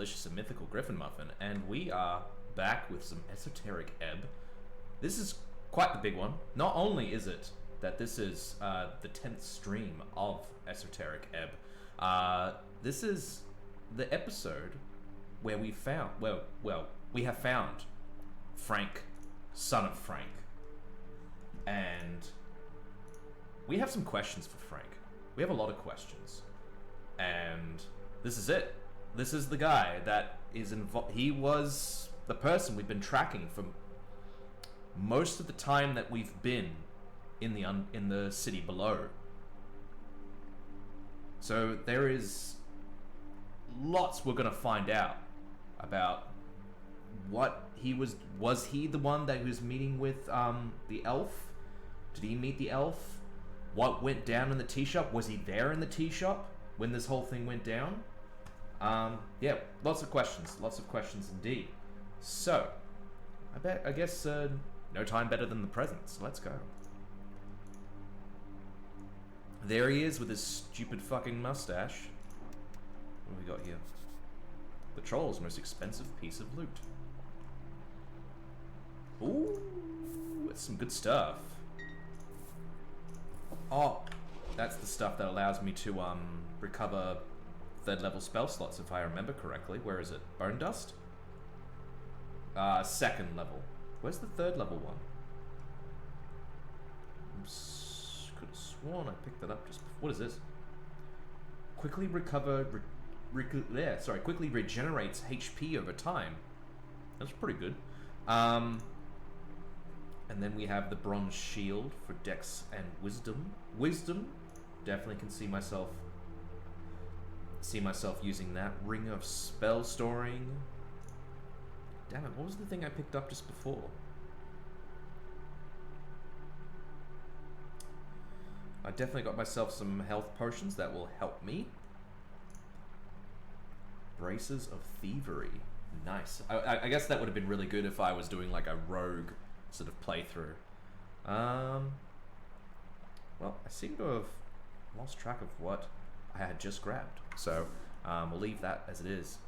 delicious and mythical Griffin Muffin, and we are back with some Esoteric Ebb. This is quite the big one. Not only is it that this is the 10th stream of Esoteric Ebb, this is the episode where we found, we have found Frank, son of Frank. And we have some questions for Frank. We have a lot of questions. And this is it. This is the guy that is involved. He was the person we've been tracking for most of the time that we've been in the city below. So there is lots we're going to find out about what he was. Was he the one that was meeting with the elf? Did he meet the elf? What went down in the tea shop? Was he there in the tea shop when this whole thing went down? Yeah, lots of questions indeed. So, I guess no time better than the present, so let's go. There he is with his stupid fucking mustache. What have we got here? The troll's most expensive piece of loot. Ooh, that's some good stuff. Oh, that's the stuff that allows me to recover 3rd level spell slots, if I remember correctly. Where is it? Bone Dust? 2nd level. Where's the 3rd level one? Could have sworn I picked that up just before. What is this? Quickly quickly regenerates HP over time. That's pretty good. And then we have the bronze shield for dex and wisdom. Wisdom, definitely can see myself using that. Ring of spell storing. Damn it, what was the thing I picked up just before? I definitely got myself some health potions that will help me. Braces of Thievery. Nice. I guess that would have been really good if I was doing like a rogue sort of playthrough. Well, I seem to have lost track of what I had just grabbed. So, we'll leave that as it is.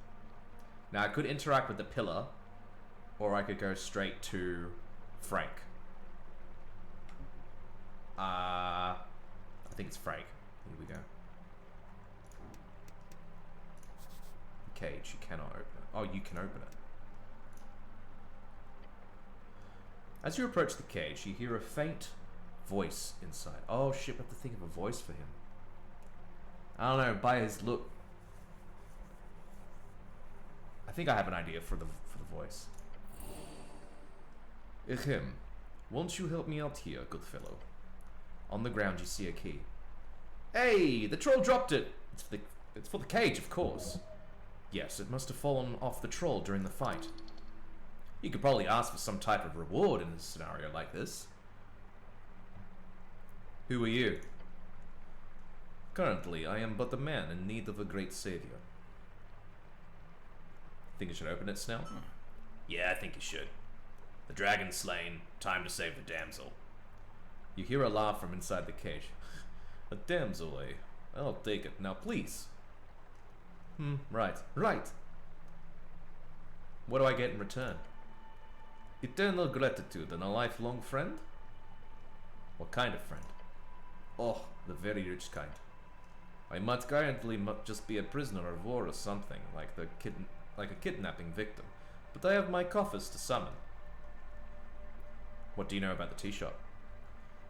Now, I could interact with the pillar, or I could go straight to Frank. I think it's Frank. Here we go. Cage, you cannot open it. Oh, you can open it. As you approach the cage, you hear a faint voice inside. Oh shit, I have to think of a voice for him. I don't know, by his look. I think I have an idea for the voice. Ahem, won't you help me out here, good fellow? On the ground you see a key. Hey, the troll dropped it! It's for the cage, of course. Yes, it must have fallen off the troll during the fight. You could probably ask for some type of reward in a scenario like this. Who are you? Currently, I am but a man in need of a great savior. Think I should open it, Snell? Yeah, I think you should. The dragon slain, time to save the damsel. You hear a laugh from inside the cage. A damsel, eh? I'll take it. Now, please. Right. What do I get in return? Eternal gratitude and a lifelong friend? What kind of friend? Oh, the very rich kind. I might currently just be a prisoner of war or something, like a kidnapping victim, but I have my coffers to summon. What do you know about the tea shop?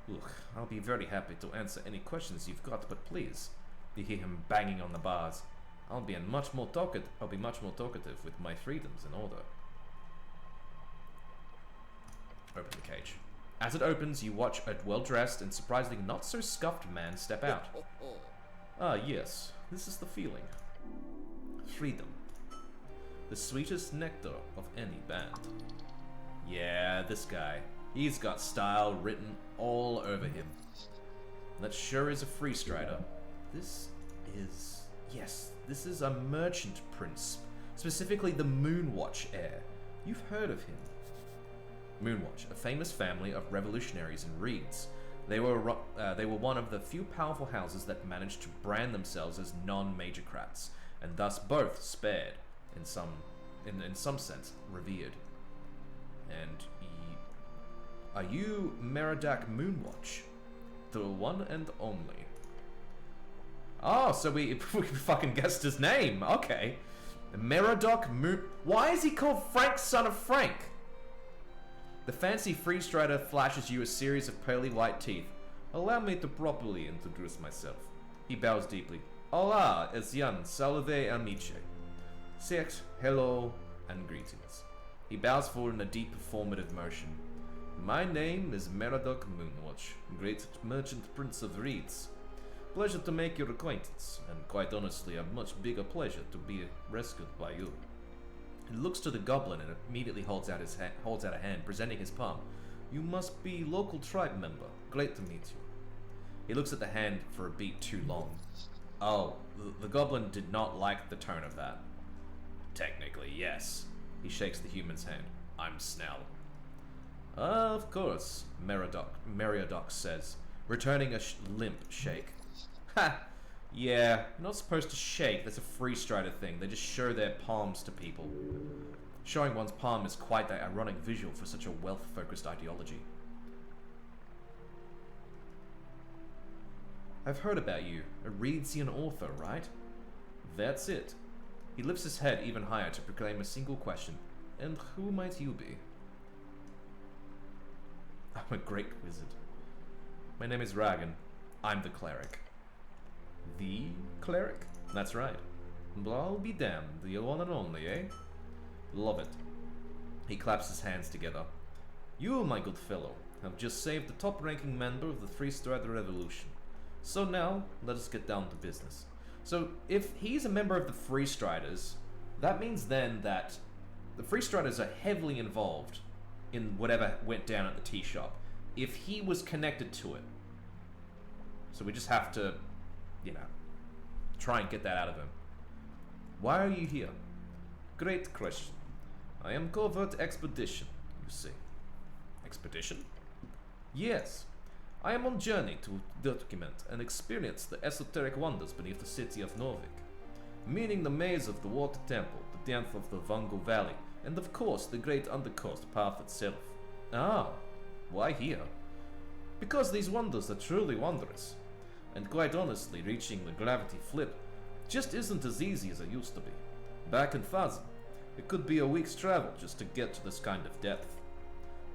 Look, I'll be very happy to answer any questions you've got, but please. You hear him banging on the bars. I'll be much more talkative with my freedoms in order. Open the cage. As it opens, you watch a well-dressed and surprisingly not so scuffed man step out. Ah, yes, this is the feeling. Freedom. The sweetest nectar of any band. Yeah, this guy. He's got style written all over him. That sure is a free strider. This is a merchant prince, specifically the Moonwatch heir. You've heard of him. Moonwatch, a famous family of revolutionaries and reeds. They were one of the few powerful houses that managed to brand themselves as non-majorcrats, and thus both spared in some sense, revered. And are you Meridak Moonwatch? The one and only. Oh, so we fucking guessed his name. Okay. Meridak Moon... Why is he called Frank, son of Frank? The fancy freestrider flashes you a series of pearly white teeth. Allow me to properly introduce myself. He bows deeply. Hola, Esyan, salve amice. Sex, hello, and greetings. He bows forward in a deep performative motion. My name is Meridak Moonwatch, great merchant prince of reeds. Pleasure to make your acquaintance, and quite honestly, a much bigger pleasure to be rescued by you. He looks to the goblin and immediately holds out a hand, presenting his palm. You must be local tribe member. Great to meet you. He looks at the hand for a beat too long. Oh, the goblin did not like the tone of that. Technically, yes. He shakes the human's hand. I'm Snell. Of course, Meriadoc says, returning a limp shake. Ha! Yeah, you're not supposed to shake. That's a freestrider thing. They just show their palms to people. Showing one's palm is quite the ironic visual for such a wealth-focused ideology. I've heard about you. A Reedsian author, right? That's it. He lifts his head even higher to proclaim a single question. And who might you be? I'm a great wizard. My name is Ragan. I'm the cleric. The cleric? That's right. Well, I'll be damned. The one and only, eh? Love it. He claps his hands together. You, my good fellow, have just saved the top-ranking member of the Freestrider Revolution. So now, let us get down to business. So, if he's a member of the Freestriders, that means then that the Freestriders are heavily involved in whatever went down at the tea shop. If he was connected to it. So we just have to, you know, try and get that out of him. Why are you here? Great question. I am covert expedition, you see. Expedition? Yes. I am on journey to document and experience the esoteric wonders beneath the city of Norvik, meaning the maze of the Water Temple, the depth of the Vango Valley, and of course the great undercoast path itself. Ah, why here? Because these wonders are truly wondrous, and quite honestly, reaching the gravity flip just isn't as easy as it used to be. Back in Fazen, it could be a week's travel just to get to this kind of depth.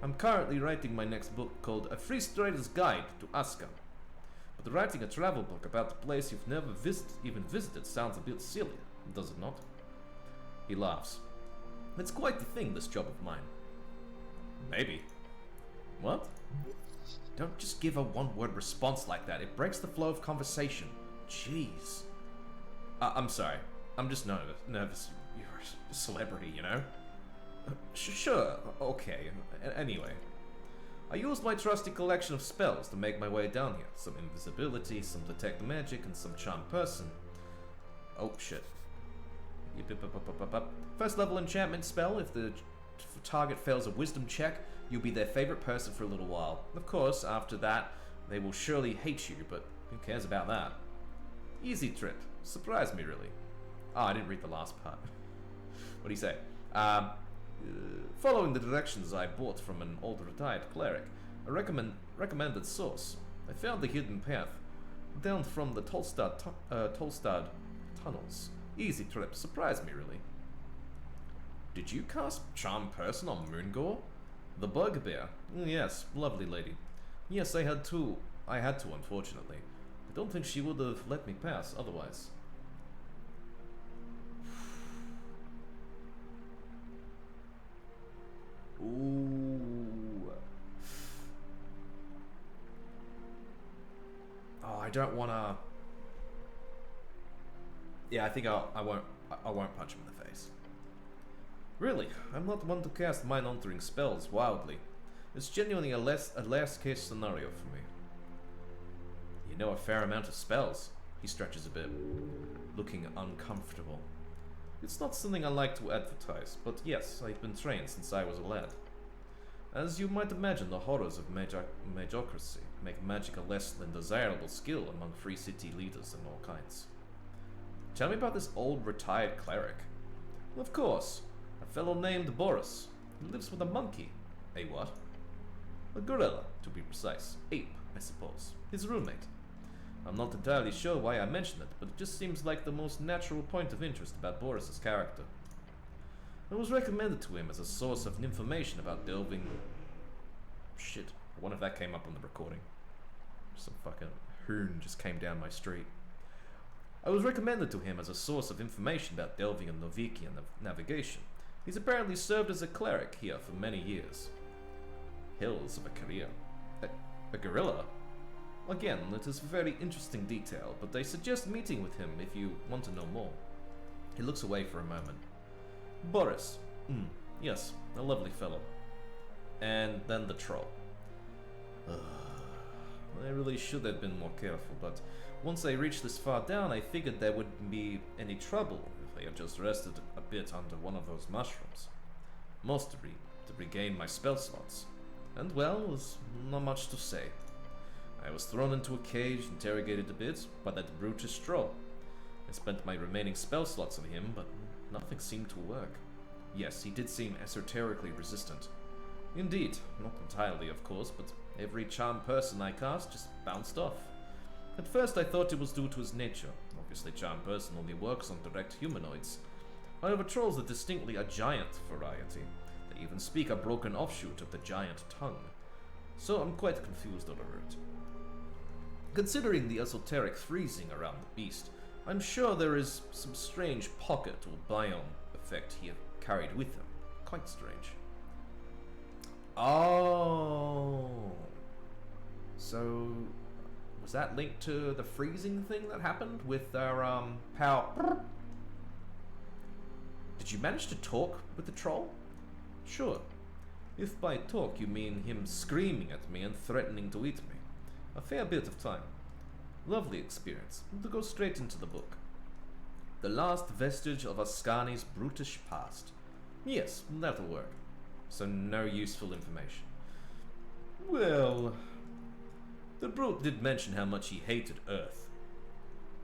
I'm currently writing my next book called A Freestrider's Guide to Aska. But writing a travel book about a place you've never even visited sounds a bit silly, does it not? He laughs. It's quite the thing, this job of mine. Maybe. What? Don't just give a one-word response like that. It breaks the flow of conversation. Jeez. I'm sorry. I'm just nervous. You're a celebrity, you know? Sure, okay. Anyway. I used my trusty collection of spells to make my way down here. Some invisibility, some detect magic, and some charm person. Oh, shit. First level enchantment spell. If the target fails a wisdom check, you'll be their favorite person for a little while. Of course, after that, they will surely hate you, but who cares about that? Easy trip. Surprised me, really. Oh, I didn't read the last part. What do you say? Following the directions I bought from an old retired cleric, a recommended source, I found the hidden path down from the Tolstad tunnels. Easy trip. Surprised me, really. Did you cast Charm Person on Moongore? The bugbear? Yes, lovely lady. Yes, I had to, unfortunately. I don't think she would have let me pass otherwise. Ooh. Oh, I don't wanna... Yeah, I think I won't punch him in the face. Really, I'm not one to cast mind-altering spells wildly. It's genuinely a last-case scenario for me. You know a fair amount of spells. He stretches a bit, looking uncomfortable. It's not something I like to advertise, but yes, I've been trained since I was a lad. As you might imagine, the horrors of magocracy make magic a less than desirable skill among free city leaders and all kinds. Tell me about this old retired cleric. Of course. A fellow named Boris. He lives with a monkey. A what? A gorilla, to be precise. Ape, I suppose. His roommate. I'm not entirely sure why I mentioned it, but it just seems like the most natural point of interest about Boris's character. It was recommended to him as a source of information about delving... Shit, I wonder if that came up on the recording. Some fucking hoon just came down my street. I was recommended to him as a source of information about delving in Novikian navigation. He's apparently served as a cleric here for many years. Hills of a career. A gorilla? Again, it is a very interesting detail, but I suggest meeting with him if you want to know more. He looks away for a moment. Boris. Yes, a lovely fellow. And then the troll. I really should have been more careful, but once I reached this far down, I figured there wouldn't be any trouble if I had just rested a bit under one of those mushrooms. Most to regain my spell slots. And well, there's not much to say. I was thrown into a cage, interrogated a bit by that brutish troll. I spent my remaining spell slots on him, but nothing seemed to work. Yes, he did seem esoterically resistant. Indeed, not entirely of course, but every charmed person I cast just bounced off. At first I thought it was due to his nature. Obviously charmed person only works on direct humanoids. However, trolls are distinctly a giant variety. They even speak a broken offshoot of the giant tongue. So I'm quite confused on the route. Considering the esoteric freezing around the beast, I'm sure there is some strange pocket or biome effect he carried with him. Quite strange. Oh. So, was that linked to the freezing thing that happened with our, power? Did you manage to talk with the troll? Sure. If by talk you mean him screaming at me and threatening to eat me. A fair bit of time. Lovely experience. To go straight into the book. The last vestige of Ascani's brutish past. Yes, that'll work. So no useful information. Well, the brute did mention how much he hated Earth.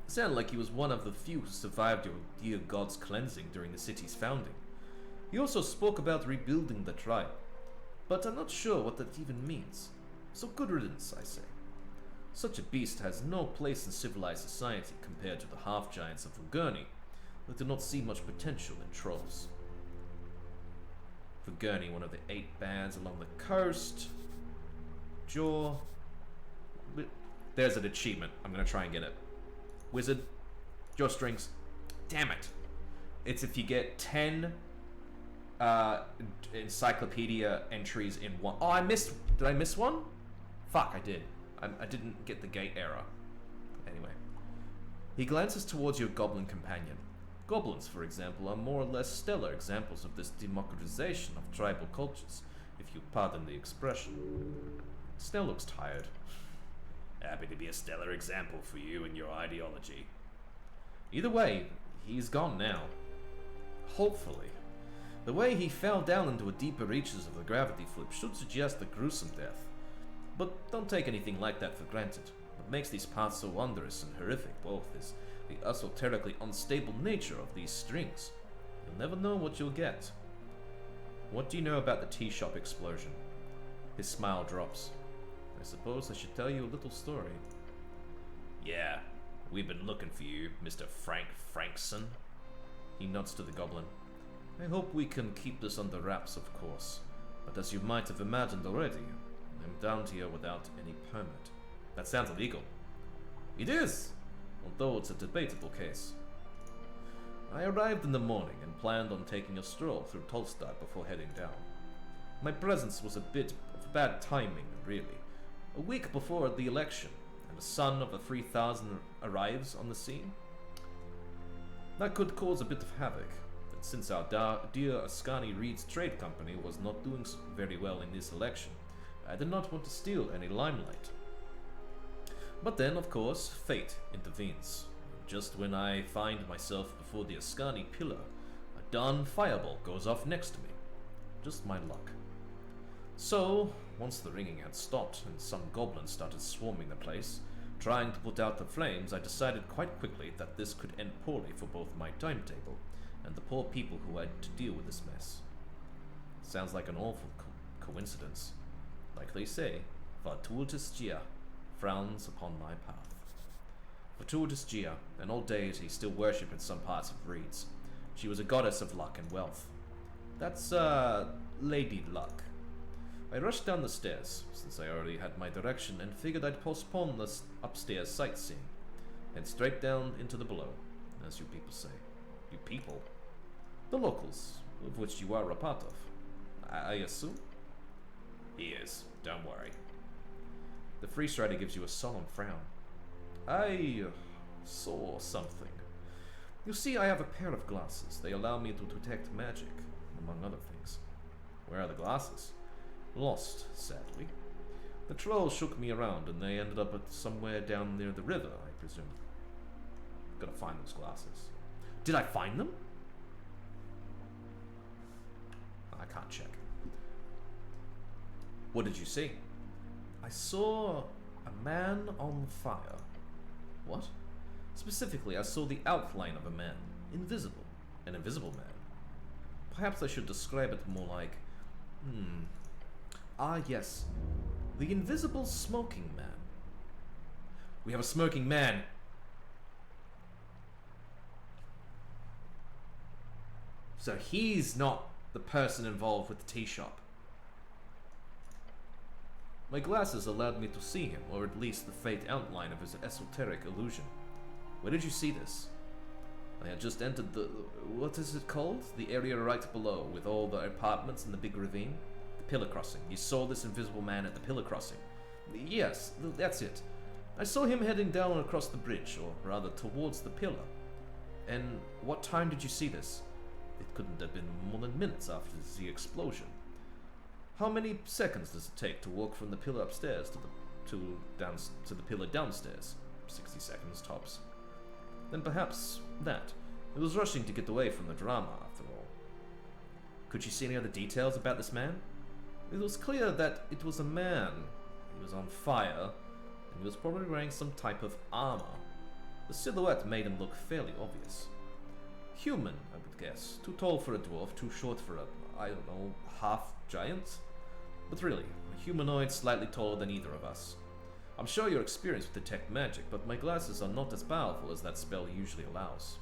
Sounded like he was one of the few who survived your dear god's cleansing during the city's founding. He also spoke about rebuilding the tribe, but I'm not sure what that even means. So good riddance, I say. Such a beast has no place in civilized society compared to the half-giants of Vugurni, that do not see much potential in trolls. Vugurni, one of the 8 bands along the coast. Jaw. There's an achievement. I'm gonna try and get it. Wizard. Jawstrings. Damn it. It's if you get 10 encyclopedia entries in one. Oh, I missed. Did I miss one? Fuck, I did. I didn't get the gate error. Anyway. He glances towards your goblin companion. Goblins, for example, are more or less stellar examples of this democratization of tribal cultures, if you pardon the expression. Snell looks tired. Happy to be a stellar example for you and your ideology. Either way, he's gone now. Hopefully. The way he fell down into the deeper reaches of the gravity flip should suggest a gruesome death. But don't take anything like that for granted. What makes these paths so wondrous and horrific both is the esoterically unstable nature of these strings. You'll never know what you'll get. What do you know about the tea shop explosion? His smile drops. I suppose I should tell you a little story. Yeah, we've been looking for you, Mr. Frank Frankson. He nods to the goblin. I hope we can keep this under wraps, of course. But as you might have imagined already, I'm down here without any permit. That sounds illegal. It is, although it's a debatable case. I arrived in the morning and planned on taking a stroll through Tolstad before heading down. My presence was a bit of bad timing, really. A week before the election, and the son of the 3000 arrives on the scene. That could cause a bit of havoc, and since our dear Ascani Reed's trade company was not doing very well in this election, I did not want to steal any limelight. But then, of course, fate intervenes. Just when I find myself before the Ascani pillar, a darn fireball goes off next to me. Just my luck. So, once the ringing had stopped and some goblins started swarming the place, trying to put out the flames, I decided quite quickly that this could end poorly for both my timetable and the poor people who had to deal with this mess. Sounds like an awful coincidence. Like they say, fortuitous Gia frowns upon my path. Fortuitous Gia, an old deity still worshipped in some parts of Reeds. She was a goddess of luck and wealth. That's, Lady Luck. I rushed down the stairs, since I already had my direction, and figured I'd postpone the upstairs sightseeing, and straight down into the below, as you people say. You people? The locals, of which you are a part of. I assume? He is, don't worry. The free strider gives you a solemn frown. I saw something. You see, I have a pair of glasses. They allow me to detect magic, among other things. Where are the glasses? Lost, sadly. The trolls shook me around, and they ended up at somewhere down near the river, I presume. Gotta find those glasses. Did I find them? I can't check. What did you see? I saw a man on fire. What? Specifically, I saw the outline of a man. Invisible. An invisible man. Perhaps I should describe it more like... Ah, yes. The invisible smoking man. We have a smoking man. So he's not the person involved with the tea shop. My glasses allowed me to see him, or at least the faint outline of his esoteric illusion. Where did you see this? I had just entered the... what is it called? The area right below, with all the apartments and the big ravine? The pillar crossing. You saw this invisible man at the pillar crossing. Yes, that's it. I saw him heading down across the bridge, or rather towards the pillar. And what time did you see this? It couldn't have been more than minutes after the explosion. How many seconds does it take to walk from the pillar upstairs to the pillar downstairs? 60 seconds tops. Then perhaps that. It was rushing to get away from the drama, after all. Could you see any other details about this man? It was clear that it was a man. He was on fire, and he was probably wearing some type of armor. The silhouette made him look fairly obvious. Human, I would guess. Too tall for a dwarf, too short for a, I don't know, half-giant? But really, a humanoid slightly taller than either of us. I'm sure you're experienced with detect magic, but my glasses are not as powerful as that spell usually allows.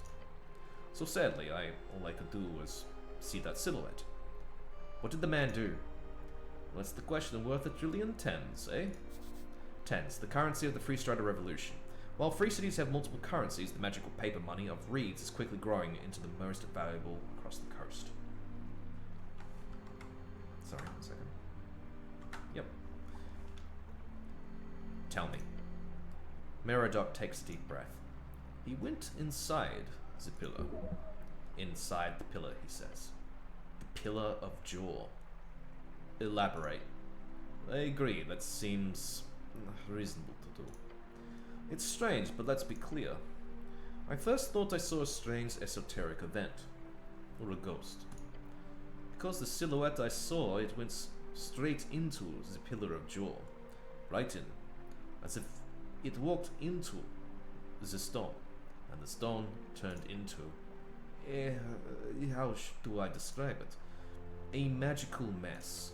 So sadly, all I could do was see that silhouette. What did the man do? Well, that's the question worth a trillion tens, eh? Tens, the currency of the Free Strider Revolution. While free cities have multiple currencies, the magical paper money of Reeds is quickly growing into the most valuable across the coast. Sorry, 1 second. Yep. Tell me. Merodok takes a deep breath. He went inside the pillar. Inside the pillar, he says. The pillar of jaw. Elaborate. I agree, that seems reasonable to do. It's strange, but let's be clear. I first thought I saw a strange esoteric event. Or a ghost. Because the silhouette I saw, it went straight into the pillar of jaw. Right in. As if it walked into the stone. And the stone turned into... how do I describe it? A magical mess.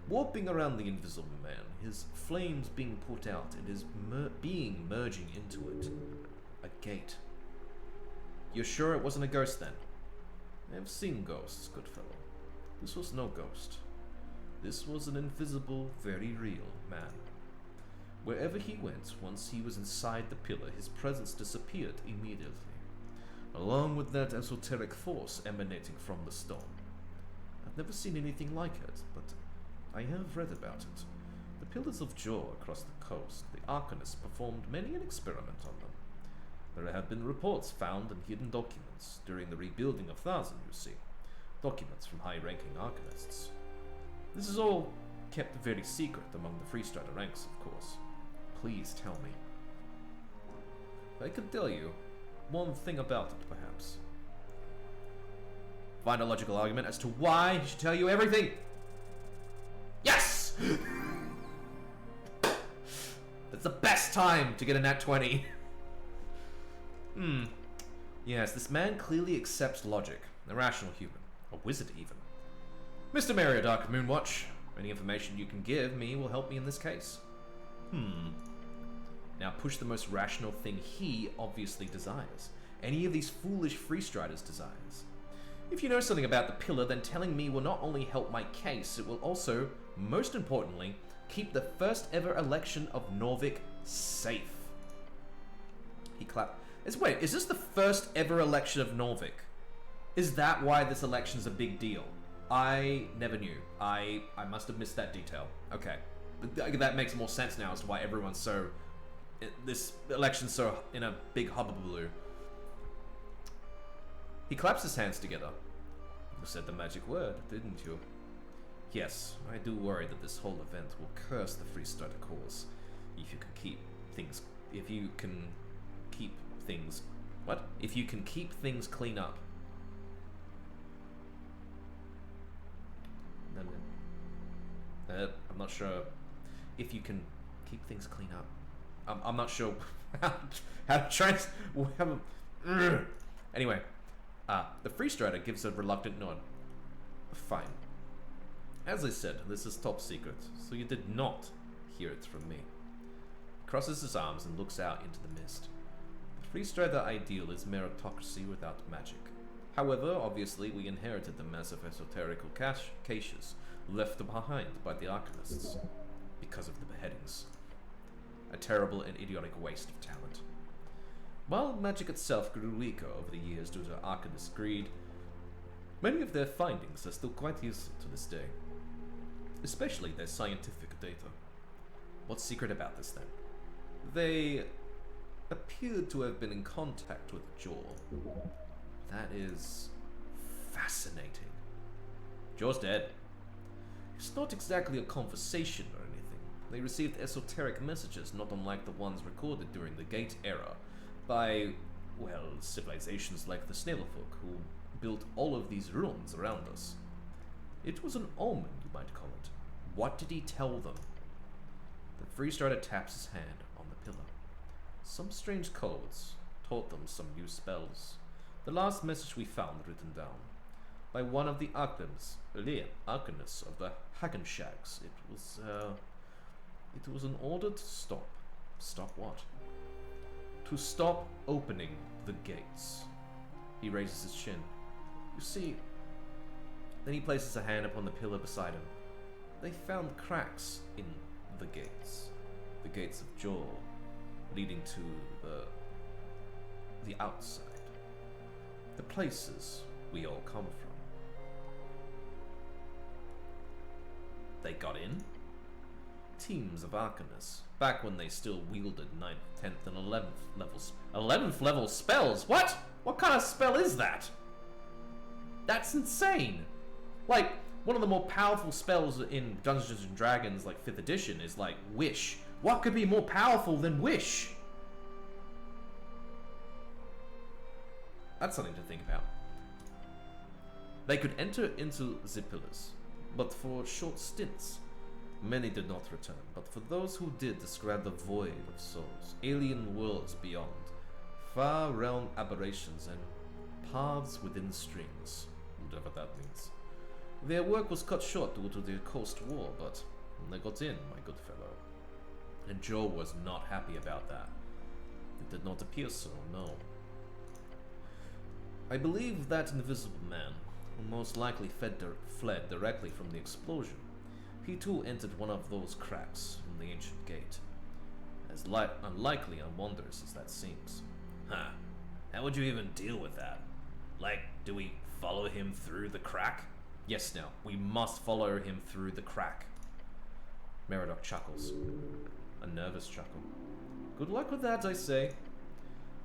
Warping around the invisible man, his flames being put out and his being merging into it. A gate. You're sure it wasn't a ghost then? I have seen ghosts, good fellow. This was no ghost. This was an invisible, very real man. Wherever he went, once he was inside the pillar, his presence disappeared immediately, along with that esoteric force emanating from the stone. I've never seen anything like it, but I have read about it. The pillars of jaw across the coast, the Arcanists performed many an experiment on them. There have been reports found in hidden documents during the rebuilding of Thousand, you see. Documents from high-ranking Arcanists. This is all kept very secret among the Free Strider ranks, of course. Please tell me. I can tell you one thing about it, perhaps. Find a logical argument as to why he should tell you everything! Yes! That's the best time to get a nat 20. Yes, this man clearly accepts logic. A rational human. A wizard, even. Mr. Meriadoc Moonwatch, any information you can give me will help me in this case. Now push the most rational thing he obviously desires. Any of these foolish freestriders' desires. If you know something about the pillar, then telling me will not only help my case, it will also, most importantly, keep the first ever election of Norvik safe. He clapped. Wait, is this the first ever election of Norvik? Is that why this election's a big deal? I never knew. I must have missed that detail. Okay. That makes more sense now as to why everyone's so... This election's so in a big hullabaloo. He claps his hands together. You said the magic word, didn't you? Yes, I do worry that this whole event will curse the Freestrider cause. If you can keep things... If you can keep things... What? If you can keep things clean up. I'm not sure if you can keep things clean up. I'm not sure how to try and... Anyway, the Freestrider gives a reluctant nod. Fine. As I said, this is top secret, so you did not hear it from me. He crosses his arms and looks out into the mist. The Freestrider ideal is meritocracy without magic. However, obviously, we inherited the massive esoterical caches left behind by the Arcanists because of the beheadings. A terrible and idiotic waste of talent. While magic itself grew weaker over the years due to Arcanist greed, many of their findings are still quite useful to this day, especially their scientific data. What's secret about this then? They appeared to have been in contact with Jaw. That is fascinating. Jaw's dead. It's not exactly a conversation or anything. They received esoteric messages not unlike the ones recorded during the Gate era by, well, civilizations like the Snailfolk who built all of these ruins around us. It was an omen, you might call it. What did he tell them? The Freestrider taps his hand on the pillar. Some strange codes taught them some new spells. The last message we found written down by one of the Arcanists of the Hagenshags. It was an order to stop. Stop what? To stop opening the gates. He raises his chin. You see, then he places a hand upon the pillar beside him. They found cracks in the gates of Jaw, leading to the outside, the places we all come from. They got in? Teams of Arcanists, back when they still wielded 9th, 10th, and 11th levels. 11th level spells? What? What kind of spell is that? That's insane! Like, one of the more powerful spells in Dungeons & Dragons, like 5th edition, is like Wish. What could be more powerful than Wish? That's something to think about. They could enter into the pillars, but for short stints. Many did not return, but for those who did describe the void of souls, alien worlds beyond, far realm aberrations, and paths within strings, whatever that means. Their work was cut short due to the Coast War, but they got in, my good fellow. And Joe was not happy about that. It did not appear so, no. I believe that invisible man, who most likely fled directly from the explosion, he too entered one of those cracks in the ancient gate. As unlikely and wondrous as that seems. Huh. How would you even deal with that? Like, do we follow him through the crack? Yes, now, we must follow him through the crack. Meriadoc chuckles. A nervous chuckle. Good luck with that, I say.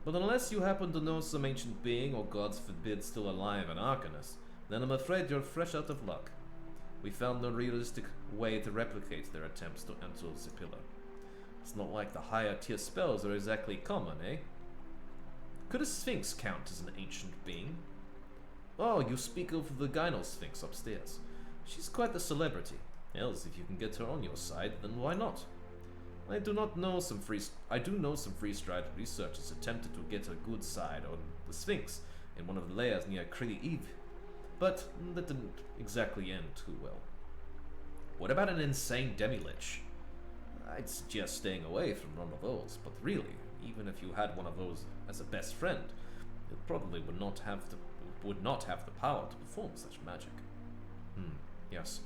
But unless you happen to know some ancient being, or gods forbid still alive in Arcanus, then I'm afraid you're fresh out of luck. We found no realistic way to replicate their attempts to enter the pillar. It's not like the higher tier spells are exactly common, eh? Could a Sphinx count as an ancient being? Oh, you speak of the Gyno Sphinx upstairs. She's quite the celebrity. Else, if you can get her on your side, then why not? I do know some freestride researchers attempted to get a good side on the Sphinx in one of the layers near Krili Eve but that didn't exactly end too well. What about an insane demi-lich? I'd suggest staying away from one of those, but really, even if you had one of those as a best friend, it probably would not have the power to perform such magic. Yes.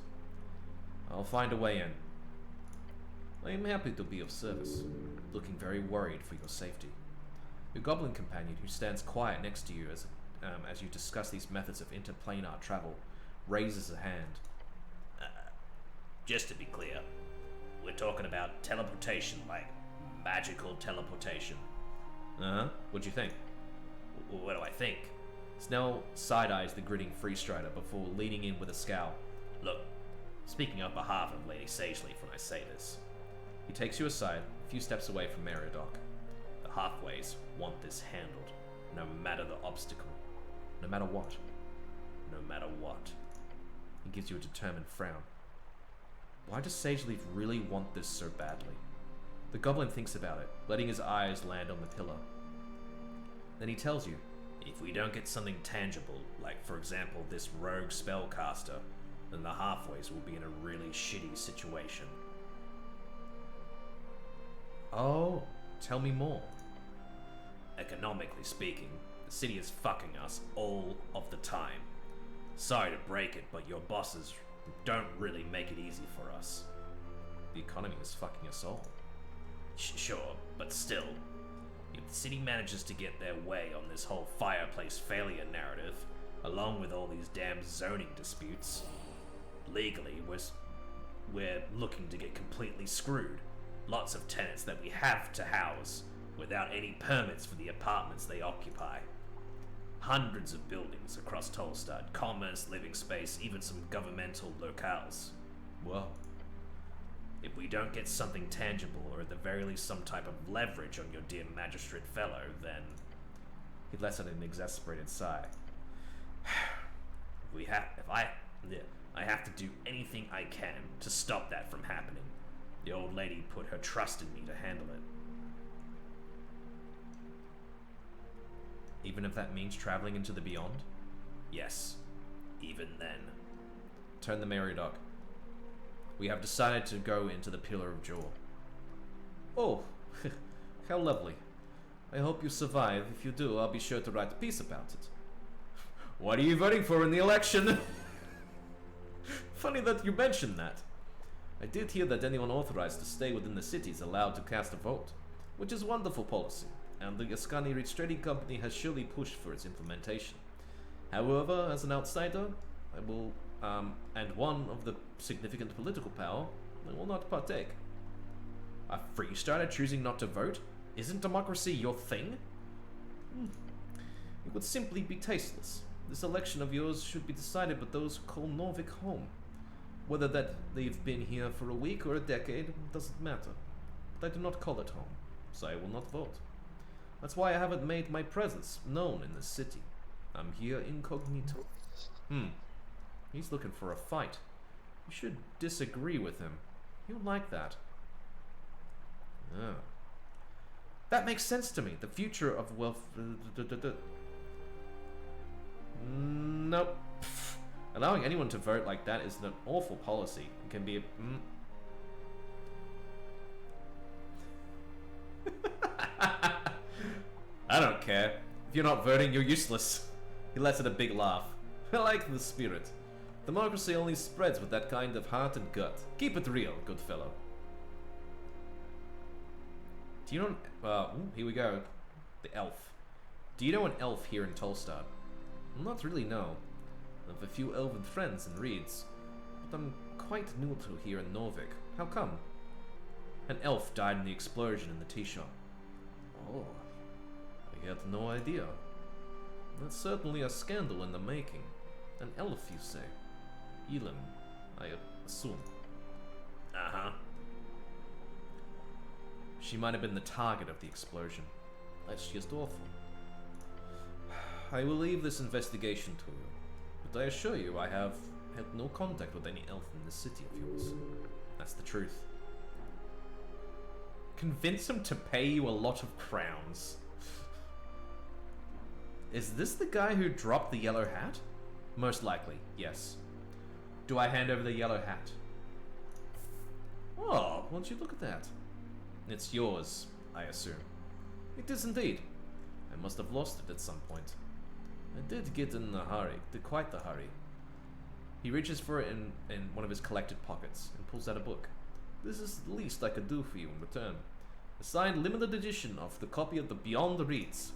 I'll find a way in. I am happy to be of service, looking very worried for your safety. Your goblin companion, who stands quiet next to you as you discuss these methods of interplanar travel, raises a hand. Just to be clear, we're talking about teleportation, like magical teleportation. What'd you think? What do I think? Snell side-eyes the grinning freestrider before leaning in with a scowl. Look, speaking on behalf of Lady Sageleaf when I say this. He takes you aside, a few steps away from Meriadoc. The Halfways want this handled, no matter the obstacle. No matter what. No matter what. He gives you a determined frown. Why does Sageleaf really want this so badly? The goblin thinks about it, letting his eyes land on the pillar. Then he tells you, if we don't get something tangible, like for example this rogue spellcaster, then the Halfways will be in a really shitty situation. Oh, tell me more. Economically speaking, the city is fucking us all of the time. Sorry to break it, but your bosses don't really make it easy for us. The economy is fucking us all. Sure, but still, if the city manages to get their way on this whole fireplace failure narrative, along with all these damn zoning disputes, legally we're looking to get completely screwed. Lots of tenants that we have to house without any permits for the apartments they occupy. Hundreds of buildings across Tolstad, commerce, living space, even some governmental locales. Well, if we don't get something tangible, or at the very least some type of leverage on your dear magistrate fellow, then... He lets out an exasperated sigh. I have to do anything I can to stop that from happening. The old lady put her trust in me to handle it. Even if that means traveling into the beyond? Yes, even then. Turn the Meriadoc. We have decided to go into the Pillar of Jaw. Oh, how lovely. I hope you survive. If you do, I'll be sure to write a piece about it. What are you voting for in the election? Funny that you mentioned that. I did hear that anyone authorized to stay within the city is allowed to cast a vote, which is wonderful policy, and the Ascani Reach Trading Company has surely pushed for its implementation. However, as an outsider, I will, and one of the significant political power, I will not partake. A freestrider choosing not to vote? Isn't democracy your thing? It would simply be tasteless. This election of yours should be decided by those who call Norvik home. Whether that they've been here for a week or a decade doesn't matter. But I do not call it home, so I will not vote. That's why I haven't made my presence known in the city. I'm here incognito. He's looking for a fight. You should disagree with him. He'll like that. That makes sense to me. The future of wealth... Nope. Allowing anyone to vote like that is an awful policy. It can be a... I don't care. If you're not voting, you're useless. He lets out a big laugh. I like the spirit. Democracy only spreads with that kind of heart and gut. Keep it real, good fellow. Do you know... here we go. The elf. Do you know an elf here in Tolstad? Not really, no. I have a few elven friends in Reeds, but I'm quite new to here in Norvik. How come? An elf died in the explosion in the tea shop. Oh, I had no idea. That's certainly a scandal in the making. An elf, you say? Elam, I assume. Uh-huh. She might have been the target of the explosion. That's just awful. I will leave this investigation to you, but I assure you I have had no contact with any elf in this city of yours. That's the truth. Convince him to pay you a lot of crowns. Is this the guy who dropped the yellow hat? Most likely, yes. Do I hand over the yellow hat? Oh, won't you look at that? It's yours, I assume. It is indeed. I must have lost it at some point. I did get in a hurry, quite the hurry. He reaches for it in one of his collected pockets and pulls out a book. This is the least I could do for you in return. A signed limited edition of the copy of the Beyond the Reeds.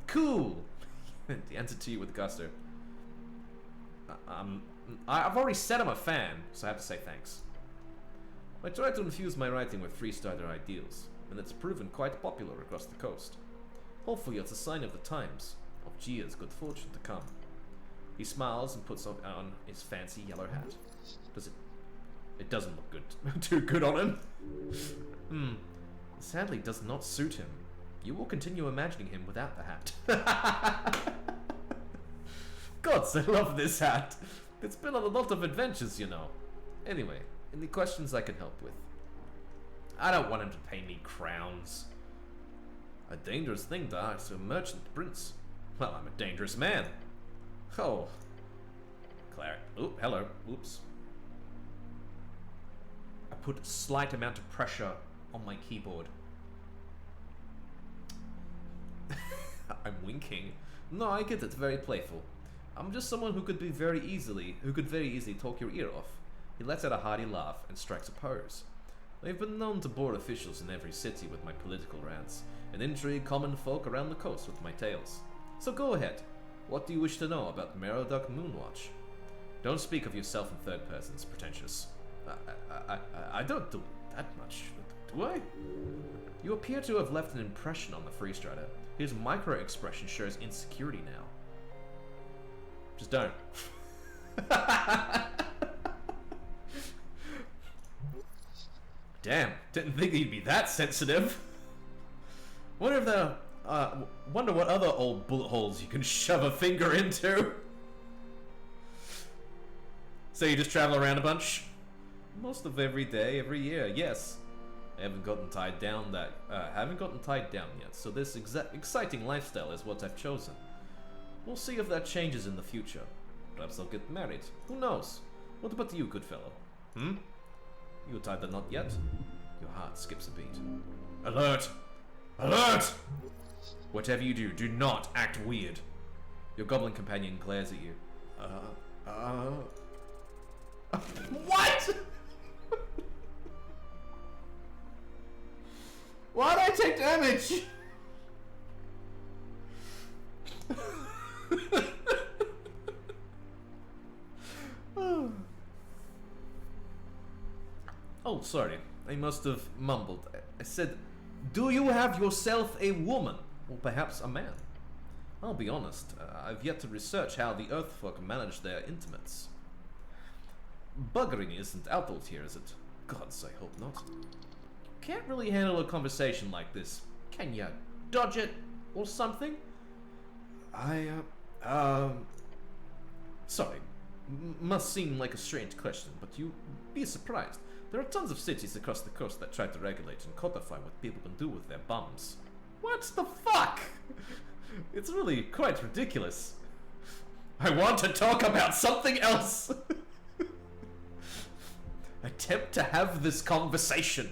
Cool! He hands it to you with gusto. I've already said I'm a fan, so I have to say thanks. I try to infuse my writing with freestyler ideals, and it's proven quite popular across the coast. Hopefully it's a sign of the times, of Gia's good fortune to come. He smiles and puts on his fancy yellow hat. It doesn't look good. Too good on him. Sadly does not suit him. You will continue imagining him without the hat. Gods, I love this hat. It's been on a lot of adventures, you know. Anyway, any questions I can help with? I don't want him to pay me crowns. A dangerous thing to ask a merchant prince. Well, I'm a dangerous man. Oh. Claire. Oh, hello. Oops. I put a slight amount of pressure on my keyboard. I'm winking. No, I get it. Very playful. I'm just someone who could very easily talk your ear off. He lets out a hearty laugh and strikes a pose. I've been known to bore officials in every city with my political rants, and intrigue common folk around the coast with my tales. So go ahead. What do you wish to know about Merodach Moonwatch? Don't speak of yourself in third person, it's pretentious. I don't do that much, do I? You appear to have left an impression on the freestrider. His micro-expression shows insecurity now. Just don't. Damn, didn't think he'd be that sensitive. Wonder what other old bullet holes you can shove a finger into. So you just travel around a bunch? Most of every day, every year, yes. I haven't gotten tied down yet, so this exciting lifestyle is what I've chosen. We'll see if that changes in the future. Perhaps I'll get married. Who knows? What about you, good fellow? You tied the knot yet? Your heart skips a beat. Alert! Alert! Whatever you do, do not act weird. Your goblin companion glares at you. What?! Why'd I take damage? Oh, sorry. I must have mumbled. I said, do you have yourself a woman? Or perhaps a man? I'll be honest, I've yet to research how the Earthfolk manage their intimates. Buggering isn't outlawed here, is it? Gods, I hope not. Can't really handle a conversation like this. Can ya dodge it or something? Sorry. Must seem like a strange question, but you'd be surprised. There are tons of cities across the coast that try to regulate and codify what people can do with their bums. What the fuck? It's really quite ridiculous. I want to talk about something else. Attempt to have this conversation.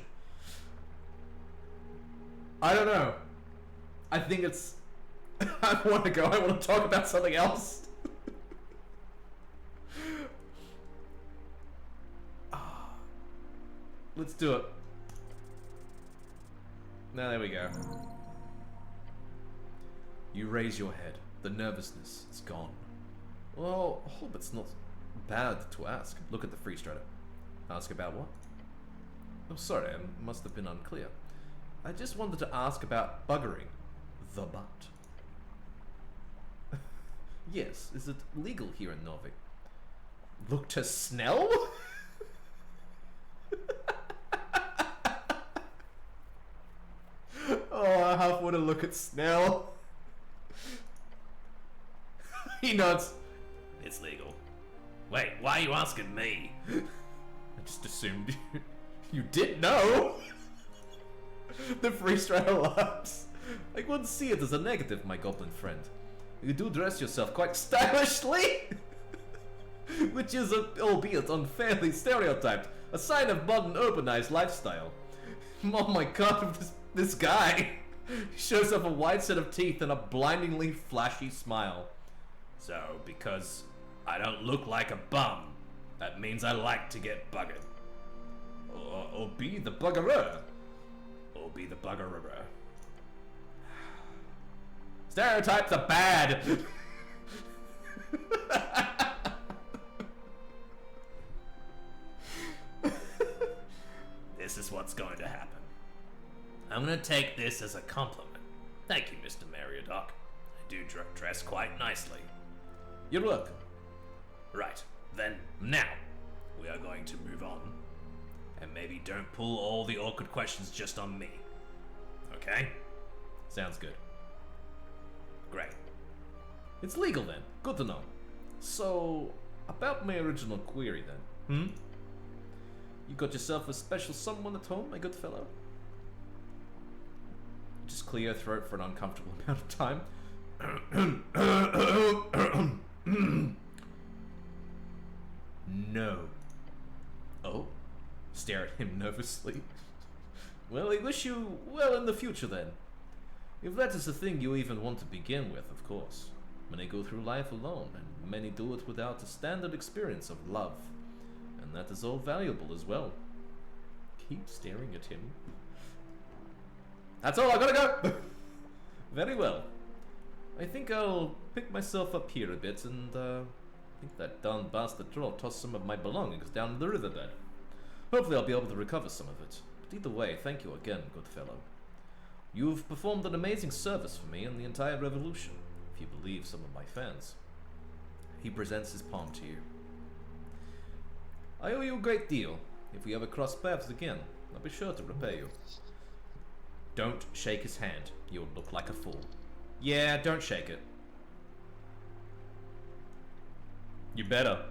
I don't know. I think it's... I want to go. I want to talk about something else. Let's do it. Now, there we go. You raise your head. The nervousness is gone. Well, I hope it's not bad to ask. Look at the freestrider. Ask about what? Oh, sorry, I must have been unclear. I just wanted to ask about buggering the butt. Yes, is it legal here in Norvik? Look to Snell? Oh, I half want to look at Snell. He nods. It's legal. Wait, why are you asking me? I just assumed you did know. The freestrider laughs. I wouldn't see it as a negative, my goblin friend. You do dress yourself quite stylishly, which is, albeit unfairly stereotyped, a sign of modern urbanized lifestyle. Oh my god, this guy shows off a wide set of teeth and a blindingly flashy smile. So, because I don't look like a bum, that means I like to get buggered. Or be the buggerer. Or be the buggerer. Stereotypes are bad! This is what's going to happen. I'm gonna take this as a compliment. Thank you, Mr. Mariodoc. I do dress quite nicely. You're welcome. Right, then, now, we are going to move on. And maybe don't pull all the awkward questions just on me. Okay? Sounds good. Great. It's legal then. Good to know. So, about my original query then. You got yourself a special someone at home, my good fellow? Just clear your throat for an uncomfortable amount of time. No. Oh? Stare at him nervously. Well, I wish you well in the future then. If that is the thing you even want to begin with, of course. Many go through life alone, and many do it without the standard experience of love. And that is all valuable as well. Keep staring at him. That's all, I gotta go! Very well. I think I'll pick myself up here a bit and, I think that darn bastard troll tossed some of my belongings down the riverbed. Hopefully I'll be able to recover some of it. But either way, thank you again, good fellow. You've performed an amazing service for me and the entire revolution, if you believe some of my fans. He presents his palm to you. I owe you a great deal. If we ever cross paths again, I'll be sure to repay you. Don't shake his hand. You'll look like a fool. Yeah, don't shake it. You better.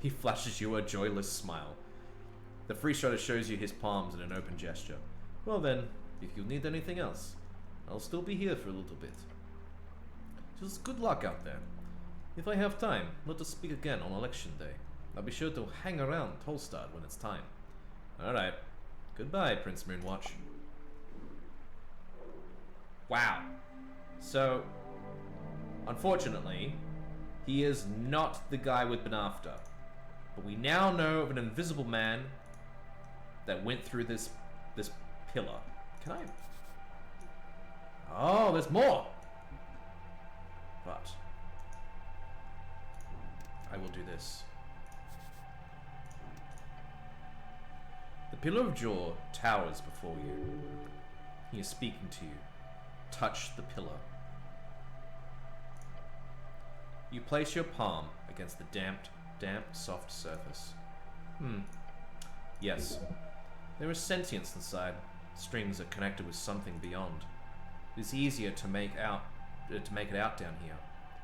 He flashes you a joyless smile. The free strider shows you his palms in an open gesture. Well then, if you need anything else, I'll still be here for a little bit. Just good luck out there. If I have time, let us speak again on election day. I'll be sure to hang around Tolstad when it's time. Alright. Goodbye, Prince Moonwatch. Wow. So, unfortunately, he is not the guy we've been after. But we now know of an invisible man that went through this pillar. Can I? Oh, there's more! But I will do this. The Pillar of Jaw towers before you. He is speaking to you. Touch the pillar. You place your palm against the damp, soft surface. Yes. There is sentience inside. Strings are connected with something beyond. It is easier to make it out down here.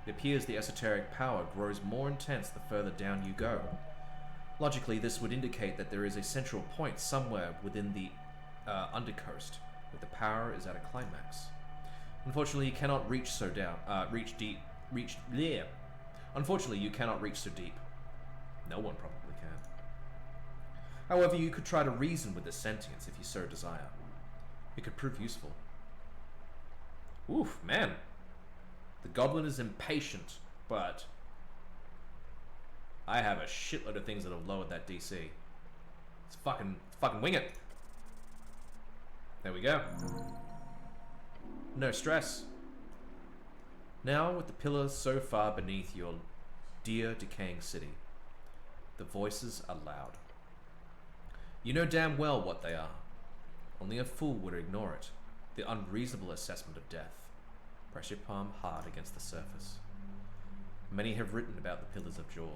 It appears the esoteric power grows more intense the further down you go. Logically, this would indicate that there is a central point somewhere within the undercoast, where the power is at a climax. Unfortunately, you cannot reach so deep. Unfortunately, you cannot reach so deep. No one probably can. However, you could try to reason with this sentience if you so desire. It could prove useful. Oof, man. The goblin is impatient, but I have a shitload of things that have lowered that DC. Let's fucking wing it. There we go. No stress. Now, with the pillars so far beneath your dear decaying city, the voices are loud. You know damn well what they are. Only a fool would ignore it. The unreasonable assessment of death. Press your palm hard against the surface. Many have written about the Pillars of Jaw.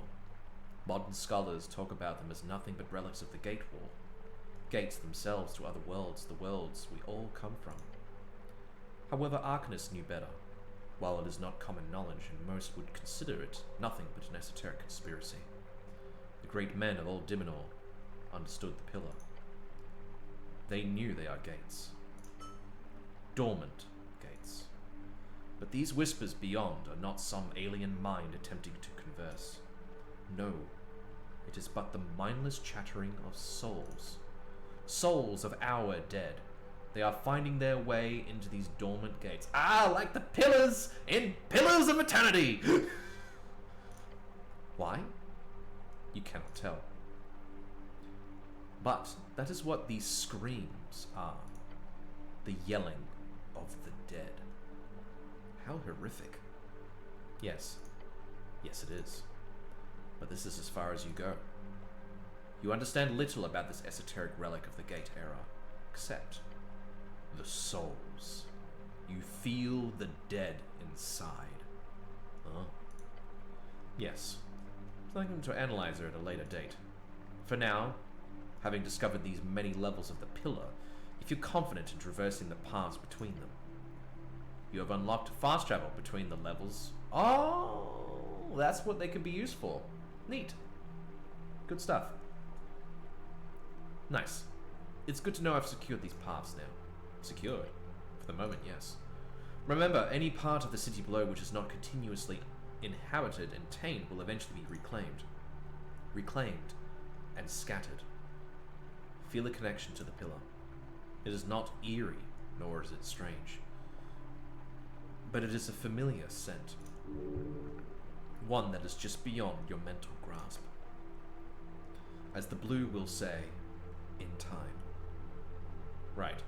Modern scholars talk about them as nothing but relics of the Gate Wall. Gates themselves to other worlds, the worlds we all come from. However, Arcanists knew better. While it is not common knowledge, and most would consider it nothing but an esoteric conspiracy. The great men of old Dimenor understood the pillar. They knew they are gates. Dormant gates. But these whispers beyond are not some alien mind attempting to converse. No, it is but the mindless chattering of souls. Souls of our dead. They are finding their way into these dormant gates. Ah, like the pillars in Pillars of Eternity! Why? You cannot tell. But that is what these screams are. The yelling of the dead. How horrific. Yes. Yes, it is. But this is as far as you go. You understand little about this esoteric relic of the Gate era, except the souls. You feel the dead inside. Huh? Yes. Something to analyze her at a later date. For now, having discovered these many levels of the pillar, you feel confident in traversing the paths between them. You have unlocked fast travel between the levels. Oh, that's what they could be used for. Neat. Good stuff. Nice. It's good to know I've secured these paths now. Secured? For the moment, yes. Remember, any part of the city below which is not continuously inhabited and tamed will eventually be reclaimed. Reclaimed and scattered. Feel a connection to the pillar. It is not eerie, nor is it strange. But it is a familiar scent. One that is just beyond your mental grasp. As the blue will say, in time. Right.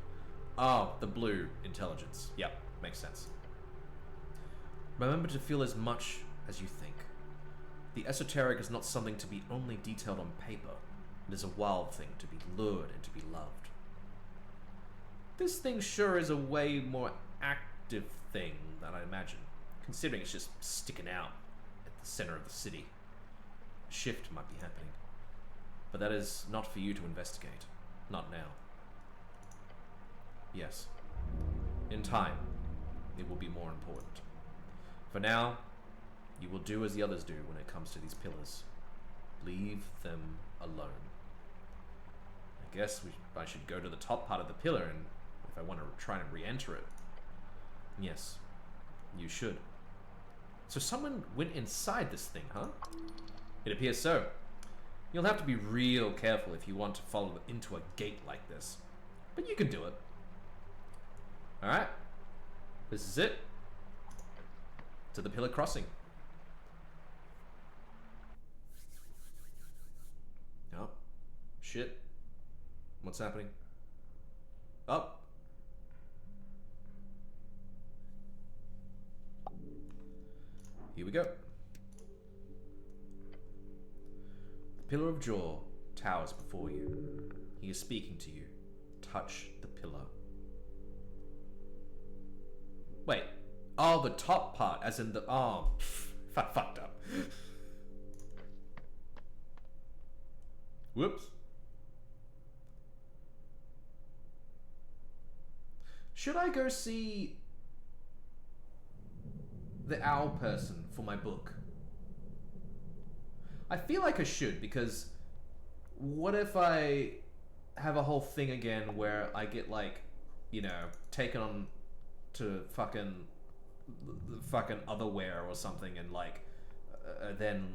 Oh, the blue intelligence. Yep, makes sense. Remember to feel as much as you think. The esoteric is not something to be only detailed on paper. It is a wild thing to be lured and to be loved. This thing sure is a way more active thing than I imagine, considering it's just sticking out at the center of the city. A shift might be happening. But that is not for you to investigate. Not now. Yes. In time, it will be more important. For now, you will do as the others do when it comes to these pillars. Leave them alone. I guess I should go to the top part of the pillar and if I want to try and re-enter it. Yes, you should. So someone went inside this thing, huh? It appears so. You'll have to be real careful if you want to follow into a gate like this. But you can do it. Alright. This is it. To the pillar crossing. Oh. Shit. What's happening? Oh. Here we go. The pillar of jaw towers before you. He is speaking to you. Touch the pillar. Wait. Oh, the top part, as in the... Oh, fucked up. Whoops. Should I go see the owl person for my book? I feel like I should, because what if I have a whole thing again where I get, like, you know, taken on to fucking otherwhere or something, and like then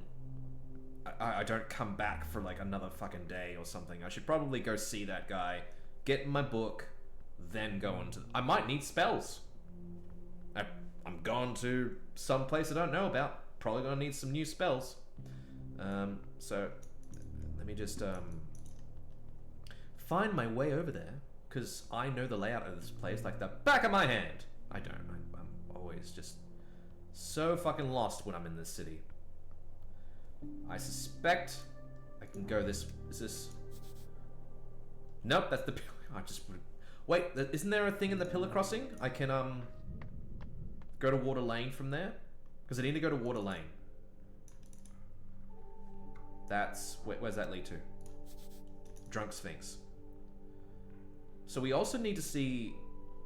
I don't come back for like another fucking day or something. I should probably go see that guy, get my book, then go on to... I might need spells. I'm going to some place I don't know about. Probably gonna need some new spells. So let me just find my way over there, because I know the layout of this place like the back of my hand. I don't. I'm always just so fucking lost when I'm in this city. I suspect I can go this... Is this... Nope, that's the... I just... Wait, isn't there a thing in the pillar crossing? I can, go to Water Lane from there? Because I need to go to Water Lane. That's... Where's that lead to? Drunk Sphinx. So we also need to see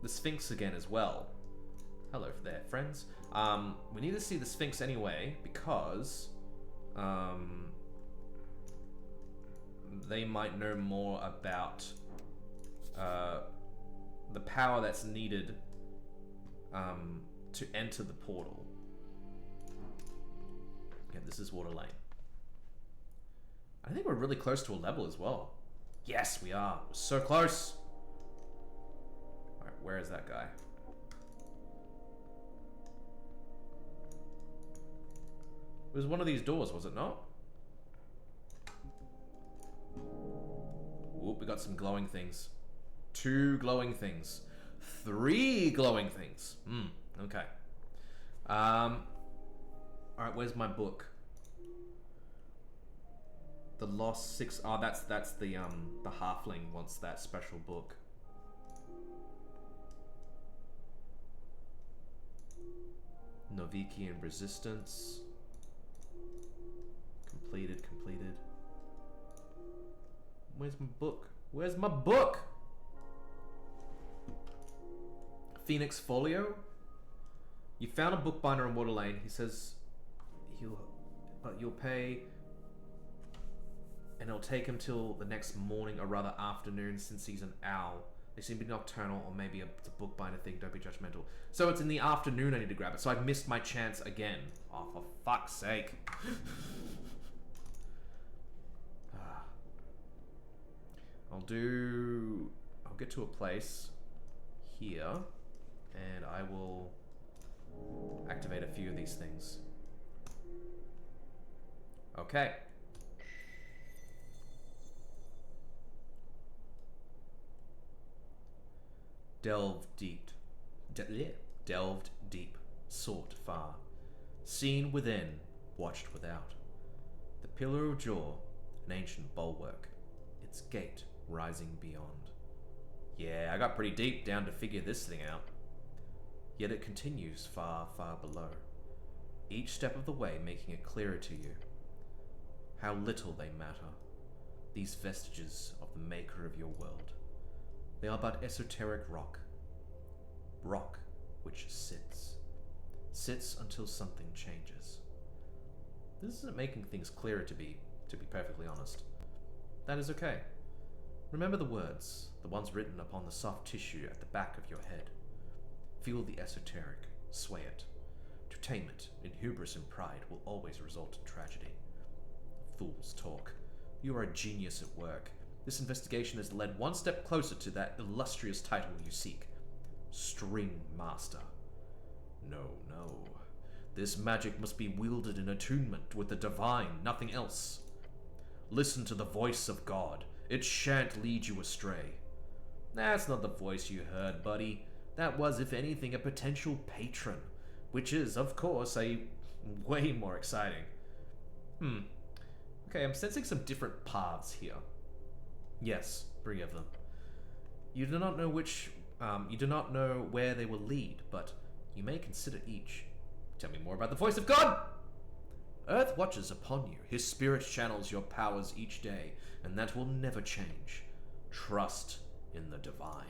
the Sphinx again as well. Hello there, friends. We need to see the Sphinx anyway, because... they might know more about the power that's needed to enter the portal. Okay, this is Water Lane. I think we're really close to a level as well. Yes, we are. We're so close. Alright, where is that guy? It was one of these doors, was it not? Ooh, we got some glowing things. 2 glowing things. 3 glowing things. Okay. Alright, where's my book? The Lost Six. Oh, that's the halfling wants that special book. Novikian Resistance. Completed. Where's my book? Where's my book? Phoenix Folio. You found a bookbinder in Water Lane. He says you'll pay, and it'll take him till the next morning, or rather afternoon, since he's an owl. They seem to be nocturnal, or maybe it's a bookbinder thing. Don't be judgmental. So it's in the afternoon I need to grab it. So I've missed my chance again. Oh, for fuck's sake. I'll get to a place here, and I will activate a few of these things. Okay. Delved deep, sought far, seen within, watched without. The pillar of jaw, an ancient bulwark, its gate rising beyond. Yeah, I got pretty deep down to figure this thing out. Yet it continues far, far below, each step of the way making it clearer to you. How little they matter, these vestiges of the maker of your world. They are but esoteric rock. Rock which sits until something changes. This isn't making things clearer to be perfectly honest. That is okay. Remember the words, the ones written upon the soft tissue at the back of your head. Feel the esoteric, sway it. To tame it in hubris and pride will always result in tragedy. Fools talk. You are a genius at work. This investigation has led one step closer to that illustrious title you seek. String Master. No. This magic must be wielded in attunement with the divine, nothing else. Listen to the voice of God. It shan't lead you astray. That's not the voice you heard, buddy. That was, if anything, a potential patron, which is, of course, a way more exciting. Okay, I'm sensing some different paths here. Yes, 3 of them. You do not know where they will lead, but you may consider each. Tell me more about the voice of God! Earth watches upon you. His spirit channels your powers each day, and that will never change. Trust in the divine.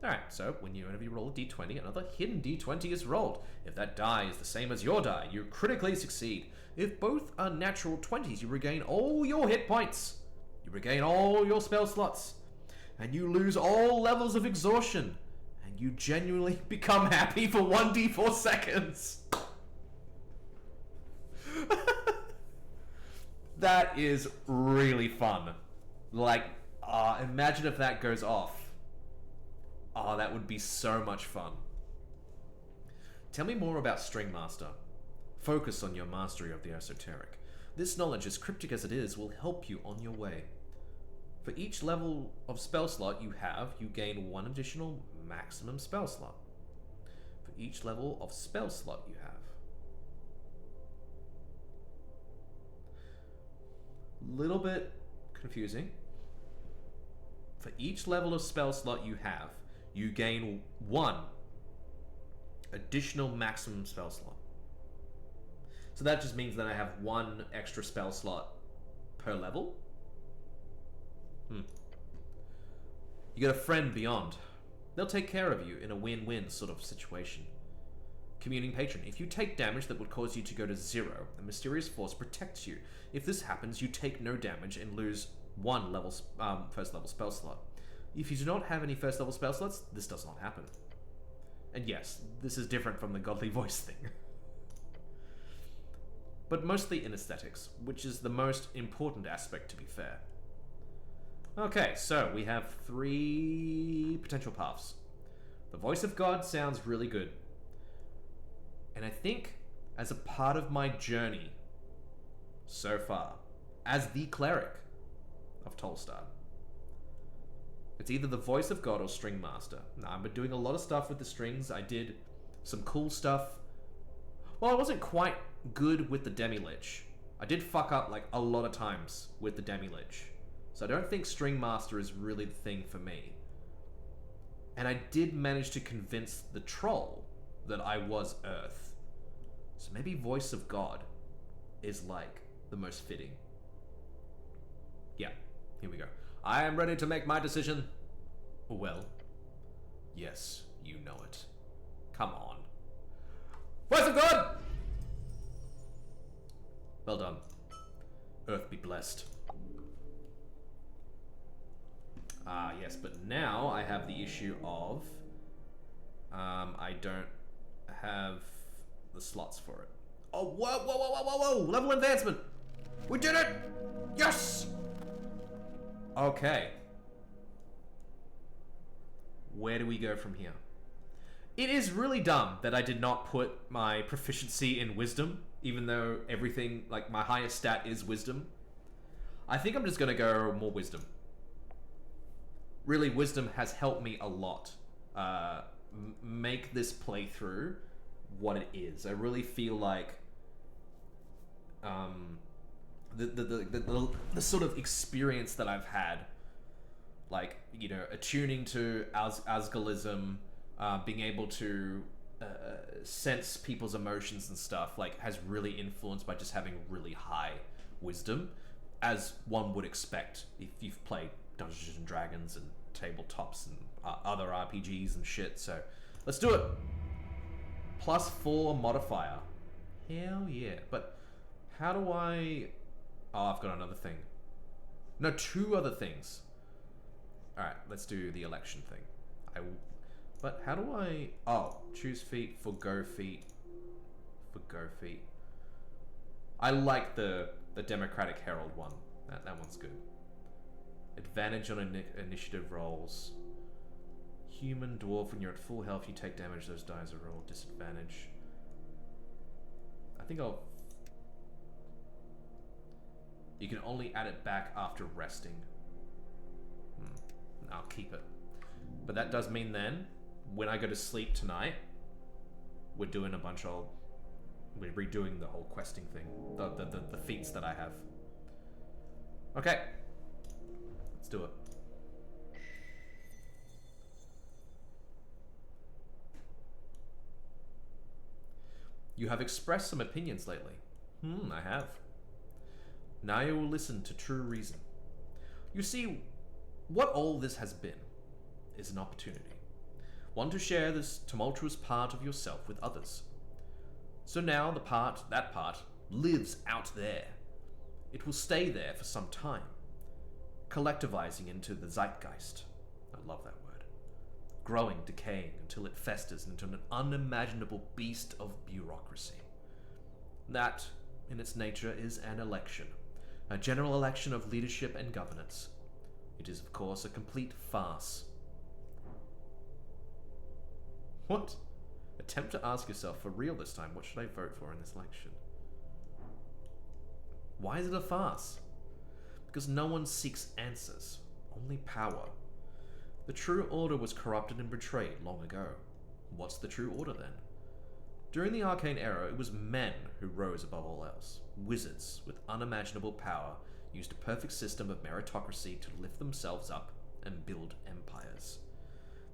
Alright, so whenever you roll a d20, another hidden d20 is rolled. If that die is the same as your die, you critically succeed. If both are natural 20s, you regain all your hit points. You regain all your spell slots. And you lose all levels of exhaustion. And you genuinely become happy for 1d4 seconds. That is really fun. Like, imagine if that goes off. Oh, that would be so much fun. Tell me more about String Master. Focus on your mastery of the esoteric. This knowledge, as cryptic as it is, will help you on your way. For each level of spell slot you have, you gain 1 additional maximum spell slot. For each level of spell slot you have. Little bit confusing. For each level of spell slot you have, you gain 1 additional maximum spell slot. So that just means that I have 1 extra spell slot per level. You get a friend beyond. They'll take care of you in a win-win sort of situation. Communing Patron. If you take damage that would cause you to go to 0, a mysterious force protects you. If this happens, you take no damage and lose 1 first level spell slot. If you do not have any first level spell slots, this does not happen. And yes, this is different from the godly voice thing. But mostly in aesthetics, which is the most important aspect, to be fair. Okay, so we have 3 potential paths. The voice of God sounds really good. And I think, as a part of my journey so far, as the cleric of Tolstar, it's either the voice of God or string master. Now, I've been doing a lot of stuff with the strings. I did some cool stuff. Well, I wasn't quite good with the demi-lich. I did fuck up like a lot of times with the demi-lich. So I don't think string master is really the thing for me. And I did manage to convince the troll that I was Earth. So maybe voice of God is like the most fitting. Yeah, here we go. I am ready to make my decision. Well, yes, you know it. Come on. Voice of God! Well done. Earth be blessed. Ah, yes, but now I have the issue of... I don't have the slots for it. Oh, whoa, whoa, whoa, whoa, whoa, whoa! Level advancement! We did it! Yes! Okay. Where do we go from here? It is really dumb that I did not put my proficiency in wisdom, even though everything, like my highest stat is wisdom. I think I'm just gonna go more wisdom. Really, wisdom has helped me a lot make this playthrough what it is. I really feel like the sort of experience that I've had, like, you know, attuning to Asgalism, being able to sense people's emotions and stuff, like, has really influenced by just having really high wisdom, as one would expect if you've played Dungeons and Dragons and tabletops and other RPGs and shit. So let's do it. +4 modifier. Hell yeah. But how do I... Oh, I've got another thing. No, 2 other things. Alright, let's do the election thing. But how do I... Oh, choose feat, forgo feat. Forgo feat. I like the Democratic Herald one. That one's good. Advantage on initiative rolls. Human, dwarf, when you're at full health, you take damage. Those dice are rolled. Disadvantage. I think I'll... You can only add it back after resting. I'll keep it. But that does mean then, when I go to sleep tonight, we're doing a bunch of... We're redoing the whole questing thing. The feats that I have. Okay. Let's do it. You have expressed some opinions lately. I have. Now you will listen to true reason. You see, what all this has been is an opportunity. One to share this tumultuous part of yourself with others. So now that part, lives out there. It will stay there for some time, collectivizing into the zeitgeist. I love that word. Growing, decaying, until it festers into an unimaginable beast of bureaucracy. That, in its nature, is an election. A general election of leadership and governance. It is, of course, a complete farce. What? Attempt to ask yourself for real this time, what should I vote for in this election? Why is it a farce? Because no one seeks answers, only power. The true order was corrupted and betrayed long ago. What's the true order then? During the Arcane Era, it was men who rose above all else. Wizards, with unimaginable power, used a perfect system of meritocracy to lift themselves up and build empires.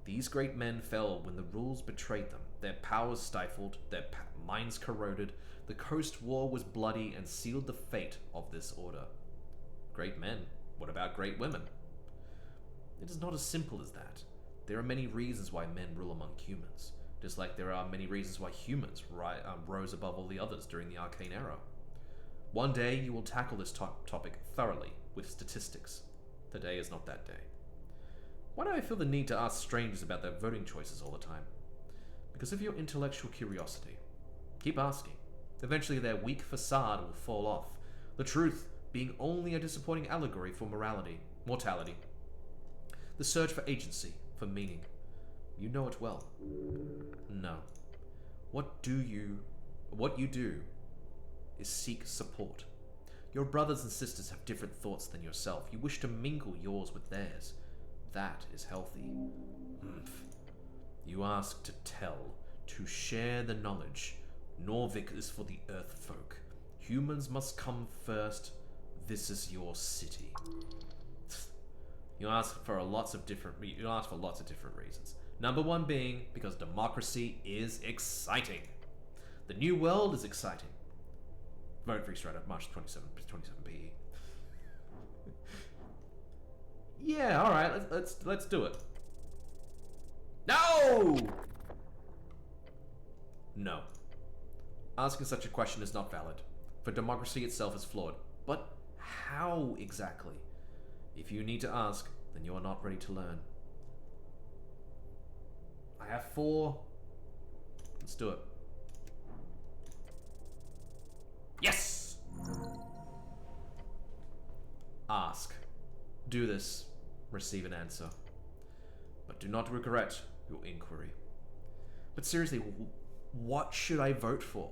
These great men fell when the rules betrayed them, their powers stifled, their minds corroded. The Coast War was bloody and sealed the fate of this order. Great men. What about great women? It is not as simple as that. There are many reasons why men rule among humans, just like there are many reasons why humans rose above all the others during the Arcane Era. One day you will tackle this topic thoroughly, with statistics. Today is not that day. Why do I feel the need to ask strangers about their voting choices all the time? because of your intellectual curiosity. Keep asking. Eventually their weak facade will fall off, the truth being only a disappointing allegory for mortality. The search for agency, for meaning. You know it well. No. What you do is seek support. Your brothers and sisters have different thoughts than yourself. You wish to mingle yours with theirs. That is healthy. You ask to tell, to share the knowledge. Norvik is for the Earth folk. Humans must come first. This is your city. You ask for lots of different reasons. Number one being because democracy is exciting. The new world is exciting. Vote Free Strider, March 27 BE. Yeah, all right. Let's do it. No. No. Asking such a question is not valid, for democracy itself is flawed. But how exactly? If you need to ask, then you are not ready to learn. I have 4. Let's do it. Yes! Ask. Do this. Receive an answer. But do not regret your inquiry. But seriously, what should I vote for?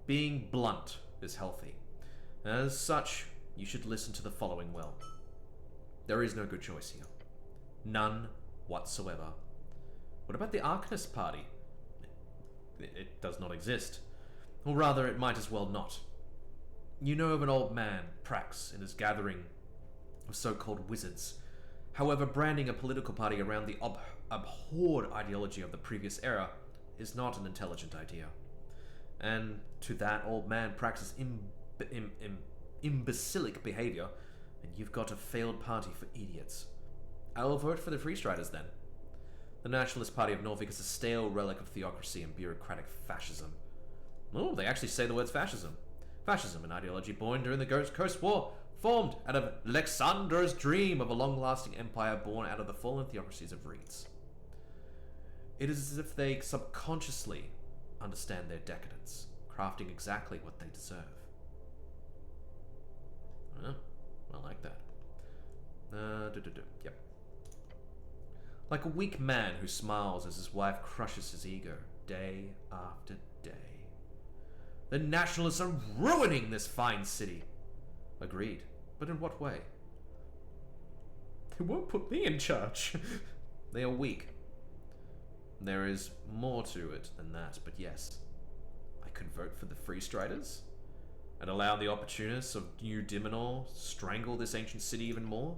Being blunt is healthy. As such, you should listen to the following well. There is no good choice here. None whatsoever. What about the Arcanist party? It does not exist. Or rather, it might as well not. You know of an old man, Prax, in his gathering of so-called wizards. However, branding a political party around the abhorred ideology of the previous era is not an intelligent idea. And to that old man Prax's imbecilic behavior, and you've got a failed party for idiots. I will vote for the Free Striders then. The Nationalist Party of Norvik is a stale relic of theocracy and bureaucratic fascism. Oh, they actually say the words fascism. Fascism, an ideology born during the Ghost Coast War, formed out of Alexander's dream of a long-lasting empire born out of the fallen theocracies of reeds. It is as if they subconsciously understand their decadence, crafting exactly what they deserve. I like that. Yep. Like a weak man who smiles as his wife crushes his ego day after day. The Nationalists are ruining this fine city. Agreed. But in what way? They won't put me in charge. They are weak. There is more to it than that, but yes. I could vote for the Free Striders and allow the opportunists of New Dimenor strangle this ancient city even more.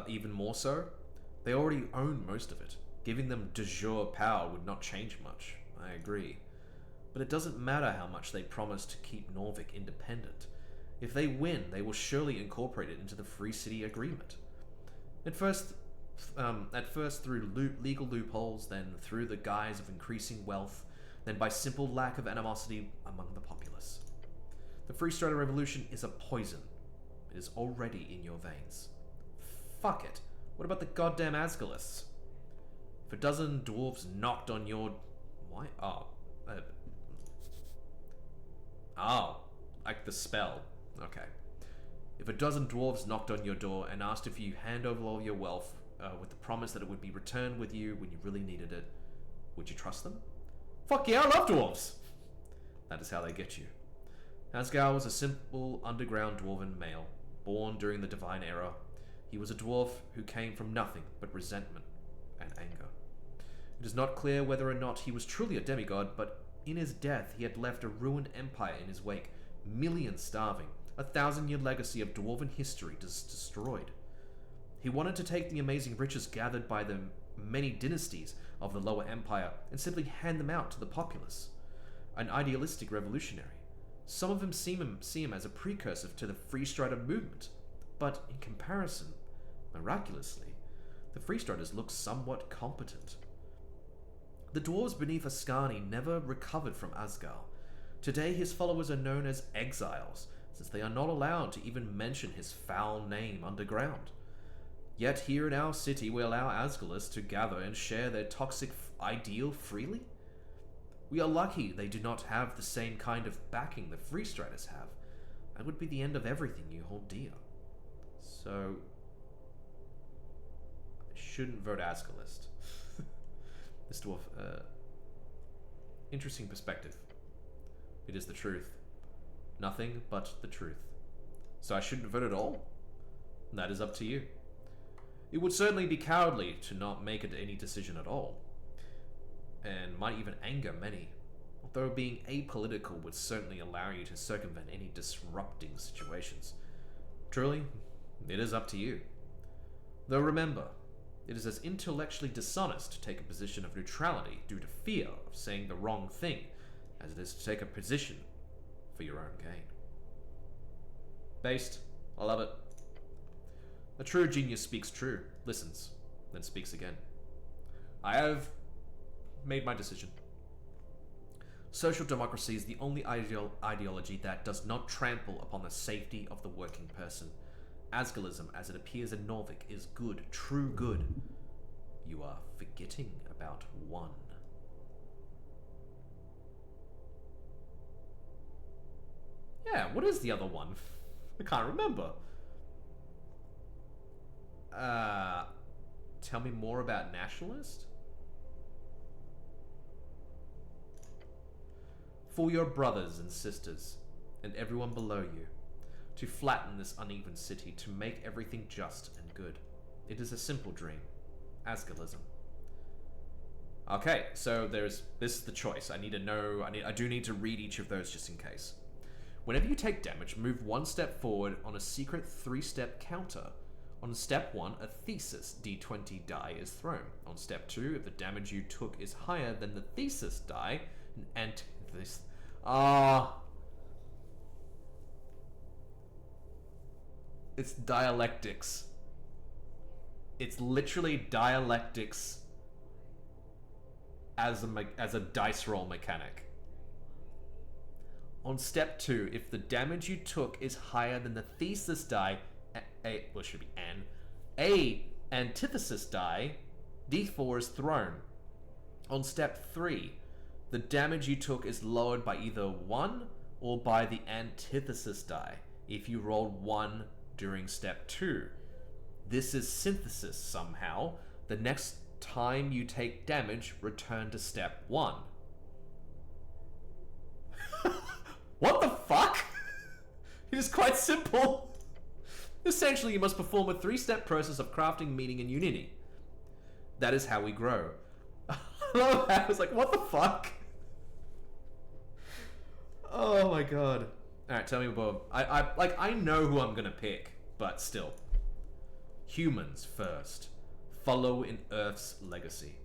Even more so. They already own most of it. Giving them de jure power would not change much. I agree. But it doesn't matter how much they promise to keep Norvik independent. If they win, they will surely incorporate it into the Free City Agreement. At first through legal loopholes, then through the guise of increasing wealth, then by simple lack of animosity among the populace. The Free Strider Revolution is a poison. It is already in your veins. Fuck it. What about the goddamn Asgalists? If a dozen dwarves knocked on your... Why? Like the spell. Okay. If a dozen dwarves knocked on your door and asked if you hand over all your wealth with the promise that it would be returned with you when you really needed it, would you trust them? Fuck yeah, I love dwarves! That is how they get you. Asgard was a simple underground dwarven male, born during the Divine Era. He was a dwarf who came from nothing but resentment and anger. It is not clear whether or not he was truly a demigod, but in his death he had left a ruined empire in his wake, millions starving, 1,000-year legacy of dwarven history destroyed. He wanted to take the amazing riches gathered by the many dynasties of the Lower Empire and simply hand them out to the populace. An idealistic revolutionary. Some of them see him as a precursor to the Free Strider movement, but in comparison, miraculously, the Free Striders look somewhat competent. The dwarves beneath Ascani never recovered from Asgard. Today his followers are known as exiles, since they are not allowed to even mention his foul name underground. Yet here in our city we allow Asgalists to gather and share their toxic ideal freely? We are lucky they do not have the same kind of backing the Free Striders have. That would be the end of everything you hold dear. So, I shouldn't vote Asgalist. This dwarf, interesting perspective. It is the truth. Nothing but the truth. So I shouldn't vote at all? That is up to you. It would certainly be cowardly to not make any decision at all, and might even anger many, although being apolitical would certainly allow you to circumvent any disrupting situations. Truly, it is up to you. Though remember, it is as intellectually dishonest to take a position of neutrality due to fear of saying the wrong thing as it is to take a position for your own gain. Based. I love it. A true genius speaks true, listens, then speaks again. I have made my decision. Social democracy is the only ideology that does not trample upon the safety of the working person. Asgalism, as it appears in Norvik, is good, true good. You are forgetting about one. Yeah, what is the other one? I can't remember. Tell me more about nationalist? For your brothers and sisters, and everyone below you, to flatten this uneven city, to make everything just and good. It is a simple dream. Asgalism. Okay, so this is the choice. I do need to read each of those just in case. Whenever you take damage, move one step forward on a secret 3-step counter. On step 1, a thesis d20 die is thrown. On step 2, if the damage you took is higher than the thesis die, an antithesis. It's dialectics. It's literally dialectics as a dice roll mechanic. On step 2, if the damage you took is higher than the thesis die, it should be a antithesis die, d4 is thrown. On step 3, the damage you took is lowered by either 1 or by the antithesis die if you rolled 1 during step 2. This is synthesis somehow. The next time you take damage, return to step 1. What the fuck? It is quite simple. Essentially, you must perform a 3-step process of crafting meaning and unity. That is how we grow. I was like, what the fuck? Oh my god. Alright, tell me more. I know who I'm gonna pick, but still. Humans first. Follow in Earth's legacy.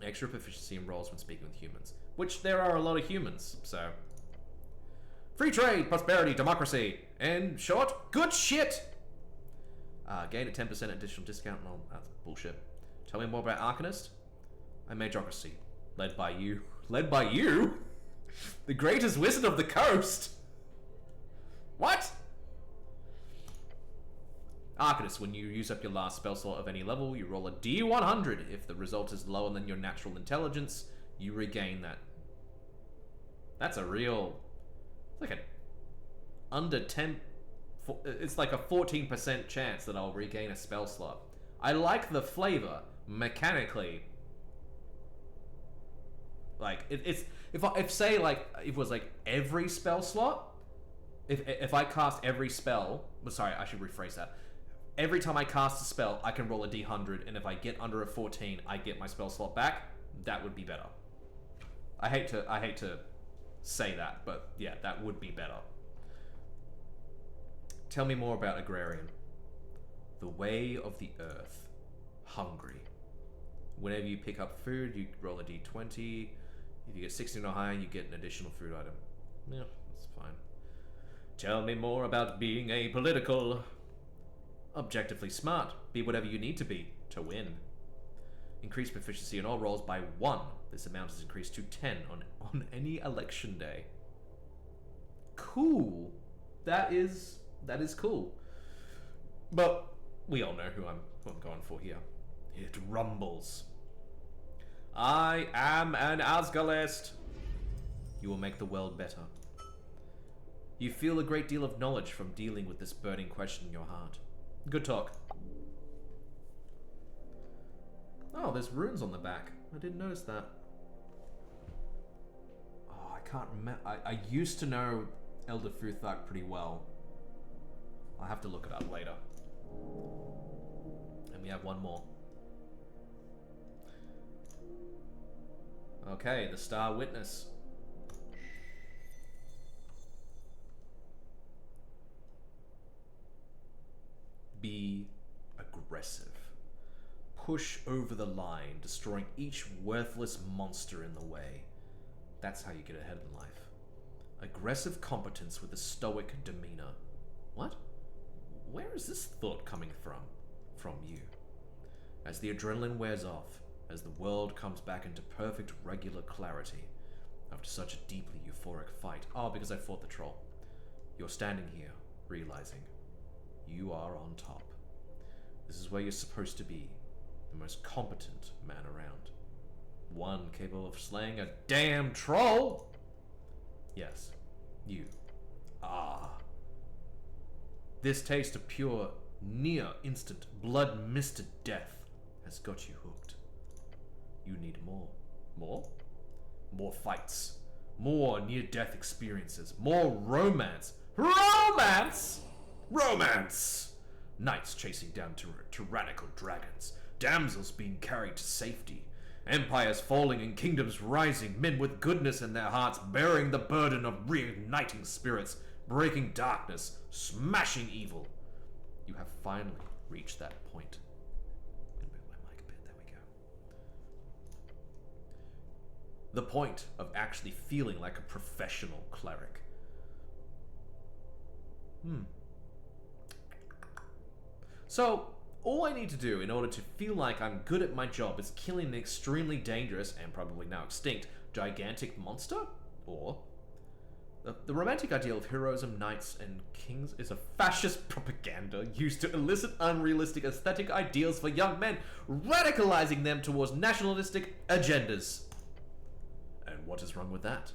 Extra proficiency in rolls when speaking with humans. Which there are a lot of humans, so. Free trade, prosperity, democracy. In short, good shit! Gain a 10% additional discount. Well, that's bullshit. Tell me more about Arcanist. A Magocracy. Led by you. Led by you? The greatest wizard of the coast! What? Arcanist, when you use up your last spell slot of any level, you roll a D100. If the result is lower than your natural intelligence, you regain that. That's a real... It's like a... Under 10... It's like a 14% chance that I'll regain a spell slot. I like the flavor, mechanically. Like, it's... If say, like, it was like every spell slot, if I cast every spell... Sorry, I should rephrase that. Every time I cast a spell, I can roll a D100, and if I get under a 14, I get my spell slot back. That would be better. I hate to say that, but yeah, that would be better. Tell me more about Agrarian. The way of the earth. Hungry. Whenever you pick up food, you roll a d20. If you get 16 or higher, you get an additional food item. Yeah, that's fine. Tell me more about being apolitical. Objectively smart. Be whatever you need to be to win. Increase proficiency in all rolls by 1. This amount is increased to 10 on any election day. Cool. That is cool. But We all know who I'm going for here. It rumbles. I am an Asgalist. You will make the world better. You feel a great deal of knowledge from dealing with this burning question in your heart. Good talk. Oh, there's runes on the back. I didn't notice that. Oh, I can't remember. I used to know Elder Futhak pretty well. I'll have to look it up later. And we have one more. Okay, the Star Witness. Be aggressive. Push over the line, destroying each worthless monster in the way. That's how you get ahead in life. Aggressive competence with a stoic demeanor. What? Where is this thought coming from? From you. As the adrenaline wears off, as the world comes back into perfect regular clarity, after such a deeply euphoric fight. Oh, because I fought the troll. You're standing here, realizing you are on top. This is where you're supposed to be. The most competent man around. One capable of slaying a damn troll! Yes, you. Ah. This taste of pure, near-instant, blood-misted death has got you hooked. You need more. More? More fights. More near-death experiences. More romance. Romance! Romance! Knights chasing down tyrannical dragons. Damsels being carried to safety. Empires falling and kingdoms rising. Men with goodness in their hearts bearing the burden of reigniting spirits. Breaking darkness. Smashing evil. You have finally reached that point. I'm gonna move my mic a bit. There we go. The point of actually feeling like a professional cleric. So, all I need to do in order to feel like I'm good at my job is killing an extremely dangerous, and probably now extinct, gigantic monster? Or, the romantic ideal of heroism, knights, and kings is a fascist propaganda used to elicit unrealistic aesthetic ideals for young men, radicalizing them towards nationalistic agendas. And what is wrong with that?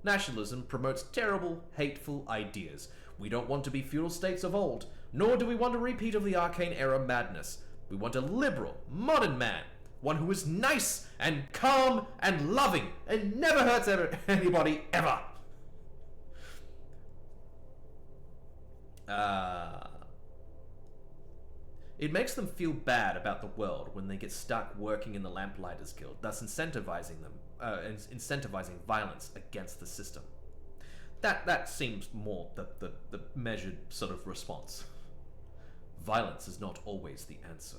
Nationalism promotes terrible, hateful ideas. We don't want to be feudal states of old, nor do we want a repeat of the arcane era madness. We want a liberal, modern man, one who is nice and calm and loving and never hurts anybody ever. It makes them feel bad about the world when they get stuck working in the Lamplighters Guild, thus incentivizing violence against the system. That seems more the measured sort of response. Violence is not always the answer.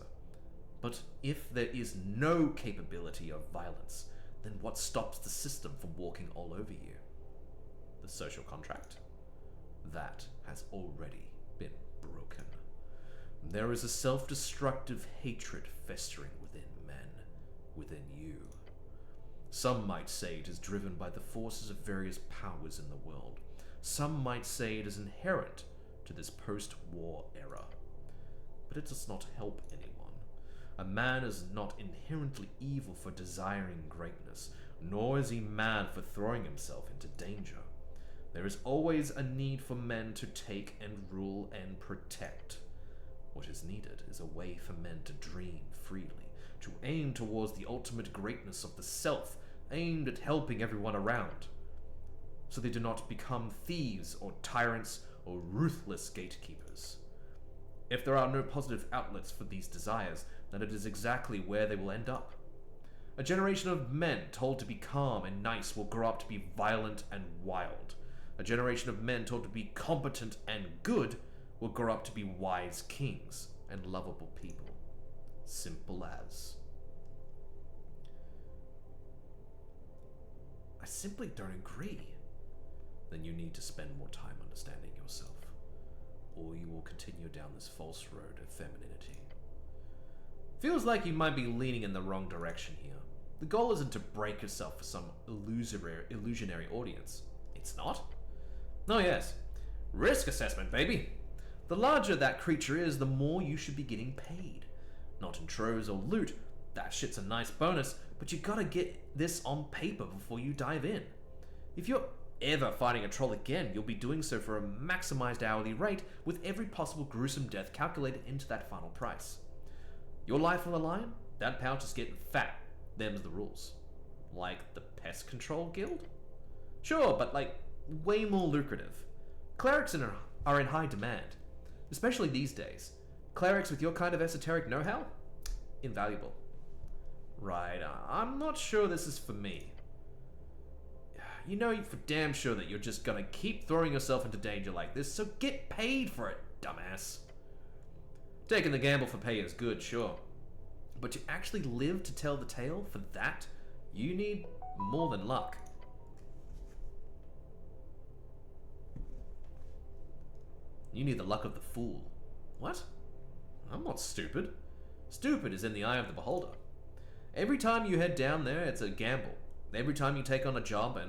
But if there is no capability of violence, then what stops the system from walking all over you? The social contract? That has already been broken. There is a self-destructive hatred festering within men, within you. Some might say it is driven by the forces of various powers in the world. Some might say it is inherent to this post-war era. But it does not help anyone. A man is not inherently evil for desiring greatness, nor is he mad for throwing himself into danger. There is always a need for men to take and rule and protect. What is needed is a way for men to dream freely, to aim towards the ultimate greatness of the self, aimed at helping everyone around, so they do not become thieves or tyrants or ruthless gatekeepers. If there are no positive outlets for these desires, then it is exactly where they will end up. A generation of men told to be calm and nice will grow up to be violent and wild. A generation of men told to be competent and good will grow up to be wise kings and lovable people. Simple as. I simply don't agree. Then you need to spend more time understanding yourself, or you will continue down this false road of femininity. Feels like you might be leaning in the wrong direction here. The goal isn't to break yourself for some illusionary audience. It's not? Oh yes. Risk assessment, baby. The larger that creature is, the more you should be getting paid. Not in troves or loot, that shit's a nice bonus, but you gotta get this on paper before you dive in. If you're ever fighting a troll again, you'll be doing so for a maximized hourly rate with every possible gruesome death calculated into that final price. Your life on the line? That pouch is getting fat. Them's the rules. Like the Pest Control Guild? Sure, but like way more lucrative. Clerics are in high demand, especially these days. Clerics with your kind of esoteric know-how? Invaluable. Right, I'm not sure this is for me. You know for damn sure that you're just gonna keep throwing yourself into danger like this, so get paid for it, dumbass. Taking the gamble for pay is good, sure. But to actually live to tell the tale, for that, you need more than luck. You need the luck of the fool. What? I'm not stupid. Stupid is in the eye of the beholder. Every time you head down there, it's a gamble. Every time you take on a job,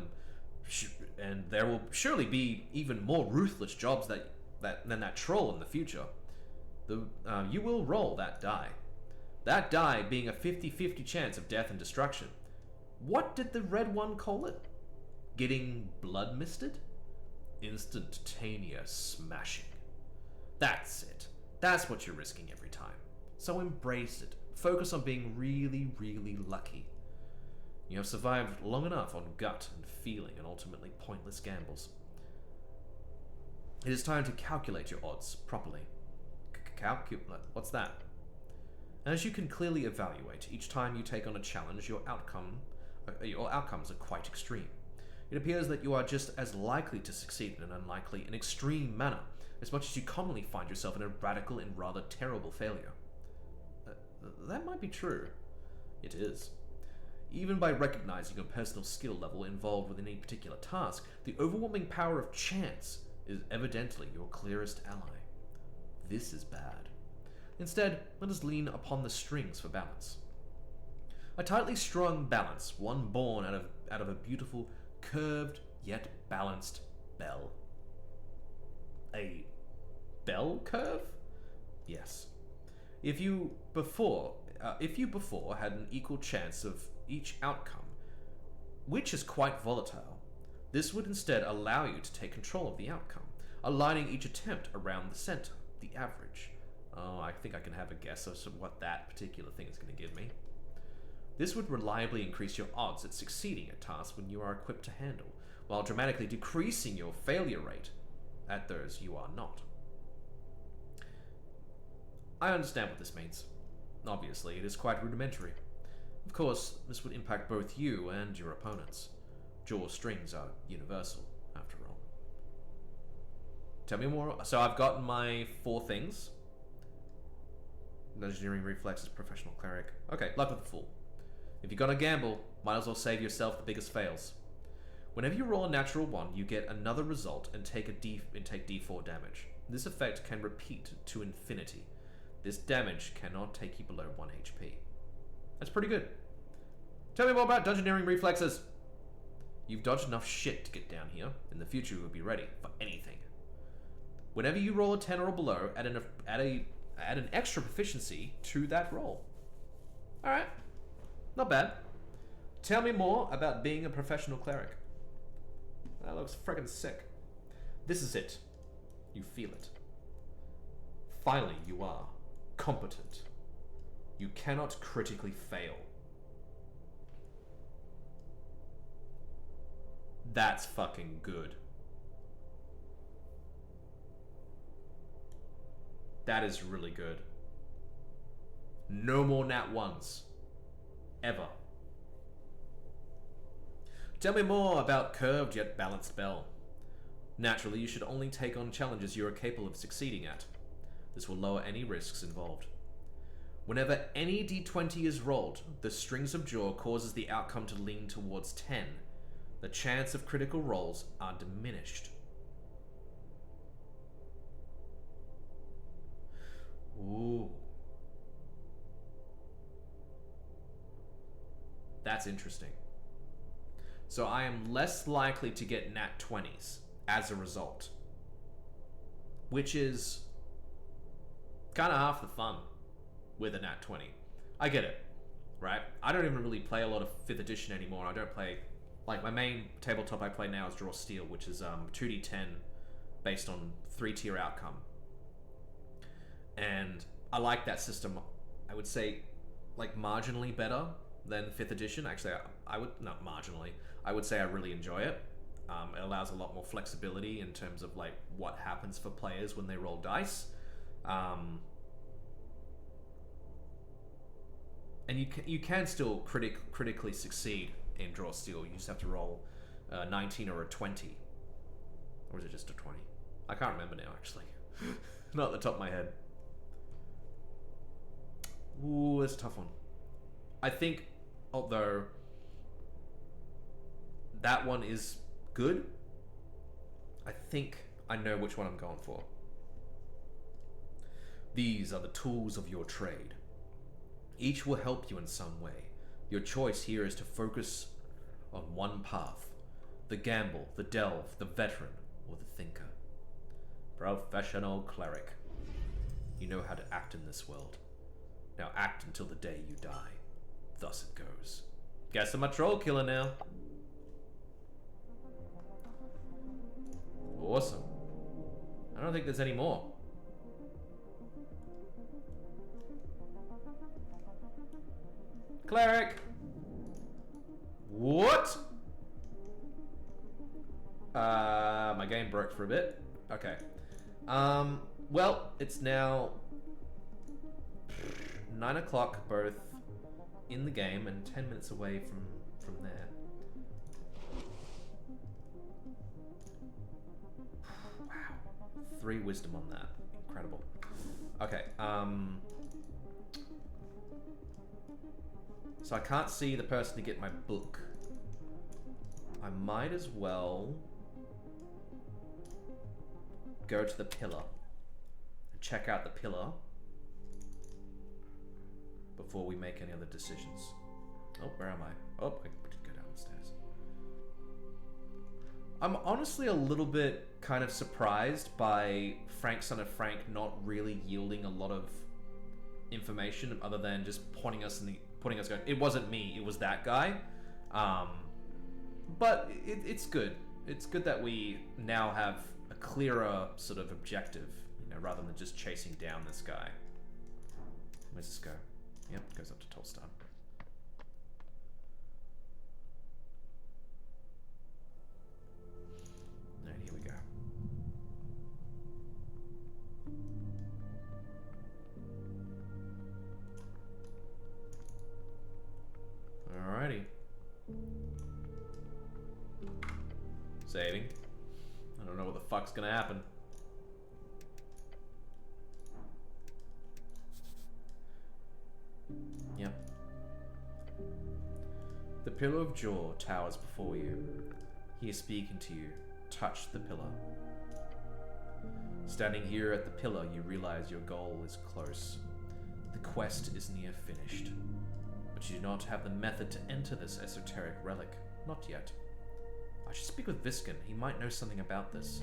and there will surely be even more ruthless jobs than that troll in the future. You will roll that die. That die being a 50-50 chance of death and destruction. What did the red one call it? Getting blood misted? Instantaneous smashing. That's it. That's what you're risking every time. So embrace it. Focus on being really, really lucky. You have survived long enough on gut and feeling and ultimately pointless gambles. It is time to calculate your odds properly. What's that? As you can clearly evaluate, each time you take on a challenge, your outcomes are quite extreme. It appears that you are just as likely to succeed in an unlikely and extreme manner, as much as you commonly find yourself in a radical and rather terrible failure. That might be true. It is. Even by recognizing your personal skill level involved with any particular task, the overwhelming power of chance is evidently your clearest ally. This is bad. Instead, let us lean upon the strings for balance. A tightly strung balance, one born out of a beautiful, curved yet balanced bell. A bell curve? Yes. If you before had an equal chance of each outcome, which is quite volatile, this would instead allow you to take control of the outcome, aligning each attempt around the center, the average. Oh, I think I can have a guess as to what that particular thing is going to give me. This would reliably increase your odds at succeeding at tasks when you are equipped to handle, while dramatically decreasing your failure rate at those you are not. I understand what this means. Obviously, it is quite rudimentary. Of course, this would impact both you and your opponents. Jaw strings are universal, after all. Tell me more. So I've gotten my 4 things. Engineering reflexes, professional cleric. Okay, luck of the fool. If you're gonna gamble, might as well save yourself the biggest fails. Whenever you roll a natural 1, you get another result and take D4 damage. This effect can repeat to infinity. This damage cannot take you below 1 HP. That's pretty good. Tell me more about dungeoneering reflexes. You've dodged enough shit to get down here. In the future, you will be ready for anything. Whenever you roll a 10 or below, add an extra proficiency to that roll. Alright. Not bad. Tell me more about being a professional cleric. That looks freaking sick. This is it. You feel it. Finally, you are competent. You cannot critically fail. That's fucking good. That is really good. No more nat 1s. Ever. Tell me more about curved yet balanced bell. Naturally, you should only take on challenges you are capable of succeeding at. This will lower any risks involved. Whenever any d20 is rolled, the strings of jaw causes the outcome to lean towards 10. The chance of critical rolls are diminished. Ooh. That's interesting. So I am less likely to get nat 20s as a result. Which is kind of half the fun with a nat 20. I get it, right? I don't even really play a lot of 5th edition anymore. I don't play, like, my main tabletop I play now is Draw Steel, which is 2d10 based on 3-tier outcome. And I like that system, I would say, like, marginally better than 5th edition. Actually, I would, not marginally, I would say I really enjoy it. It allows a lot more flexibility in terms of, like, what happens for players when they roll dice. And you can still critically succeed in Draw Steel. You just have to roll a 19 or a 20. Or is it just a 20? I can't remember now, actually. Not at the top of my head. Ooh, that's a tough one. I think, although that one is good, I think I know which one I'm going for. These are the tools of your trade. Each will help you in some way. Your choice here is to focus on one path. The gamble, the delve, the veteran, or the thinker. Professional cleric. You know how to act in this world. Now act until the day you die. Thus it goes. Guess I'm a troll killer now. Awesome. I don't think there's any more. Cleric! What? My game broke for a bit. Okay. Well, it's now 9 o'clock, both in the game and 10 minutes away from there. Wow. 3 wisdom on that. Incredible. Okay, so I can't see the person to get my book. I might as well go to the pillar and check out the pillar before we make any other decisions. Oh, where am I? Oh, I did go down the stairs. I'm honestly a little bit kind of surprised by Frank, son of Frank, not really yielding a lot of information other than just pointing us going, it wasn't me, it was that guy. But it's good. It's good that we now have a clearer sort of objective, you know, rather than just chasing down this guy. Where's this go? Yep, it goes up to Tolstar. Alright, here we go. Alrighty. Saving. I don't know what the fuck's gonna happen. Yep. The pillar of jaw towers before you. He is speaking to you. Touch the pillar. Standing here at the pillar, you realize your goal is close. The quest is near finished. But you do not have the method to enter this esoteric relic. Not yet. I should speak with Viskin. He might know something about this.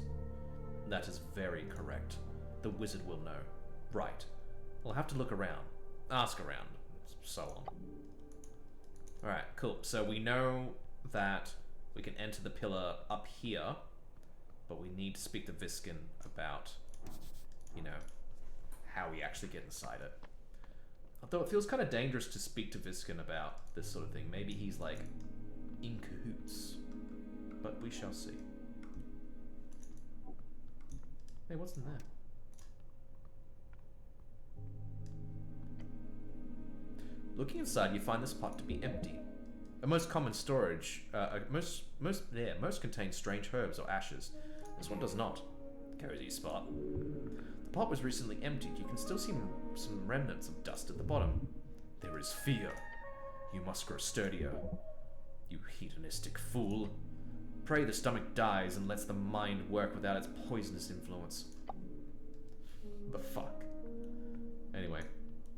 That is very correct. The wizard will know. Right. We'll have to look around. Ask around. So on. Alright, cool. So we know that we can enter the pillar up here, but we need to speak to Viskin about, you know, how we actually get inside it. Although it feels kind of dangerous to speak to Viskin about this sort of thing. Maybe he's like in cahoots. But we shall see. Hey, what's in there? Looking inside, you find this pot to be empty. A most common storage, most contain strange herbs or ashes. This one does not. Cozy spot. The pot was recently emptied. You can still see some remnants of dust at the bottom. There is fear. You must grow sturdier. You hedonistic fool. Pray the stomach dies and lets the mind work without its poisonous influence. The fuck? Anyway,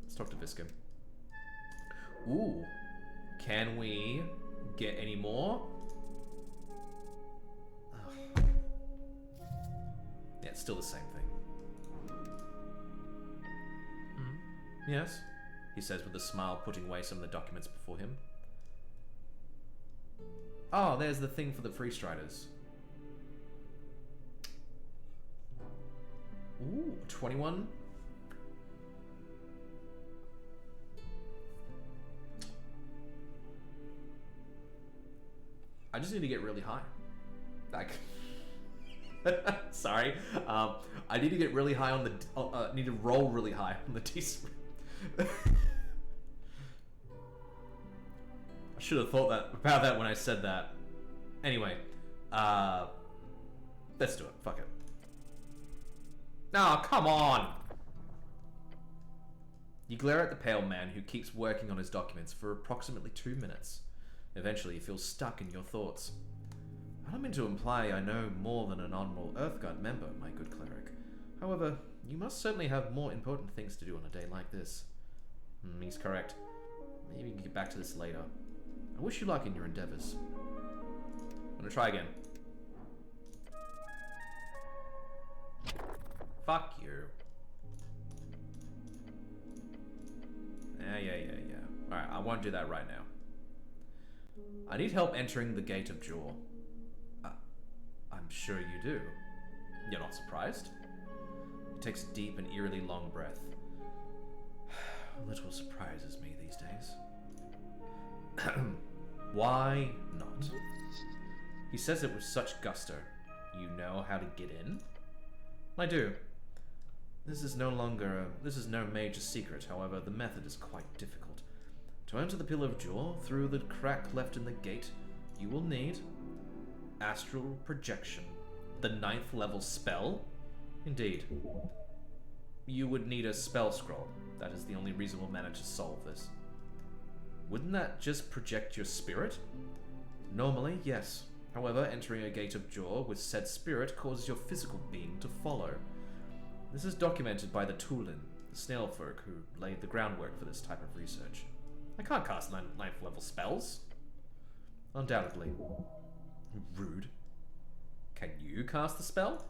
let's talk to Viskin. Ooh. Can we get any more? Ugh. Yeah, it's still the same thing. Yes, he says with a smile, putting away some of the documents before him. Oh, there's the thing for the free striders. Ooh, 21. I just need to get really high. Like, sorry. I need to get really high on the. Need to roll really high on the D-spring. I should have thought about that when I said that. Anyway, let's do it. Fuck it. No, come on! You glare at the pale man who keeps working on his documents for approximately 2 minutes. Eventually, you feel stuck in your thoughts. I don't mean to imply I know more than an honorable Earthguard member, my good cleric. However, you must certainly have more important things to do on a day like this. He's correct. Maybe we can get back to this later. I wish you luck in your endeavors. I'm gonna try again. Fuck you. Yeah. Alright, I won't do that right now. I need help entering the Gate of Jaw. I'm sure you do. You're not surprised? He takes a deep and eerily long breath. Little surprises me these days. Why not? He says it with such gusto. You know how to get in? I do. This is no major secret, however, the method is quite difficult. To enter the Pillar of Jaw, through the crack left in the gate, you will need astral projection. The 9th level spell? Indeed. You would need a spell scroll. That is the only reason we'll manage to solve this. Wouldn't that just project your spirit? Normally, yes. However, entering a Gate of Jaw with said spirit causes your physical being to follow. This is documented by the Tulin, the snail folk who laid the groundwork for this type of research. I can't cast 9th level spells. Undoubtedly. Rude. Can you cast the spell?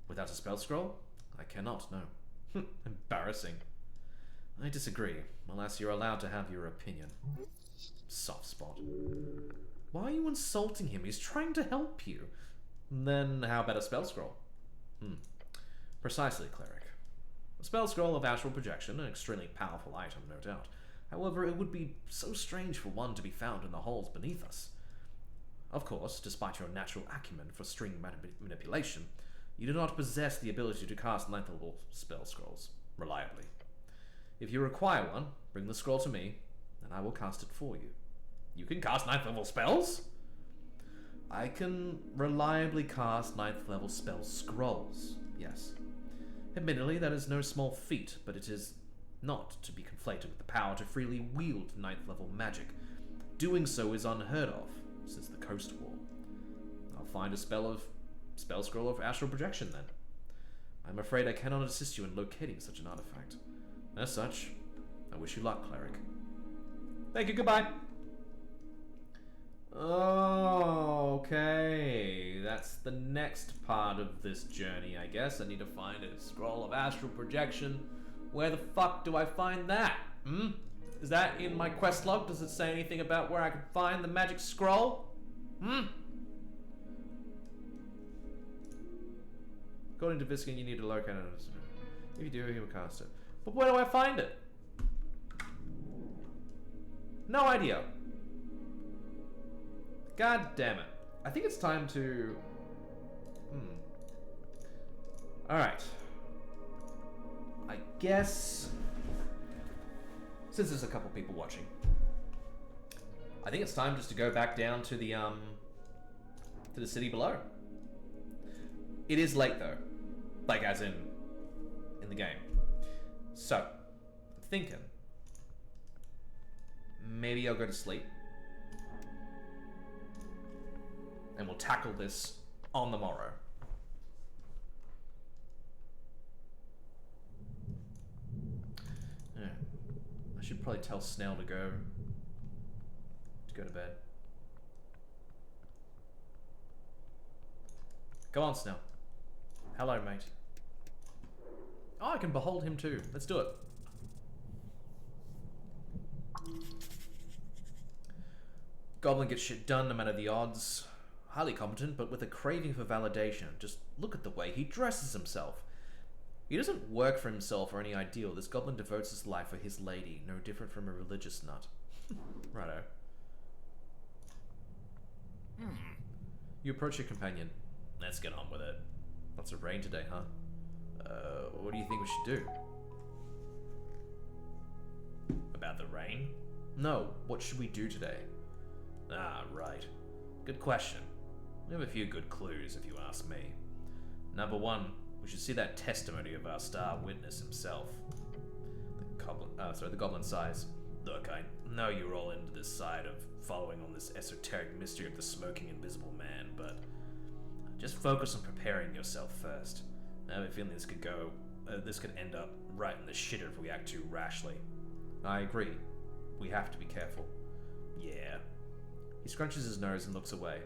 Without a spell scroll? I cannot, no. Embarrassing. I disagree. Alas, you're allowed to have your opinion. Soft spot. Why are you insulting him? He's trying to help you. Then how about a spell scroll? Precisely, cleric. A spell scroll of astral projection, an extremely powerful item, no doubt. However, it would be so strange for one to be found in the halls beneath us. Of course, despite your natural acumen for string manipulation, you do not possess the ability to cast 9th level spell scrolls reliably. If you require one, bring the scroll to me, and I will cast it for you. You can cast 9th level spells? I can reliably cast 9th level spell scrolls, yes. Admittedly, that is no small feat, but it is not to be conflated with the power to freely wield 9th level magic. Doing so is unheard of since the Coast War. I'll find a spell scroll of astral projection then. I'm afraid I cannot assist you in locating such an artifact. As such, I wish you luck, cleric. Thank you, goodbye. Okay, that's the next part of this journey, I guess. I need to find a scroll of astral projection. Where the fuck do I find that? Is that in my quest log? Does it say anything about where I can find the magic scroll? According to Viskin, you need to locate it. If you do, he will cast it. But where do I find it? No idea. God damn it. I think it's time to... Alright. I guess... Since there's a couple people watching, I think it's time just to go back down to the city below. It is late though. Like as in the game. So, I'm thinking maybe I'll go to sleep. And we'll tackle this on the morrow. Yeah. I should probably tell Snail to go to bed. Go on, Snail. Hello, mate. Oh, I can behold him too. Let's do it. Goblin gets shit done no matter the odds. Highly competent, but with a craving for validation. Just look at the way he dresses himself. He doesn't work for himself or any ideal. This goblin devotes his life for his lady, no different from a religious nut. Righto. You approach your companion. Let's get on with it. Lots of rain today, huh? What do you think we should do? About the rain? No, what should we do today? Ah, right. Good question. We have a few good clues, if you ask me. Number one, we should see that testimony of our star witness himself. The goblin sighs. Look, I know you're all into this side of following on this esoteric mystery of the smoking invisible man, but just focus on preparing yourself first. I have a feeling this could end up right in the shitter if we act too rashly. I agree. We have to be careful. Yeah. He scrunches his nose and looks away.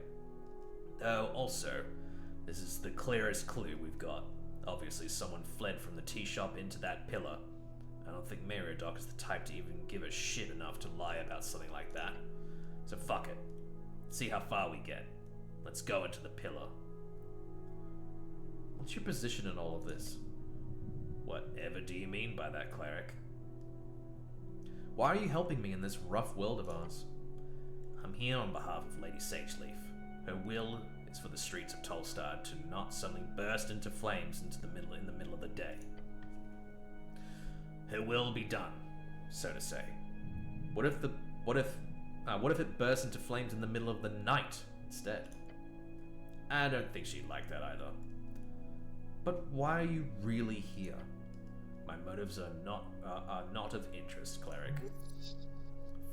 Oh, also, this is the clearest clue we've got. Obviously, someone fled from the tea shop into that pillar. I don't think Meriadoc is the type to even give a shit enough to lie about something like that. So fuck it. See how far we get. Let's go into the pillar. What's your position in all of this? Whatever do you mean by that, cleric? Why are you helping me in this rough world of ours? I'm here on behalf of Lady Sageleaf. Her will is for the streets of Tolstad to not suddenly burst into flames in the middle of the day. Her will be done, so to say. What if it bursts into flames in the middle of the night instead? I don't think she'd like that either. But why are you really here? My motives are not of interest, cleric.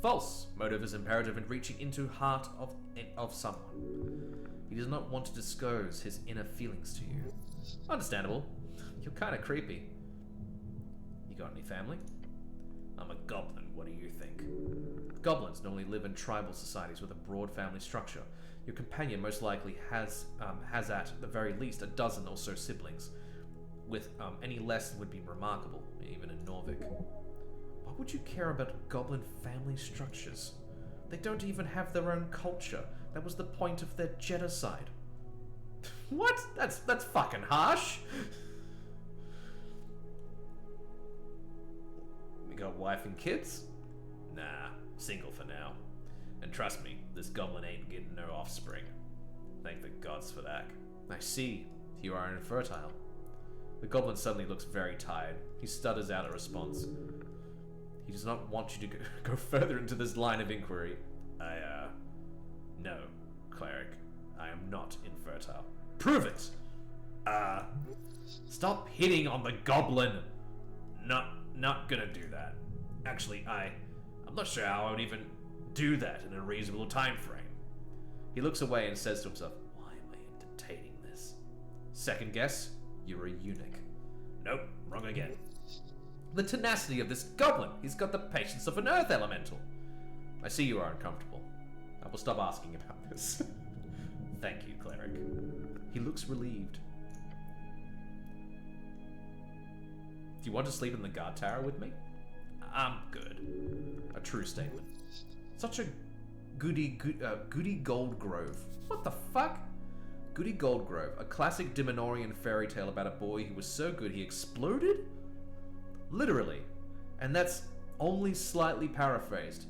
False. Motive is imperative in reaching into heart of someone. He does not want to disclose his inner feelings to you. Understandable. You're kind of creepy. You got any family? I'm a goblin. What do you think? Goblins normally live in tribal societies with a broad family structure. Your companion most likely has at the very least a dozen or so siblings. With any less would be remarkable, even in Norvik. Why would you care about goblin family structures? They don't even have their own culture. That was the point of their genocide. What? That's fucking harsh. We got wife and kids? Nah, single for now. And trust me, this goblin ain't getting no offspring. Thank the gods for that. I see. You are infertile. The goblin suddenly looks very tired. He stutters out a response. He does not want you to go further into this line of inquiry. No, cleric. I am not infertile. Prove it! Stop hitting on the goblin! Not gonna do that. Actually, I'm not sure how I would even do that in a reasonable time frame. He looks away and says to himself, why am I entertaining this? Second guess, you're a eunuch. Nope, wrong again. The tenacity of this goblin! He's got the patience of an earth elemental. I see you are uncomfortable. I will stop asking about this. Thank you, cleric. He looks relieved. Do you want to sleep in the guard tower with me? I'm good. A true statement. Such a goody Gold Grove. What the fuck? Goody Gold Grove, a classic Dimenorian fairy tale about a boy who was so good he exploded? Literally. And that's only slightly paraphrased.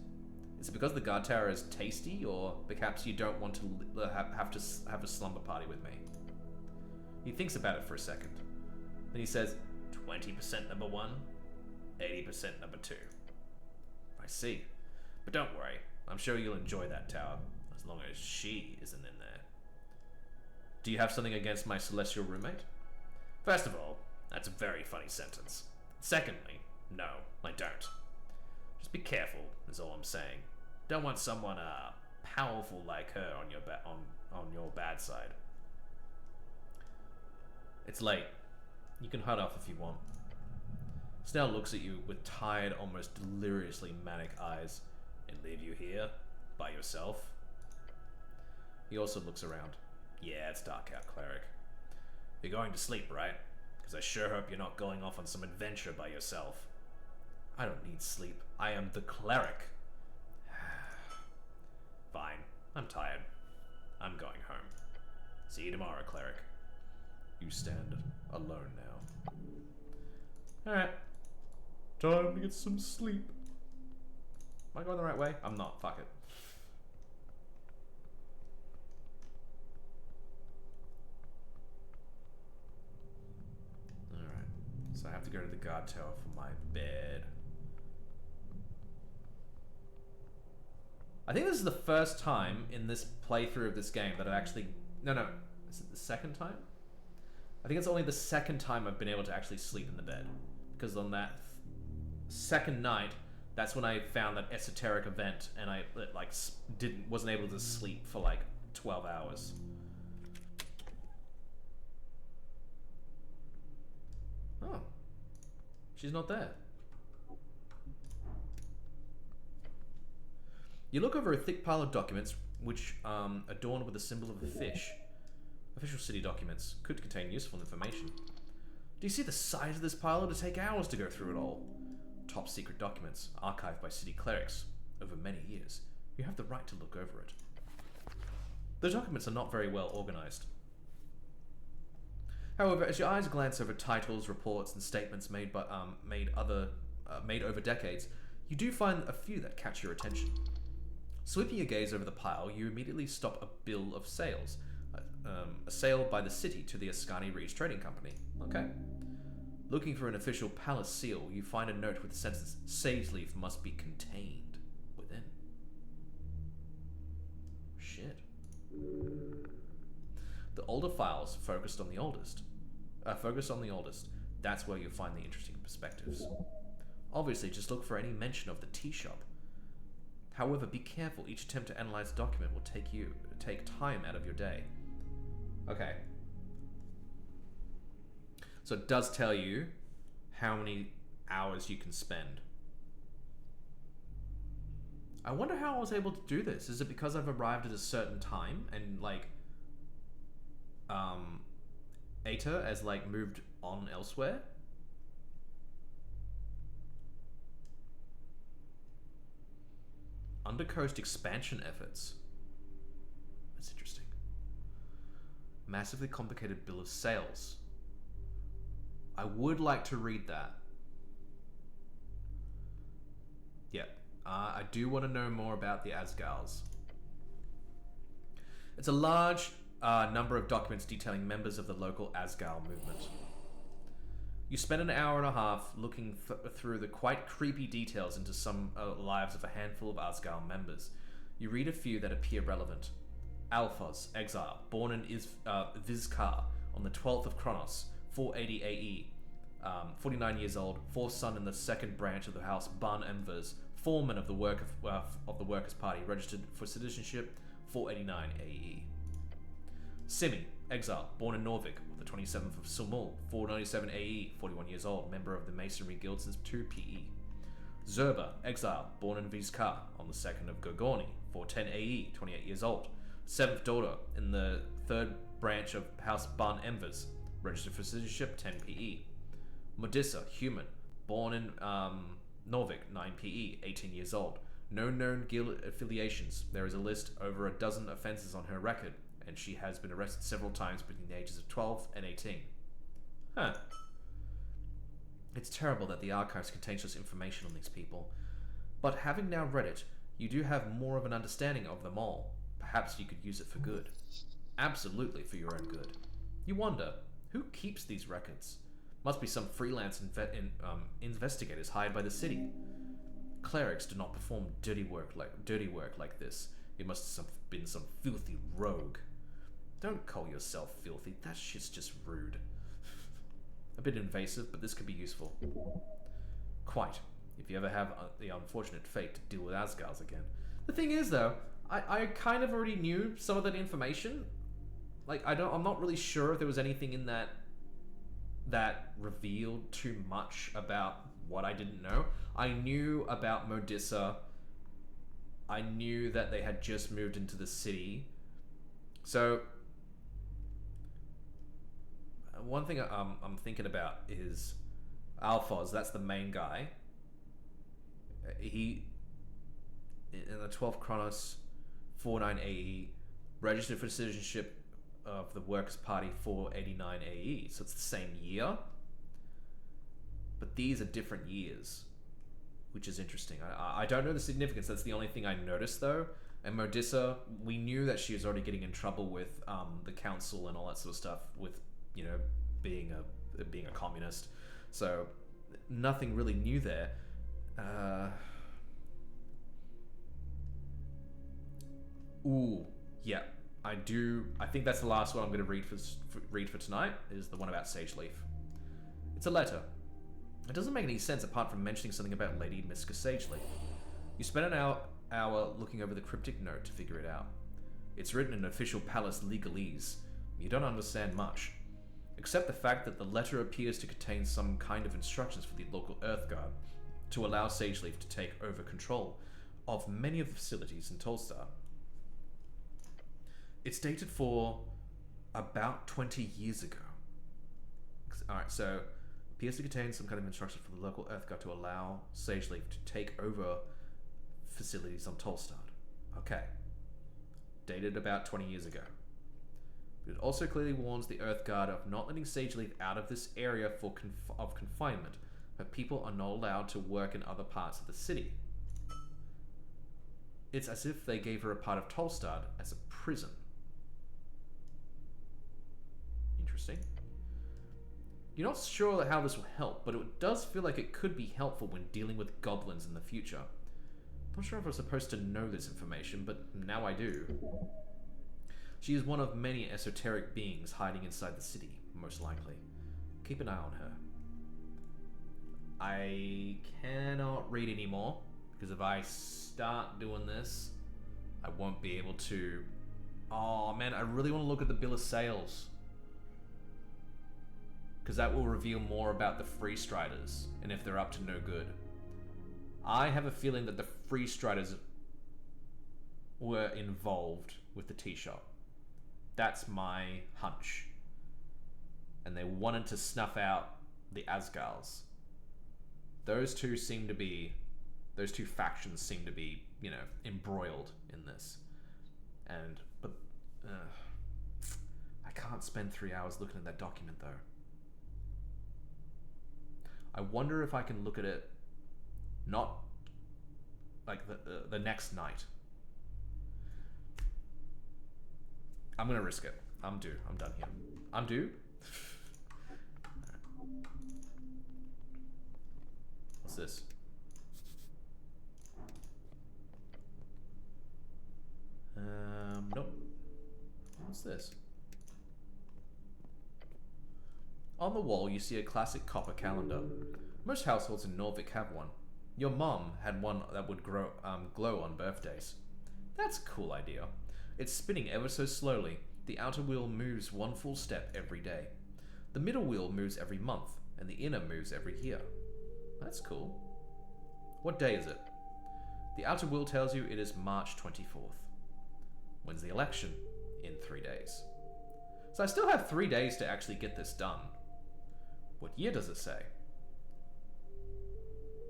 Is it because the guard tower is tasty, or perhaps you don't want to have a slumber party with me? He thinks about it for a second. Then he says, 20% number one, 80% number two. I see. But don't worry, I'm sure you'll enjoy that tower, as long as she isn't in there. Do you have something against my celestial roommate? First of all, that's a very funny sentence. Secondly, no, I don't. Just be careful, is all I'm saying. Don't want someone powerful like her on your bad side. It's late. You can head off if you want. Snell looks at you with tired, almost deliriously manic eyes. And leave you here? By yourself? He also looks around. Yeah, it's dark out, cleric. You're going to sleep, right? Because I sure hope you're not going off on some adventure by yourself. I don't need sleep. I am the cleric. I'm tired. I'm going home. See you tomorrow, cleric. You stand alone now. Alright. Time to get some sleep. Am I going the right way? I'm not. Fuck it. Alright. So I have to go to the guard tower for my bed. I think this is the first time in this playthrough of this game that I've actually... No. Is it the second time? I think it's only the second time I've been able to actually sleep in the bed. Because on that second night, that's when I found that esoteric event, and I like wasn't able to sleep for like 12 hours. Oh. She's not there. You look over a thick pile of documents, which adorned with the symbol of a fish. Official city documents could contain useful information. Do you see the size of this pile? It'll take hours to go through it all. Top secret documents, archived by city clerics over many years. You have the right to look over it. The documents are not very well organized. However, as your eyes glance over titles, reports, and statements made over decades, you do find a few that catch your attention. Sweeping your gaze over the pile, you immediately stop a bill of sales. A sale by the city to the Ascani Reeds Trading Company. Okay. Looking for an official palace seal, you find a note with the sentence, "Sage leaf must be contained within." Shit. The older files focused on the oldest. That's where you'll find the interesting perspectives. Obviously, just look for any mention of the tea shop. However, be careful. Each attempt to analyze a document will take time out of your day. Okay. So it does tell you how many hours you can spend. I wonder how I was able to do this. Is it because I've arrived at a certain time and like Eta has like moved on elsewhere? Undercoast expansion efforts. That's interesting. Massively complicated bill of sales. I would like to read that. Yeah. I do want to know more about the Asgals. It's a large number of documents detailing members of the local Asgal movement. You spend an hour and a half looking through the quite creepy details into some lives of a handful of Asgal members. You read a few that appear relevant. Alphos, exile, born in Vizcar on the 12th of Kronos, 480 AE, 49 years old, fourth son in the second branch of the house Ban Envers, foreman of the Workers' Party, registered for citizenship, 489 AE. Simi, exile, born in Norvik, the 27th of Sumul, 497 AE, 41 years old, member of the Masonry Guild since 2 PE. Zerba, exile, born in Vizcar on the 2nd of Gorgoni, 410 AE, 28 years old, 7th daughter in the 3rd branch of House Ban Envers, registered for citizenship, 10 PE. Modissa, human, born in Norvik, 9 PE, 18 years old. No known guild affiliations. There is a list over a dozen offences on her record, and she has been arrested several times between the ages of 12 and 18. Huh. It's terrible that the archives contain such information on these people. But having now read it, you do have more of an understanding of them all. Perhaps you could use it for good. Absolutely for your own good. You wonder, who keeps these records? Must be some freelance investigators hired by the city. Clerics do not perform dirty work like this. It must have been some filthy rogue. Don't call yourself filthy. That shit's just rude. A bit invasive, but this could be useful. Quite. If you ever have the unfortunate fate to deal with Asgals again. The thing is, though, I kind of already knew some of that information. Like, I'm not really sure if there was anything in that revealed too much about what I didn't know. I knew about Modissa. I knew that they had just moved into the city. So, one thing I'm thinking about is Alphos. That's the main guy. He, in the 12th Kronos, 49 AE, registered for citizenship of the Workers' Party 489 AE. So it's the same year, but these are different years, which is interesting. I don't know the significance. That's the only thing I noticed, though. And Modissa, we knew that she was already getting in trouble with the council and all that sort of stuff, with, you know, being a communist. So nothing really new there. Ooh, yeah, I do. I think that's the last one I'm going to read for tonight. Is the one about Sageleaf. It's a letter. It doesn't make any sense apart from mentioning something about Lady Miska Sageleaf. You spend an hour looking over the cryptic note to figure it out. It's written in official palace legalese. You don't understand much, except the fact that the letter appears to contain some kind of instructions for the local Earthguard to allow Sageleaf to take over control of many of the facilities in Tolstar. It's dated for about 20 years ago. Alright, so appears to contain some kind of instructions for the local Earthguard to allow Sageleaf to take over facilities on Tolstad. Okay. Dated about 20 years ago. But it also clearly warns the Earthguard of not letting Sageleaf out of this area of confinement, but people are not allowed to work in other parts of the city. It's as if they gave her a part of Tolstad as a prison. Interesting. You're not sure how this will help, but it does feel like it could be helpful when dealing with goblins in the future. Not sure if I was supposed to know this information, but now I do. She is one of many esoteric beings hiding inside the city, most likely. Keep an eye on her. I cannot read anymore, because if I start doing this, I won't be able to... Oh man, I really want to look at the bill of sales, because that will reveal more about the Free Striders, and if they're up to no good. I have a feeling that the Free Striders were involved with the tea shop. That's my hunch. And they wanted to snuff out the Asgals. Those two factions seem to be, you know, embroiled in this. But I can't spend 3 hours looking at that document, though. I wonder if I can look at it not like the next night. I'm gonna risk it. I'm due. I'm done here. I'm due. What's this? Nope. What's this? On the wall, you see a classic copper calendar. Most households in Norvik have one. Your mom had one that would glow on birthdays. That's a cool idea. It's spinning ever so slowly. The outer wheel moves one full step every day. The middle wheel moves every month, and the inner moves every year. That's cool. What day is it? The outer wheel tells you it is March 24th. When's the election? In 3 days. So I still have 3 days to actually get this done. What year does it say?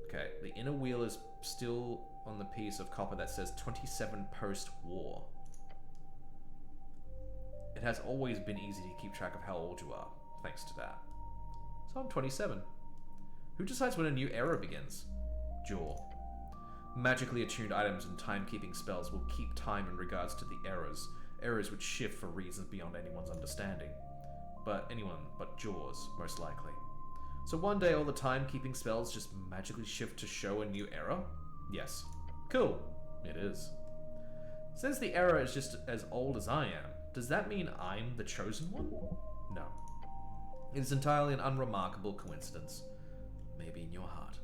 Okay, the inner wheel is still on the piece of copper that says 27 post-war. It has always been easy to keep track of how old you are, thanks to that. So I'm 27. Who decides when a new era begins? Jaw. Magically attuned items and timekeeping spells will keep time in regards to the eras which shift for reasons beyond anyone's understanding. But anyone but Jaws, most likely. So one day all the timekeeping spells just magically shift to show a new era? Yes. Cool. It is. Since the era is just as old as I am, does that mean I'm the chosen one? No. It is entirely an unremarkable coincidence. Maybe in your heart.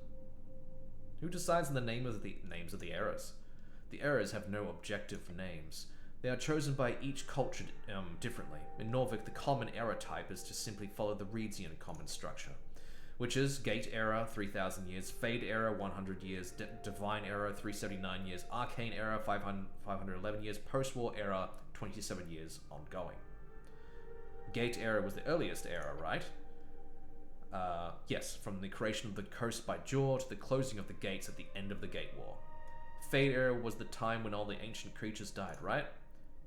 Who decides on the names of the eras? The eras have no objective names. They are chosen by each culture differently. In Norvik, the common era type is to simply follow the Reedsian common structure, which is Gate Era, 3,000 years, Fade Era, 100 years, Divine Era, 379 years, Arcane Era, 511 years, Post-War Era, 27 years, ongoing. Gate Era was the earliest era, right? Yes, from the creation of the coast by Jaw to the closing of the gates at the end of the Gate War. Fade Era was the time when all the ancient creatures died, right?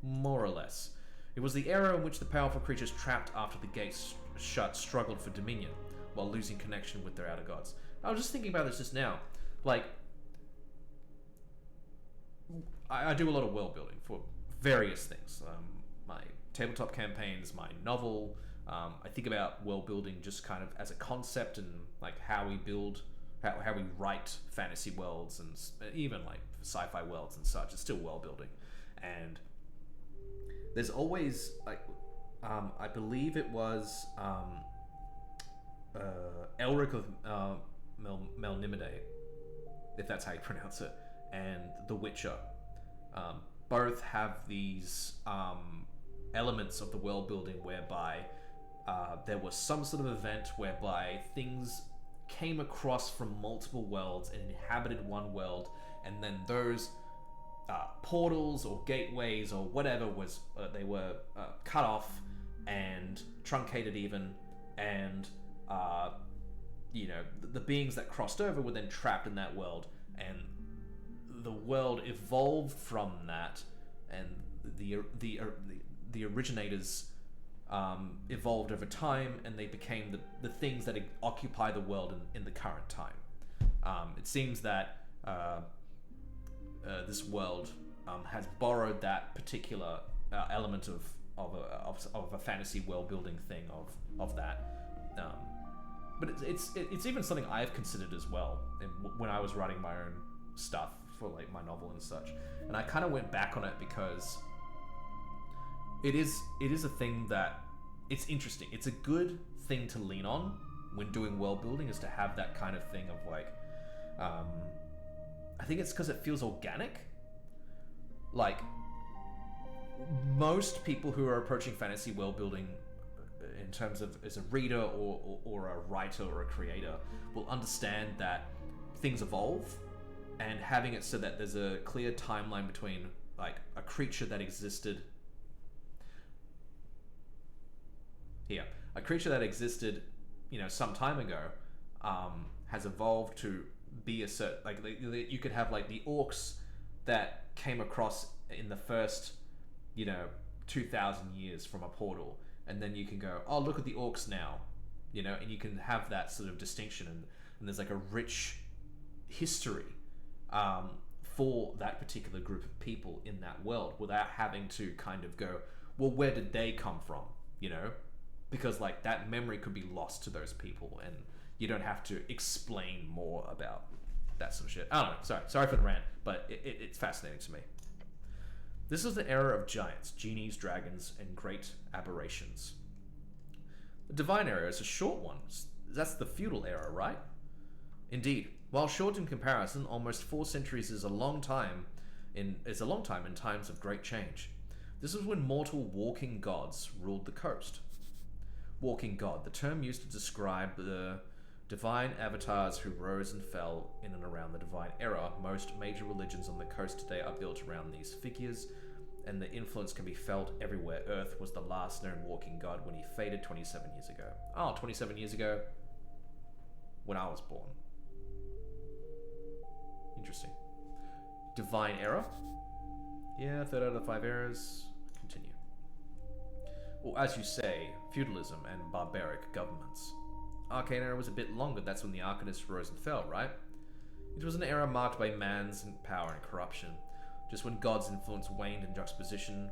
More or less. It was the era in which the powerful creatures trapped after the gates shut struggled for dominion, while losing connection with their outer gods. I was just thinking about this just now. Like, I do a lot of world building for various things. My tabletop campaigns, my novel. I think about world building just kind of as a concept and like how we build, how we write fantasy worlds and even like sci-fi worlds and such. It's still world building, and there's always like, I believe it was Elric of Melnimide, if that's how you pronounce it, and The Witcher. Both have these elements of the world building whereby there was some sort of event whereby things came across from multiple worlds and inhabited one world, and then those portals or gateways or whatever was they were cut off and truncated even, and the beings that crossed over were then trapped in that world, and the world evolved from that, and the originators evolved over time, and they became the things that occupy the world in the current time. It seems that this world has borrowed that particular element of a fantasy world building thing of that. But it's even something I've considered as well when I was writing my own stuff for like my novel and such, and I kind of went back on it because it is a thing that it's interesting. It's a good thing to lean on when doing world building, is to have that kind of thing of like, I think it's because it feels organic. Like, most people who are approaching fantasy world building in terms of as a reader or a writer or a creator will understand that things evolve, and having it so that there's a clear timeline between like a creature that existed some time ago has evolved to be a certain, like you could have like the orcs that came across in the first 2,000 years from a portal, and then you can go, oh, look at the orcs now, and you can have that sort of distinction, and there's like a rich history for that particular group of people in that world, without having to kind of go, well, where did they come from, because like that memory could be lost to those people, and you don't have to explain more about that sort of shit. I don't know, sorry for the rant, but it's fascinating to me. This is the era of giants, genies, dragons, and great aberrations. The divine era is a short one. That's the feudal era, right? Indeed. While short in comparison, almost 4 centuries is a long time in times of great change. This was when mortal walking gods ruled the coast. Walking god, the term used to describe the divine avatars who rose and fell in and around the divine era. Most major religions on the coast today are built around these figures, and the influence can be felt everywhere. Earth was the last known walking god when he faded 27 years ago. 27 years ago, when I was born. Interesting. Divine era. Yeah, 3rd out of 5 eras. Continue. Well, as you say, feudalism and barbaric governments. Arcane era was a bit longer. That's when the Arcanists rose and fell, right? It was an era marked by man's power and corruption, just when God's influence waned in juxtaposition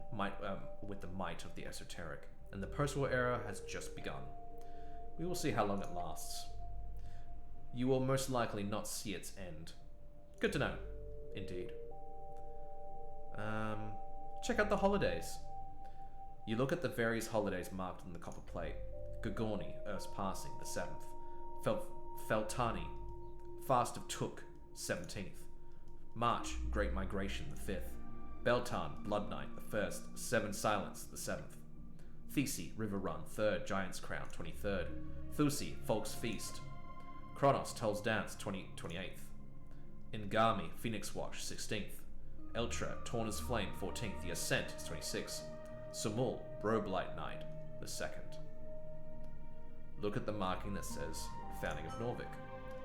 with the might of the Esoteric. And the post-war era has just begun. We will see how long it lasts. You will most likely not see its end. Good to know. Indeed. Check out the holidays. You look at the various holidays marked on the copper plate. Gogorni, Earth's passing, the 7th. Feltani, Fast of Tuk, 17th. March, Great Migration, the 5th. Beltan, Blood Night, the 1st. Seven Silence, the 7th. Thesi, River Run, 3rd. Giant's Crown, 23rd. Thusi, Folk's Feast. Kronos, Tull's Dance, 28th. Ingami, Phoenix Watch, 16th. Eltra, Torna's Flame, 14th. The Ascent is 26th. Sumul, Robe Light Night, the 2nd. Look at the marking that says Founding of Norvik.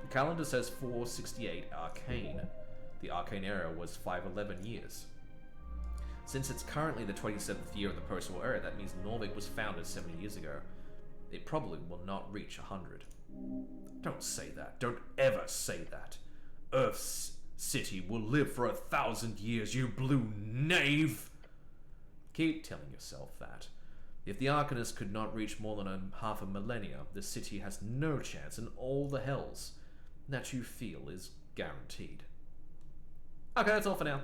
The calendar says 468 Arcane. The arcane era was 511 years. Since it's currently the 27th year of the post-war era, that means Norvig was founded 70 years ago. It probably will not reach 100. Don't say that. Don't ever say that. Earth's city will live for 1,000 years, you blue knave! Keep telling yourself that. If the Arcanist could not reach more than half a millennia, the city has no chance, and all the hells that you feel is guaranteed. Okay, that's all for now.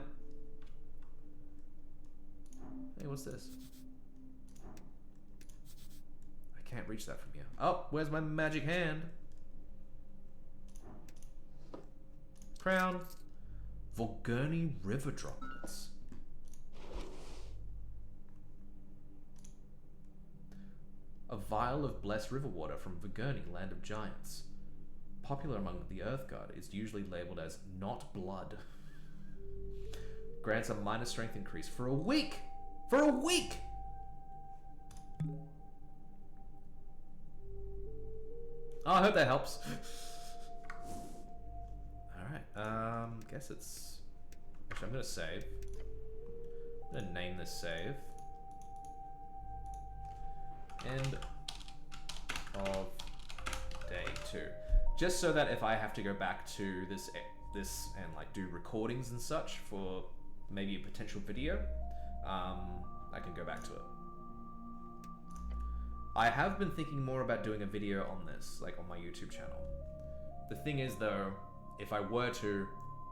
Hey, what's this? I can't reach that from here. Oh, where's my magic hand? Crown. Volgurni river droplets. A vial of blessed river water from Volgurni, land of giants. Popular among the Earthguard, is usually labeled as not blood. Grants a minor strength increase for a week! For a week! Oh, I hope that helps. Alright, guess it's... Actually, I'm gonna save. I'm gonna name this save. End of day 2. Just so that if I have to go back to this and like do recordings and such for maybe a potential video, I can go back to it. I have been thinking more about doing a video on this, like on my YouTube channel. The thing is though, if I were to,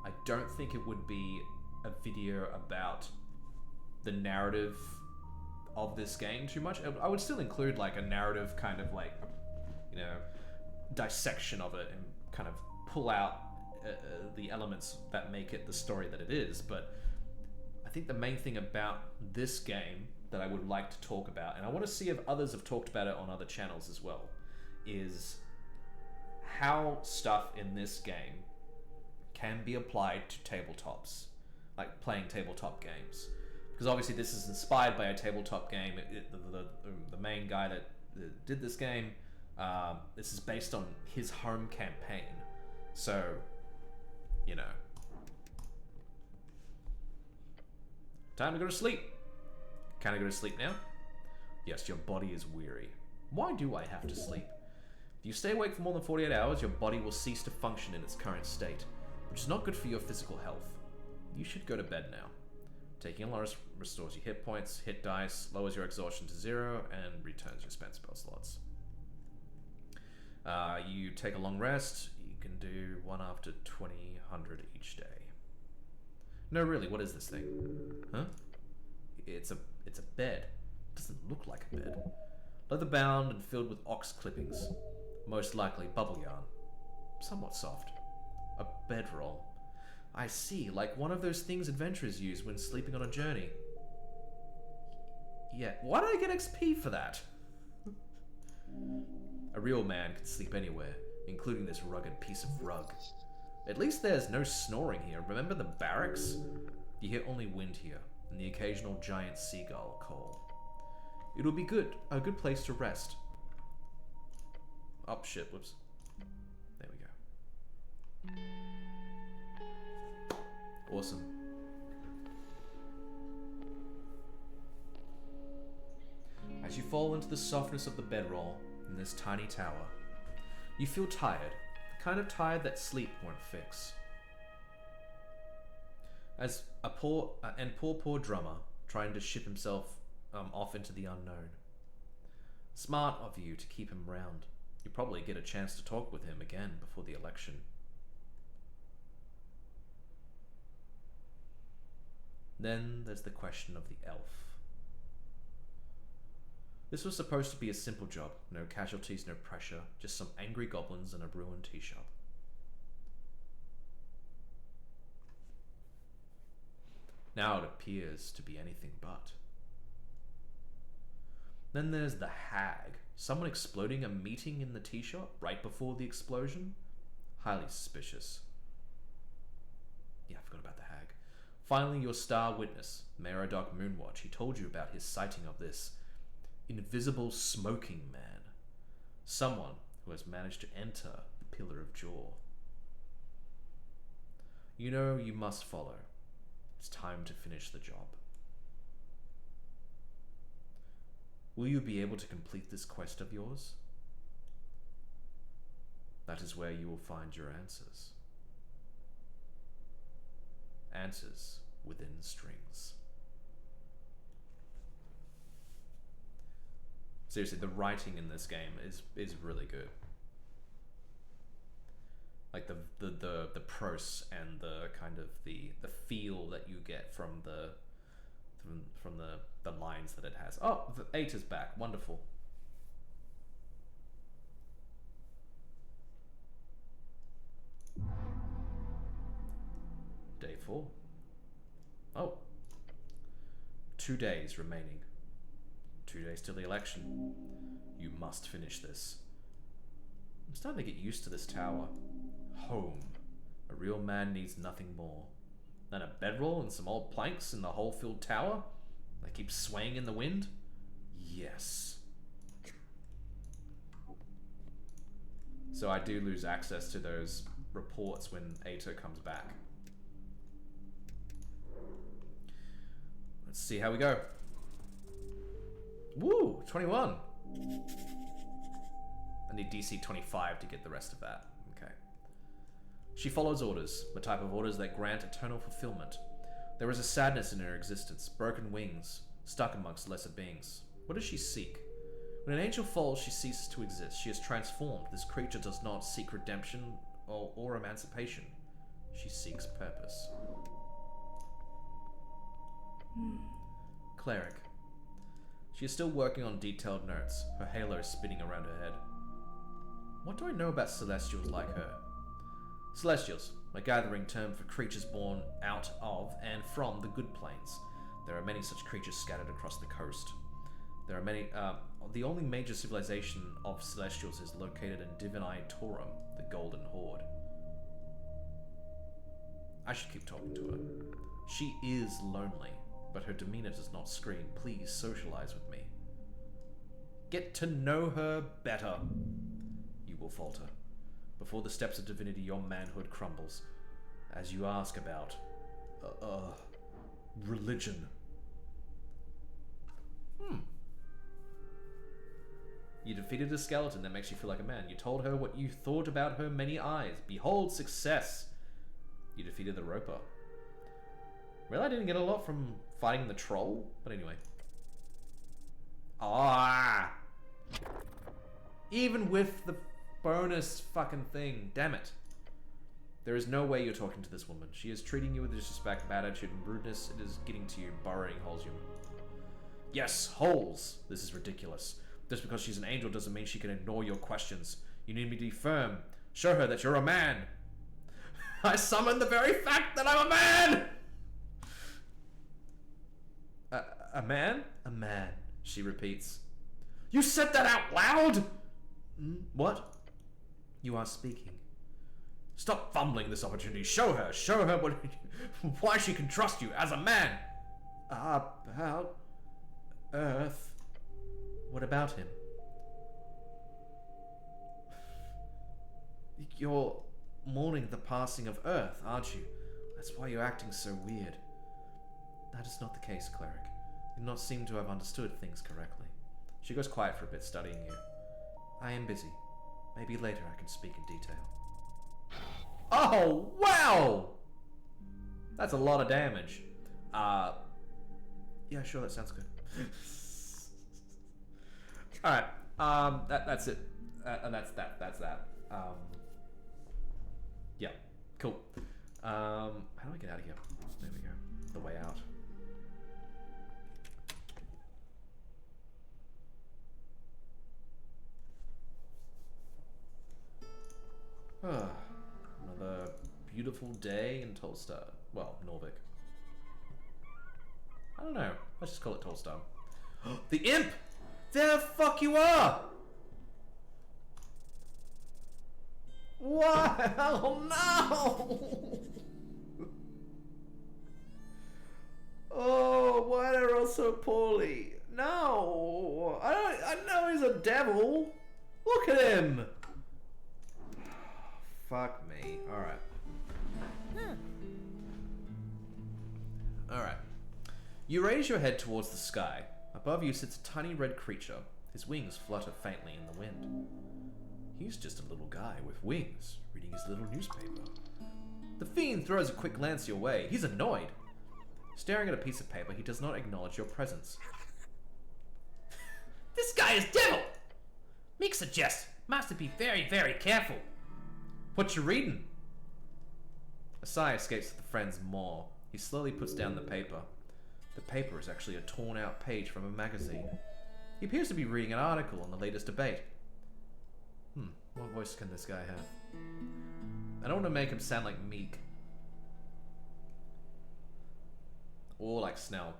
I don't think it would be a video about the narrative of this game too much. I would still include like a narrative kind of like, you know, dissection of it and kind of pull out the elements that make it the story that it is. But I think the main thing about this game that I would like to talk about, and I want to see if others have talked about it on other channels as well, is how stuff in this game can be applied to tabletops, like playing tabletop games. Because obviously this is inspired by a tabletop game. The main guy that did this game, this is based on his home campaign. So, you know. Time to go to sleep. Can I go to sleep now? Yes, your body is weary. Why do I have to sleep? If you stay awake for more than 48 hours, your body will cease to function in its current state, which is not good for your physical health. You should go to bed now. Taking a lot restores your hit points, hit dice, lowers your exhaustion to 0, and returns your spent spell slots. You take a long rest. You can do one after 2000 each day. No, really, what is this thing? Huh? It's a bed. It doesn't look like a bed. Leather bound and filled with ox clippings. Most likely bubble yarn. Somewhat soft. A bedroll. I see, like one of those things adventurers use when sleeping on a journey. Yeah, why did I get XP for that? A real man can sleep anywhere, including this rugged piece of rug. At least there's no snoring here. Remember the barracks? You hear only wind here, and the occasional giant seagull call. It'll be a good place to rest. Oh shit, whoops. There we go. Awesome. As you fall into the softness of the bedroll in this tiny tower, you feel tired, the kind of tired that sleep won't fix. As a poor drummer trying to ship himself off into the unknown. Smart of you to keep him round. You probably get a chance to talk with him again before the election. Then there's the question of the elf. This was supposed to be a simple job. No casualties, no pressure, just some angry goblins and a ruined tea shop. Now it appears to be anything but. Then there's the hag. Someone exploding a meeting in the tea shop right before the explosion? Highly suspicious. Yeah, I forgot about the hag. Finally, your star witness, Mayor Doc Moonwatch. He told you about his sighting of this invisible smoking man. Someone who has managed to enter the Pillar of Jaw. You know you must follow. It's time to finish the job. Will you be able to complete this quest of yours? That is where you will find your answers. Answers within strings. Seriously, the writing in this game is really good. Like the prose and the kind of the feel that you get from the lines that it has. Oh, the 8 is back. Wonderful. Day 4. Oh. 2 days remaining. 2 days till the election. You must finish this. I'm starting to get used to this tower. Home. A real man needs nothing more than a bedroll and some old planks in the hole-filled tower that keeps swaying in the wind. Yes. So I do lose access to those reports when Ato comes back. Let's see how we go. Woo! 21. I need DC 25 to get the rest of that. Okay. She follows orders, the type of orders that grant eternal fulfillment. There is a sadness in her existence, broken wings, stuck amongst lesser beings. What does she seek? When an angel falls, she ceases to exist. She is transformed. This creature does not seek redemption or emancipation. She seeks purpose. Cleric. She is still working on detailed notes, her halo spinning around her head. What do I know about celestials like her? Celestials, a gathering term for creatures born out of and from the good planes. There are many such creatures scattered across the coast. There are many. The only major civilization of celestials is located in Divini Torum, the Golden Horde. I should keep talking to her. She is lonely, but her demeanor does not scream, "Please socialize with me." Get to know her better. You will falter. Before the steps of divinity, your manhood crumbles. As you ask about... religion. You defeated a skeleton that makes you feel like a man. You told her what you thought about her many eyes. Behold success! You defeated the roper. Really, I didn't get a lot from fighting the troll? But anyway. Ah! Even with the bonus fucking thing. Damn it. There is no way you're talking to this woman. She is treating you with disrespect, bad attitude, and rudeness. It is getting to you, burrowing holes you. Yes, holes! This is ridiculous. Just because she's an angel doesn't mean she can ignore your questions. You need me to be firm. Show her that you're a man. I summon the very fact that I'm a man! A man? A man, she repeats. You said that out loud? What? You are speaking. Stop fumbling this opportunity. Show her what, why she can trust you as a man. About Earth. What about him? You're mourning the passing of Earth, aren't you? That's why you're acting so weird. That is not the case, Cleric. You do not seem to have understood things correctly. She goes quiet for a bit, studying you. I am busy. Maybe later I can speak in detail. Oh, wow! That's a lot of damage. Yeah, sure, that sounds good. Alright, that's it. And that's that. Yeah, cool. How do I get out of here? There we go. The way out. Another beautiful day in Tolstar. Well, Norvik. I don't know. Let's just call it Tolstar. The imp! There the fuck you are! What? Oh no! Oh, why did I roll so poorly? No! I know he's a devil! Look at him! Fuck me. Alright. Alright. You raise your head towards the sky. Above you sits a tiny red creature. His wings flutter faintly in the wind. He's just a little guy with wings, reading his little newspaper. The fiend throws a quick glance your way. He's annoyed. Staring at a piece of paper, he does not acknowledge your presence. This guy is devil! Meek suggests master be very, very careful. What you reading? A sigh escapes the friend's maw. He slowly puts down the paper. The paper is actually a torn out page from a magazine. He appears to be reading an article on the latest debate. What voice can this guy have? I don't want to make him sound like Meek. Or like Snell.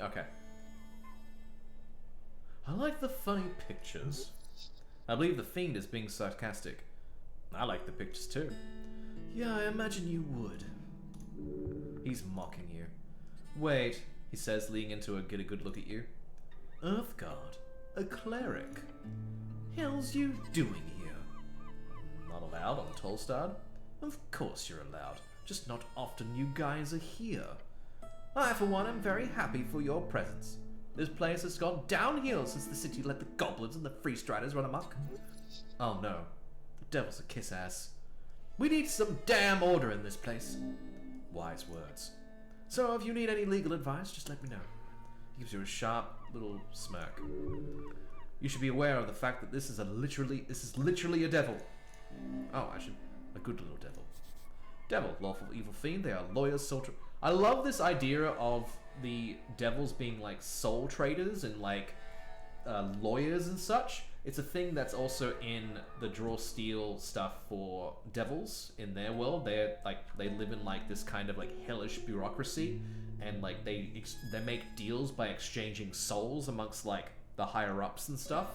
Okay. I like the funny pictures. I believe the fiend is being sarcastic. I like the pictures too. Yeah, I imagine you would. He's mocking you. Wait, he says, leaning into her, get a good look at you. Earthguard, a cleric. Hell's you doing here? Not allowed on Tolstad? Of course you're allowed, just not often you guys are here. I, for one, am very happy for your presence. This place has gone downhill since the city let the goblins and the freestriders run amok. Oh no, the devil's a kiss-ass. We need some damn order in this place. Wise words. So if you need any legal advice, just let me know. He gives you a sharp little smirk. You should be aware of the fact that this is literally a devil. Oh, a good little devil. Devil, lawful evil fiend, they are lawyers, soul I love this idea of the devils being like soul traders and like lawyers and such. It's a thing that's also in the draw steel stuff for devils in their world. They live in like this kind of like hellish bureaucracy, and like they make deals by exchanging souls amongst like the higher ups and stuff.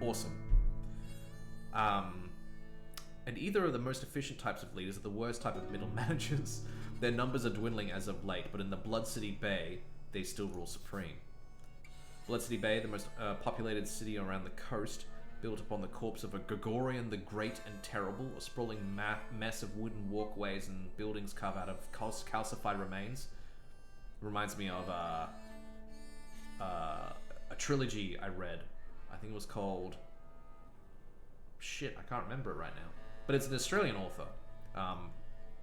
Awesome. And either of the most efficient types of leaders are the worst type of middle managers. Their numbers are dwindling as of late, but in the Blood City Bay, they still rule supreme. Blood City Bay, the most populated city around the coast, built upon the corpse of a Gregorian the Great and Terrible, a sprawling mess of wooden walkways and buildings carved out of calcified remains. Reminds me of a trilogy I read. I think it was called... Shit, I can't remember it right now. But it's an Australian author.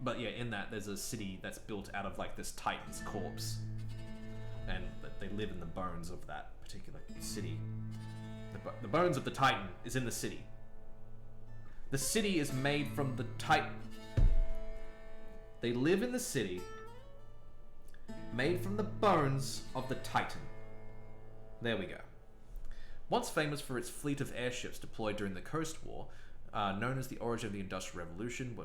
But yeah, in that, there's a city that's built out of like this titan's corpse. And they live in the bones of that particular city. The bones of the titan is in the city. The city is made from the titan. They live in the city, made from the bones of the titan. There we go. Once famous for its fleet of airships deployed during the Coast War, known as the origin of the Industrial Revolution,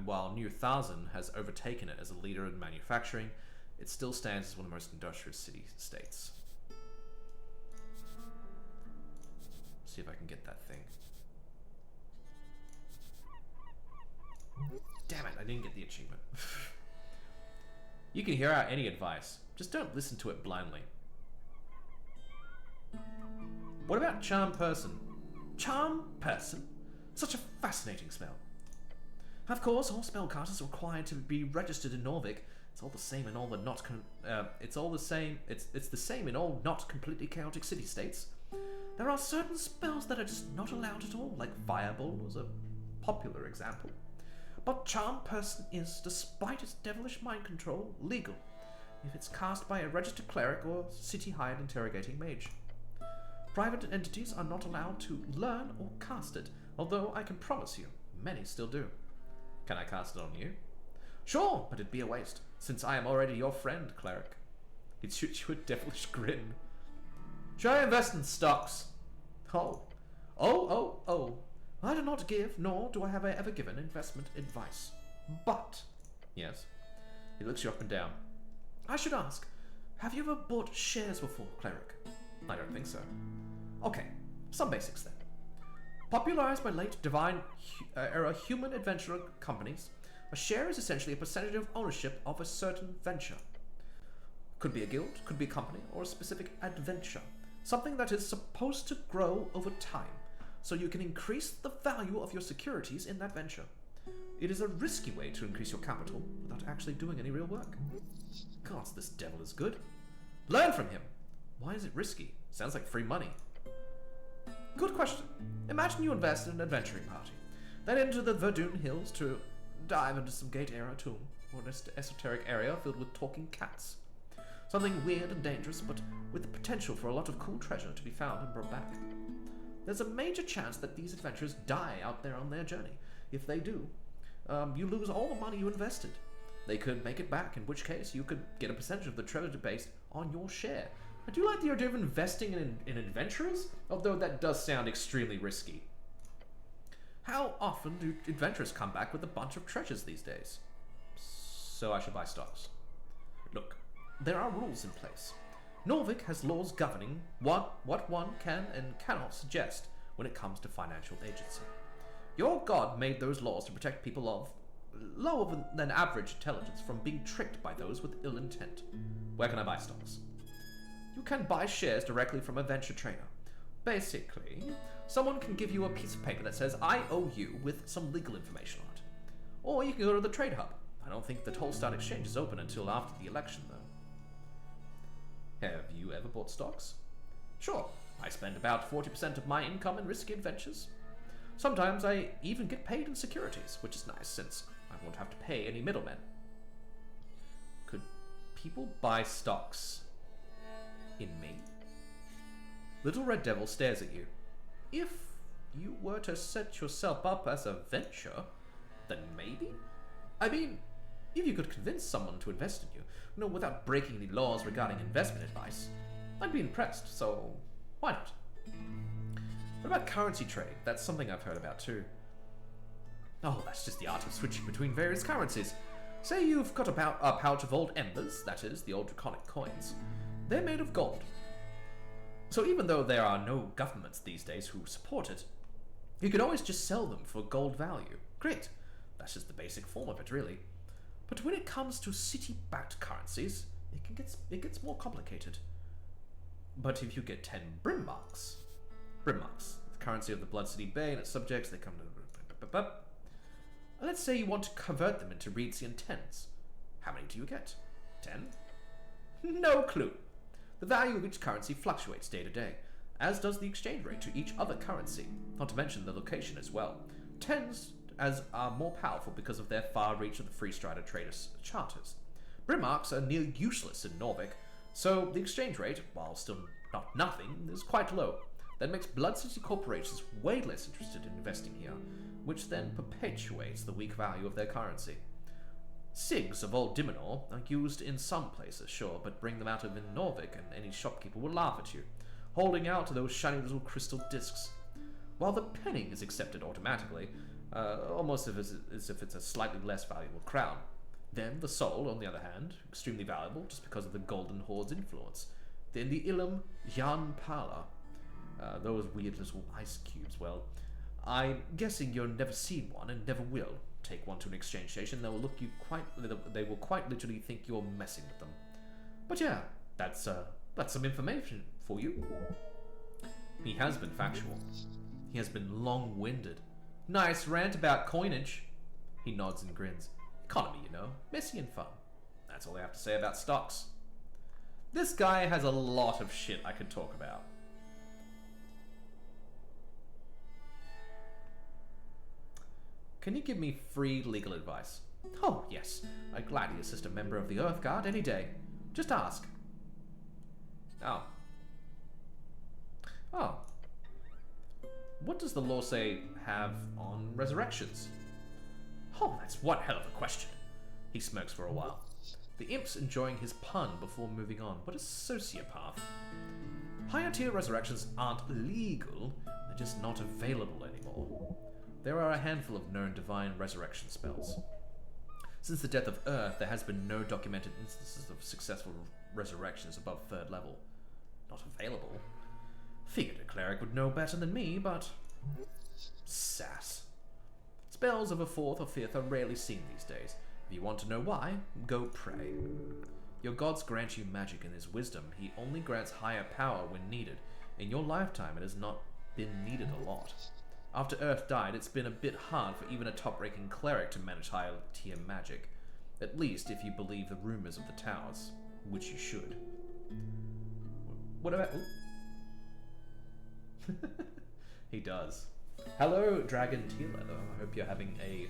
while New Thousand has overtaken it as a leader in manufacturing, it still stands as one of the most industrious city-states. See if I can get that thing. Damn it, I didn't get the achievement. You can hear out any advice, just don't listen to it blindly. What about Charm Person? Charm Person? Such a fascinating spell. Of course, all spellcasters are required to be registered in Norvik. It's all the same in all the not it's the same in all not completely chaotic city-states. There are certain spells that are just not allowed at all, like Fireball was a popular example. But Charm Person is, despite its devilish mind control, legal if it's cast by a registered cleric or city-hired interrogating mage. Private entities are not allowed to learn or cast it, although I can promise you, many still do. Can I cast it on you? Sure, but it'd be a waste, since I am already your friend, cleric. He'd shoot you a devilish grin. Should I invest in stocks? Oh. I do not give, nor do I have ever given investment advice. But, yes, he looks you up and down. I should ask, have you ever bought shares before, cleric? I don't think so. Okay, some basics then. Popularized by late Divine era human adventurer companies, a share is essentially a percentage of ownership of a certain venture. Could be a guild, could be a company, or a specific adventure. Something that is supposed to grow over time. so you can increase the value of your securities in that venture. It is a risky way to increase your capital without actually doing any real work. Gods, this devil is good. Learn from him. Why is it risky? Sounds like free money. Good question. Imagine you invest in an adventuring party, then enter the Verdun Hills to dive into some Gate-era tomb, or an esoteric area filled with talking cats. Something weird and dangerous, but with the potential for a lot of cool treasure to be found and brought back. There's a major chance that these adventurers die out there on their journey. If they do, you lose all the money you invested. They could make it back, in which case you could get a percentage of the treasure based on your share. I do like the idea of investing in adventurers, although that does sound extremely risky. How often do adventurers come back with a bunch of treasures these days? So I should buy stocks. Look, there are rules in place. Norvik has laws governing what one can and cannot suggest when it comes to financial agency. Your god made those laws to protect people of lower than average intelligence from being tricked by those with ill intent. Where can I buy stocks? You can buy shares directly from a venture trader. Basically, someone can give you a piece of paper that says, I owe you, with some legal information on it. Or you can go to the trade hub. I don't think the Tolstad exchange is open until after the election, though. Have you ever bought stocks? Sure. I spend about 40% of my income in risky adventures. Sometimes I even get paid in securities, which is nice since I won't have to pay any middlemen. Could people buy stocks in me? Little Red Devil stares at you. If you were to set yourself up as a venture, then maybe? I mean, if you could convince someone to invest in you, without breaking any laws regarding investment advice, I'd be impressed, so why not? What about currency trade? That's something I've heard about too. Oh, that's just the art of switching between various currencies. Say you've got a pouch of old embers, that is, the old draconic coins. They're made of gold. So even though there are no governments these days who support it, you can always just sell them for gold value. Great. That's just the basic form of it, really. But when it comes to city-backed currencies, it gets more complicated. But if you get 10 Brimmarks, the currency of the Blood City Bay and its subjects, they come to... Let's say you want to convert them into Reedsian 10s. How many do you get? 10? No clue. The value of each currency fluctuates day to day, as does the exchange rate to each other currency, not to mention the location as well. 10s are more powerful because of their far reach of the Free Strider traders' charters. Brimmarks are near useless in Norvik, so the exchange rate, while still not nothing, is quite low. That makes Blood City corporations way less interested in investing here, which then perpetuates the weak value of their currency. Sigs of old Dimenor are used in some places, sure, but bring them out of in Norvik and any shopkeeper will laugh at you, holding out those shiny little crystal discs. While the penning is accepted automatically, almost as if it's a slightly less valuable crown. Then the soul, on the other hand, extremely valuable just because of the Golden Horde's influence. Then the Ilum Jan Pala, those weird little ice cubes, well, I'm guessing you've never seen one and never will. Take one to an exchange station, they will quite literally think you're messing with them. But yeah, that's some information for you. He has been factual. He has been long-winded. Nice rant about coinage. He nods and grins. Economy, messy and fun. That's all I have to say about stocks. This guy has a lot of shit I could talk about. Can you give me free legal advice? Oh, yes. I'd gladly assist a member of the Earth Guard any day. Just ask. Oh. What does the law say have on resurrections? Oh, that's one hell of a question. He smirks for a while. The imp's enjoying his pun before moving on. What a sociopath. Higher tier resurrections aren't illegal, they're just not available anymore. There are a handful of known divine resurrection spells. Since the death of Earth, there has been no documented instances of successful resurrections above 3rd level. Not available? Figured a cleric would know better than me, but... sass. Spells of a 4th or 5th are rarely seen these days. If you want to know why, go pray. Your gods grant you magic in his wisdom. He only grants higher power when needed. In your lifetime, it has not been needed a lot. After Earth died, it's been a bit hard for even a top-ranking cleric to manage higher-tier magic. At least if you believe the rumors of the towers, which you should. What about... He does. Hello, Dragon Tear Leather. I hope you're having a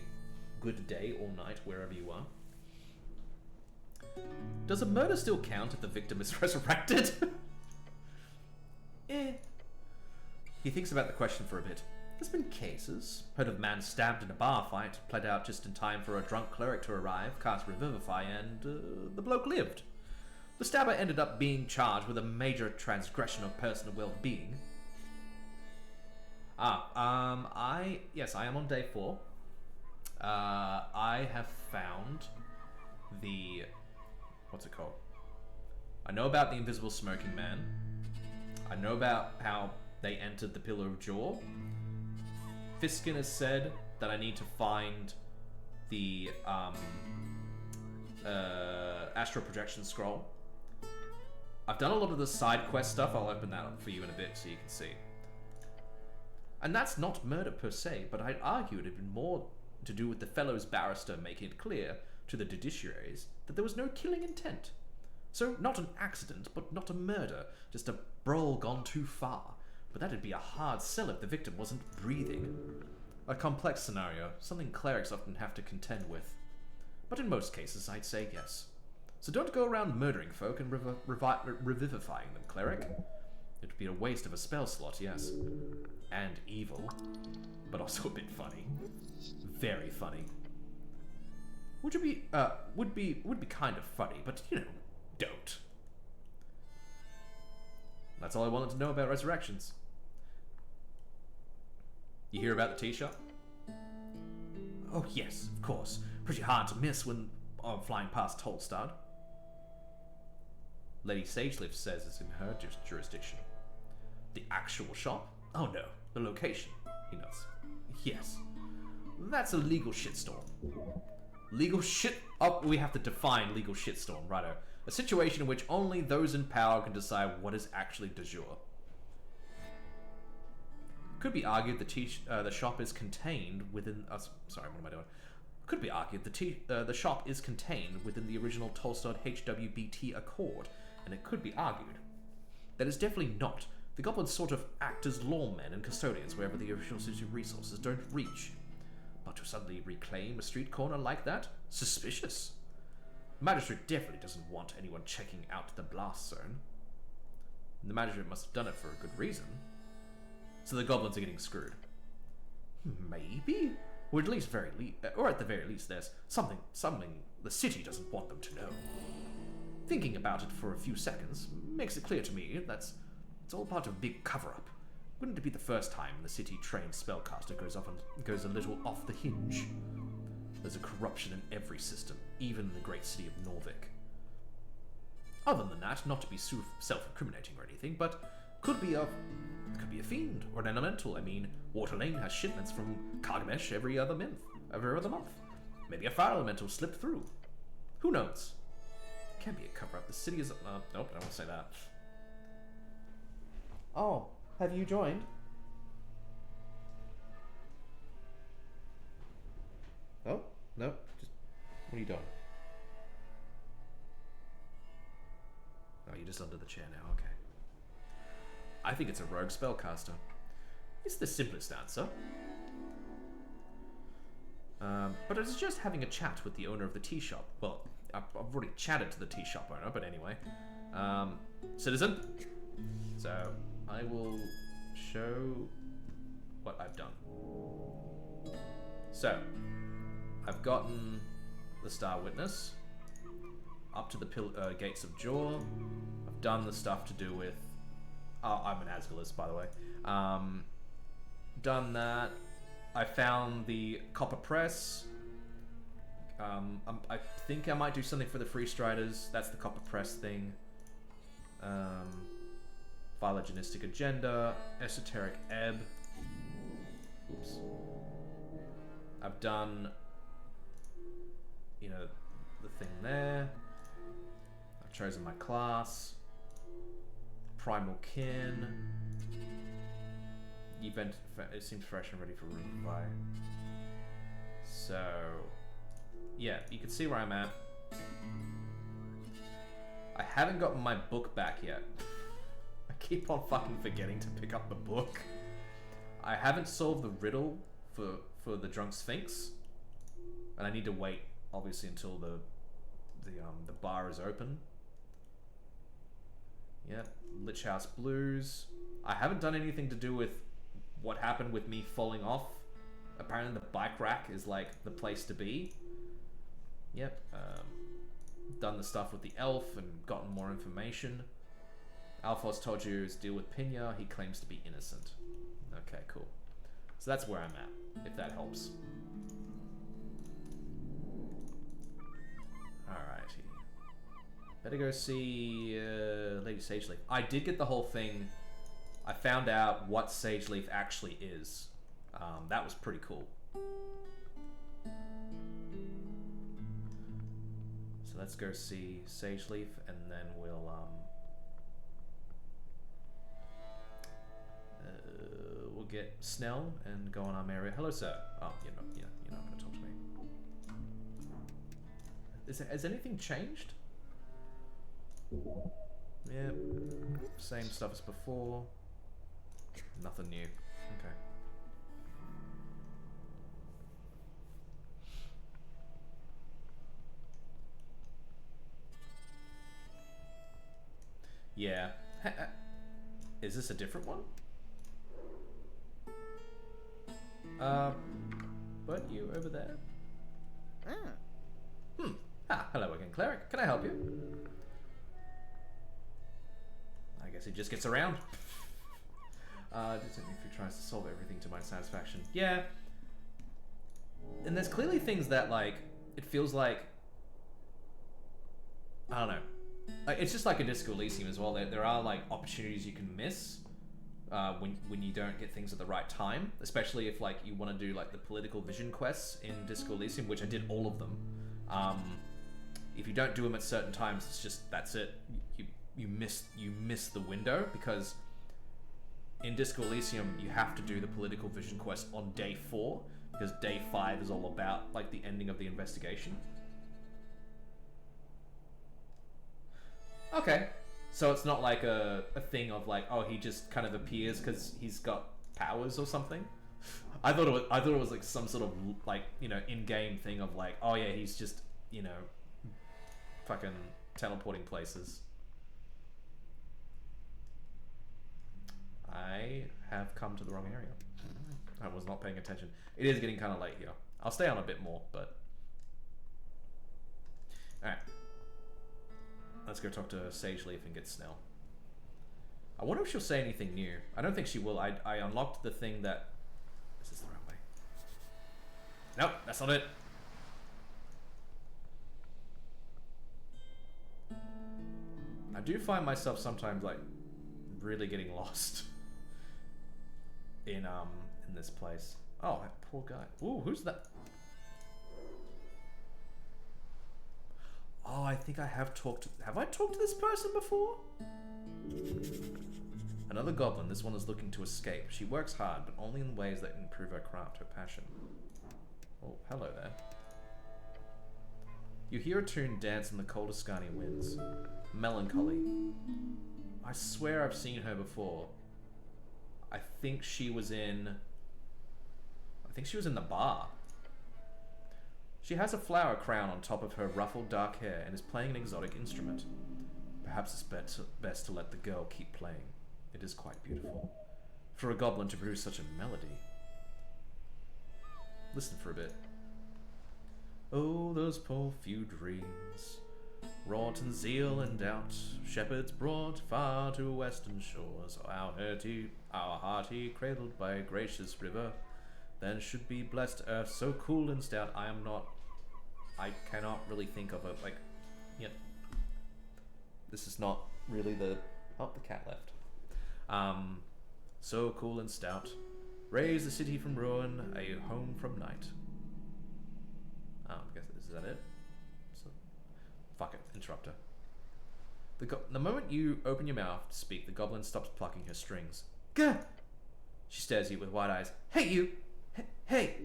good day or night wherever you are. Does a murder still count if the victim is resurrected? He thinks about the question for a bit. There's been cases. Heard of a man stabbed in a bar fight, pled out just in time for a drunk cleric to arrive, cast Revivify, and the bloke lived. The stabber ended up being charged with a major transgression of personal well-being. Yes, I am on day 4. I have found the... What's it called? I know about the invisible smoking man. I know about how they entered the Pillar of Jaw. Fiskin has said that I need to find the Astral Projection Scroll. I've done a lot of the side quest stuff. I'll open that up for you in a bit so you can see. And that's not murder per se, but I'd argue it had been more to do with the fellows barrister making it clear to the judiciaries that there was no killing intent. So not an accident, but not a murder, just a brawl gone too far. But that'd be a hard sell if the victim wasn't breathing. A complex scenario, something clerics often have to contend with. But in most cases, I'd say yes. So don't go around murdering folk and revivifying them, cleric. It would be a waste of a spell slot, yes. And evil, but also a bit funny. Very funny. Would be kind of funny, but you know, don't. That's all I wanted to know about resurrections. You hear about the tea shop? Oh yes, of course. Pretty hard to miss when flying past Tolstad. Lady Sagelift says it's in her jurisdiction. The actual shop? Oh no, the location. He knows. Yes. That's a legal shitstorm. Legal shit... Oh, we have to define legal shitstorm, righto. A situation in which only those in power can decide what is actually de jure. Could be argued the shop is contained within... sorry, what am I doing? Could be argued the shop is contained within the original Tolstad HWBT Accord, and it could be argued that it's definitely not. The goblins sort of act as lawmen and custodians wherever the original city resources don't reach. But to suddenly reclaim a street corner like that? Suspicious. The magistrate definitely doesn't want anyone checking out the blast zone. The magistrate must have done it for a good reason. So the goblins are getting screwed. Maybe? Or at the very least there's something the city doesn't want them to know. Thinking about it for a few seconds makes it clear to me it's all part of a big cover-up. Wouldn't it be the first time the city-trained spellcaster goes a little off the hinge? There's a corruption in every system, even in the great city of Norvik. Other than that, not to be self-incriminating or anything, but could be a fiend or an elemental. I mean, Water Lane has shipments from Kargamesh every other month. Maybe a fire elemental slipped through. Who knows? Can't be a cover-up. The city is... nope, I won't say that. Oh, have you joined? Oh, no. Just... What are you doing? Oh, you're just under the chair now. Okay. I think it's a rogue spellcaster. It's the simplest answer. But it's just having a chat with the owner of the tea shop. Well, I've already chatted to the tea shop owner, but anyway. Citizen. So, I will show what I've done. So, I've gotten the Star Witness up to the Gates of Jaw. I've done the stuff to do with... I'm an Asgulus, by the way. Done that. I found the Copper Press. I think I might do something for the Free Striders. That's the Copper Press thing. Phylogenistic Agenda. Esoteric Ebb. Oops. I've done... the thing there. I've chosen my class. Primal Kin. event. It seems fresh and ready for room to buy. So, yeah, you can see where I'm at. I haven't gotten my book back yet. I keep on fucking forgetting to pick up the book. I haven't solved the riddle for the drunk sphinx, and I need to wait, obviously, until the bar is open. Yep, Lich House Blues. I haven't done anything to do with what happened with me falling off. Apparently the bike rack is like the place to be. Yep, done the stuff with the elf and gotten more information. Alphonse told you to deal with Pina. He claims to be innocent. Okay, cool. So that's where I'm at, if that helps. Alrighty. Better go see Lady Sageleaf. I did get the whole thing. I found out what Sageleaf actually is. That was pretty cool. So let's go see Sageleaf, and then we'll we'll get Snell and go on our merry. Hello, sir. Oh, you're not going to talk to me. Has anything changed? Yeah, same stuff as before. Nothing new. Okay. Yeah. Is this a different one? But you over there? Hello again, cleric. Can I help you? I guess he just gets around. If he tries to solve everything to my satisfaction. Yeah. And there's clearly things that, like, it feels like, I don't know. Like, it's just like a Disco Elysium as well. There are, like, opportunities you can miss when you don't get things at the right time. Especially if, like, you want to do, like, the political vision quests in Disco Elysium, which I did all of them. If you don't do them at certain times, it's just, that's it. You miss the window, because in Disco Elysium you have to do the political vision quest on day 4, because day 5 is all about, like, the ending of the investigation. Okay, so it's not like a thing of like, oh, he just kind of appears because he's got powers or something. I thought it was like some sort of, like, you know, in-game thing of like, oh yeah, he's just, you know, fucking teleporting places. I have come to the wrong area. I was not paying attention. It is getting kind of late here. I'll stay on a bit more, but... Alright. Let's go talk to Sageleaf and get Snell. I wonder if she'll say anything new. I don't think she will. I unlocked the thing that... Is this the right way? Nope, that's not it. I do find myself sometimes, like, really getting lost in this place. Oh, that poor guy. Ooh, who's that? Oh, I think I have talked to... Have I talked to this person before? Another goblin. This one is looking to escape. She works hard, but only in ways that improve her craft, her passion. Oh, hello there. You hear a tune dance in the cold Ascani winds. Melancholy. I swear I've seen her before. I think she was in the bar. She has a flower crown on top of her ruffled dark hair and is playing an exotic instrument. Perhaps it's best to let the girl keep playing. It is quite beautiful. For a goblin to produce such a melody. Listen for a bit. Oh, those poor few dreams, wrought in zeal and doubt, shepherds brought far to western shores, our hearty cradled by a gracious river, then should be blessed earth so cool and stout. I cannot really think of it, like, yep. This is not really the... Oh, the cat left. So cool and stout, raise the city from ruin, a home from night. I guess, is that it? So, fuck it, interrupt her. The moment you open your mouth to speak, the goblin stops plucking her strings. Gah! She stares at you with wide eyes. Hey, you! Hey!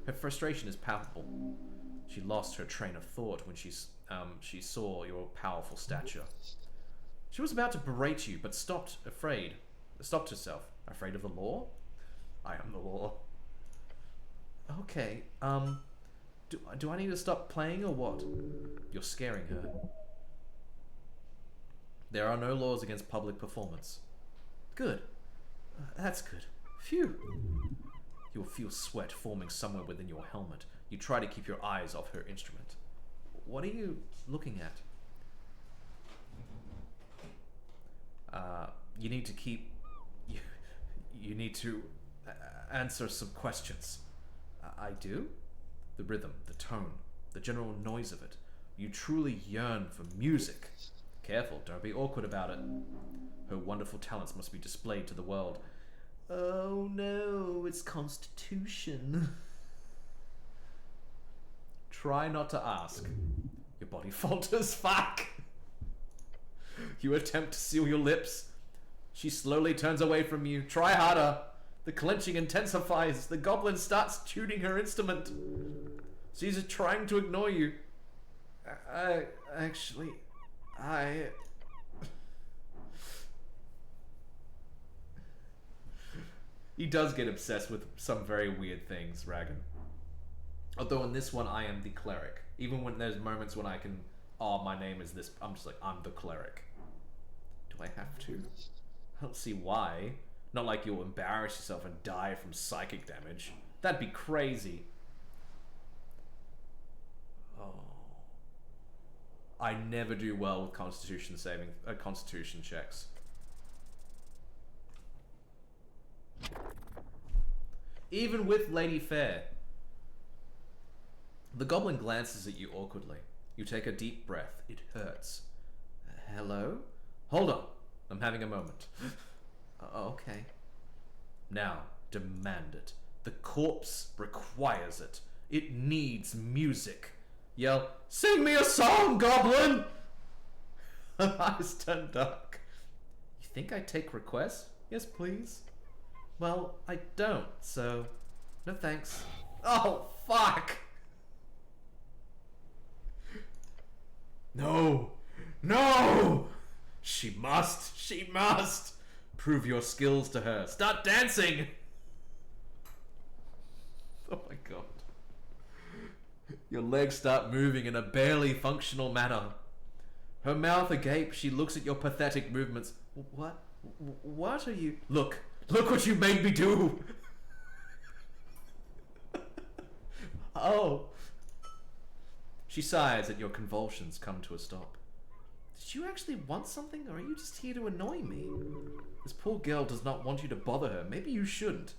Her frustration is palpable. She lost her train of thought when she saw your powerful stature. She was about to berate you, but stopped herself. Afraid of the law? I am the law. Okay, do I need to stop playing or what? You're scaring her. There are no laws against public performance. Good. That's good. Phew. You will feel sweat forming somewhere within your helmet. You try to keep your eyes off her instrument. What are you looking at? You need to keep... You need to answer some questions. I do? The rhythm, the tone, the general noise of it. You truly yearn for music. Careful, don't be awkward about it. Her wonderful talents must be displayed to the world. Oh no, it's Constitution. Try not to ask. Your body falters. Fuck! You attempt to seal your lips. She slowly turns away from you. Try harder. The clenching intensifies. The goblin starts tuning her instrument. She's trying to ignore you. He does get obsessed with some very weird things, Ragan. Although in this one, I am the cleric. Even when there's moments when I can, oh, my name is this, I'm just like, I'm the cleric. Do I have to? I don't see why. Not like you'll embarrass yourself and die from psychic damage. That'd be crazy. Oh. I never do well with constitution checks. Even with Lady Fair. The goblin glances at you awkwardly. You take a deep breath. It hurts. Hello? Hold on. I'm having a moment. Okay. Now, demand it. The corpse requires it. It needs music. Yell, sing me a song, goblin! Her eyes turn dark. You think I take requests? Yes, please. Well, I don't, so no thanks. Oh, fuck! No! No! She must! Prove your skills to her. Start dancing! Oh my god. Your legs start moving in a barely functional manner. Her mouth agape, she looks at your pathetic movements. What are you... Look what you made me do! Oh. She sighs as your convulsions come to a stop. Did you actually want something, or are you just here to annoy me? This poor girl does not want you to bother her. Maybe you shouldn't.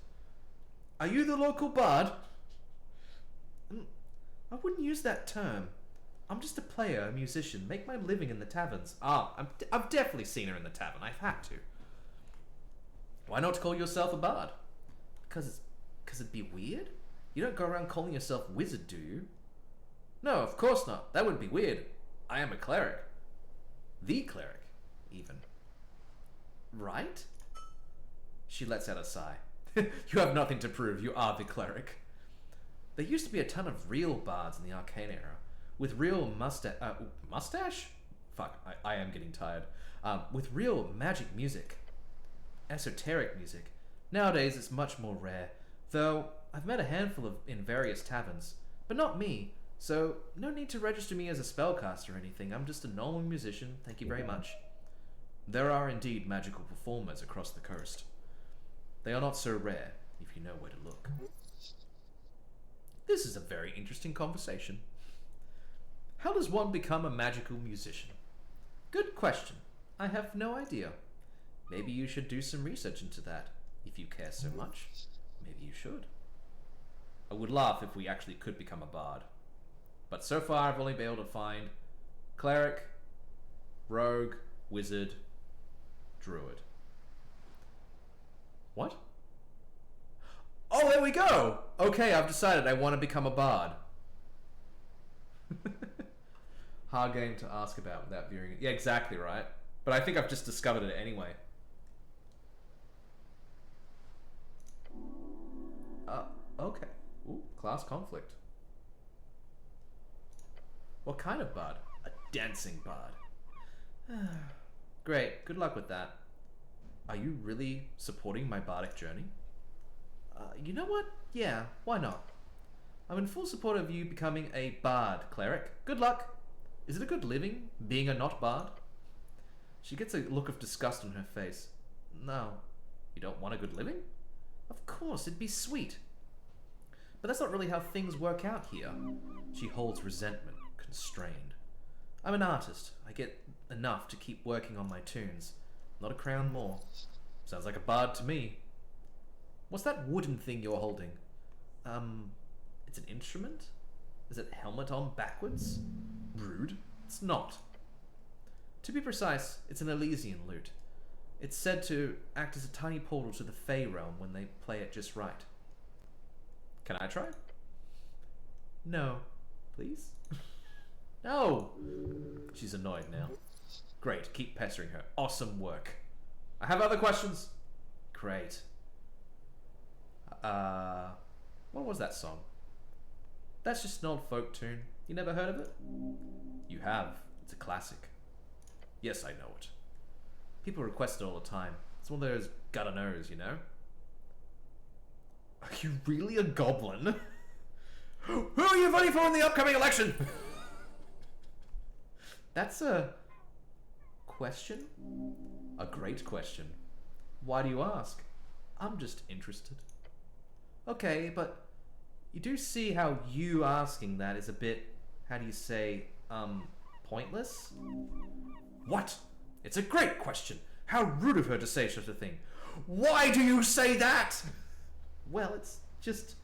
Are you the local bard? I wouldn't use that term. I'm just a player, a musician. Make my living in the taverns. I've definitely seen her in the tavern. I've had to. Why not call yourself a bard? Because it'd be weird? You don't go around calling yourself wizard, do you? No, of course not. That would be weird. I am a cleric. The cleric, even. Right? She lets out a sigh. You have nothing to prove. You are the cleric. There used to be a ton of real bards in the Arcane era. With real mustache? Fuck, I am getting tired. With real magic music. Esoteric music. Nowadays it's much more rare. Though, I've met a handful in various taverns. But not me. So, no need to register me as a spellcaster or anything. I'm just a normal musician, thank you very much. There are indeed magical performers across the coast. They are not so rare, if you know where to look. This is a very interesting conversation. How does one become a magical musician? Good question. I have no idea. Maybe you should do some research into that. If you care so much, maybe you should. I would laugh if we actually could become a bard. But so far I've only been able to find cleric, rogue, wizard, druid. What? Oh, there we go! Okay, I've decided I want to become a bard. Hard game to ask about without viewing it. Yeah, exactly right. But I think I've just discovered it anyway. Okay. Ooh, class conflict. What kind of bard? A dancing bard. Great, good luck with that. Are you really supporting my bardic journey? You know what? Yeah, why not? I'm in full support of you becoming a bard, cleric. Good luck! Is it a good living, being a not bard? She gets a look of disgust on her face. No. You don't want a good living? Of course, it'd be sweet. But that's not really how things work out here. She holds resentment, constrained. I'm an artist. I get enough to keep working on my tunes. Not a crown more. Sounds like a bard to me. What's that wooden thing you're holding? It's an instrument? Is it helmet on backwards? Rude. It's not. To be precise, it's an Elysian lute. It's said to act as a tiny portal to the Fey realm when they play it just right. Can I try? No. Please? No! She's annoyed now. Great, keep pestering her. Awesome work. I have other questions. Great. What was that song? That's just an old folk tune. You never heard of it? You have. It's a classic. Yes, I know it. People request it all the time. It's one of those gotta knows, you know? Are you really a goblin? Who are you voting for in the upcoming election? That's a question? A great question. Why do you ask? I'm just interested. Okay, but you do see how you asking that is a bit, how do you say, pointless? What? It's a great question. How rude of her to say such a thing. Why do you say that? Well, it's just...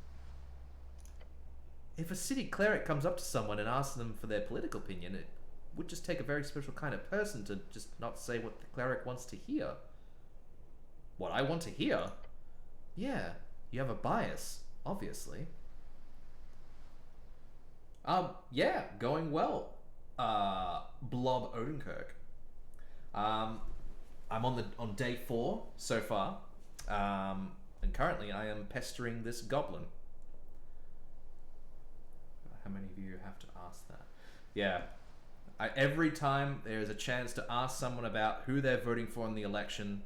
If a city cleric comes up to someone and asks them for their political opinion, it would just take a very special kind of person to just not say what the cleric wants to hear. What I want to hear? Yeah, you have a bias, obviously. Yeah, going well. Blob Odenkirk. I'm on day 4 so far, and currently I am pestering this goblin. How many of you have to ask that? Yeah, every time there is a chance to ask someone about who they're voting for in the election,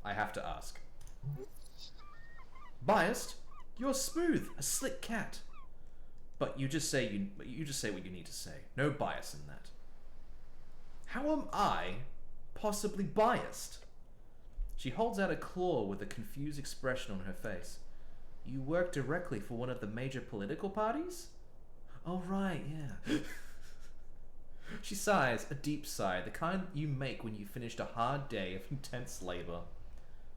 I have to ask. Biased? You're smooth, a slick cat. But you just say what you need to say. No bias in that. How am I possibly biased? She holds out a claw with a confused expression on her face. You work directly for one of the major political parties? Oh right, yeah. She sighs, a deep sigh, the kind you make when you finished a hard day of intense labor.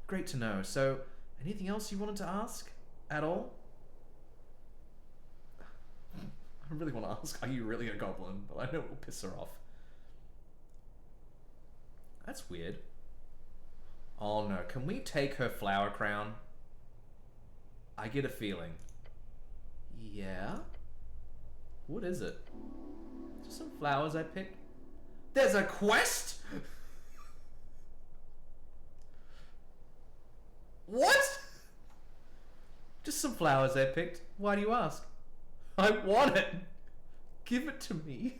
Great to know. So, anything else you wanted to ask? At all? I really want to ask, are you really a goblin? But I know it will piss her off. That's weird. Oh no, can we take her flower crown? I get a feeling. Yeah? What is it? Just some flowers I picked? There's a quest?! What?! Just some flowers I picked. Why do you ask? I want it! Give it to me.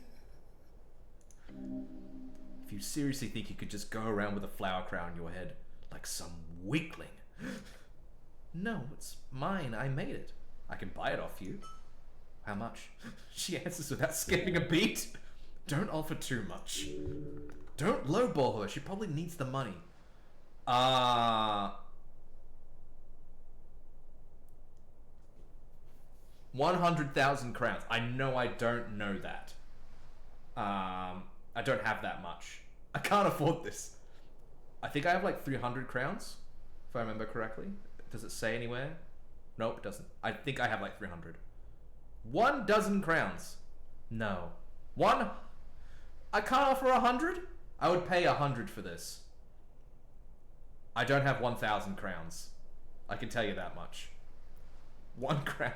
If you seriously think you could just go around with a flower crown on your head, like some weakling. No, it's mine. I made it. I can buy it off you. How much? She answers without skipping a beat. Don't offer too much. Don't lowball her. She probably needs the money. 100,000 crowns. I know I don't know that. I don't have that much. I can't afford this. I think I have like 300 crowns, if I remember correctly. Does it say anywhere? Nope, it doesn't. I think I have like 300. 1 dozen crowns. No. I can't offer 100? I would pay 100 for this. I don't have 1,000 crowns. I can tell you that much. 1 crown.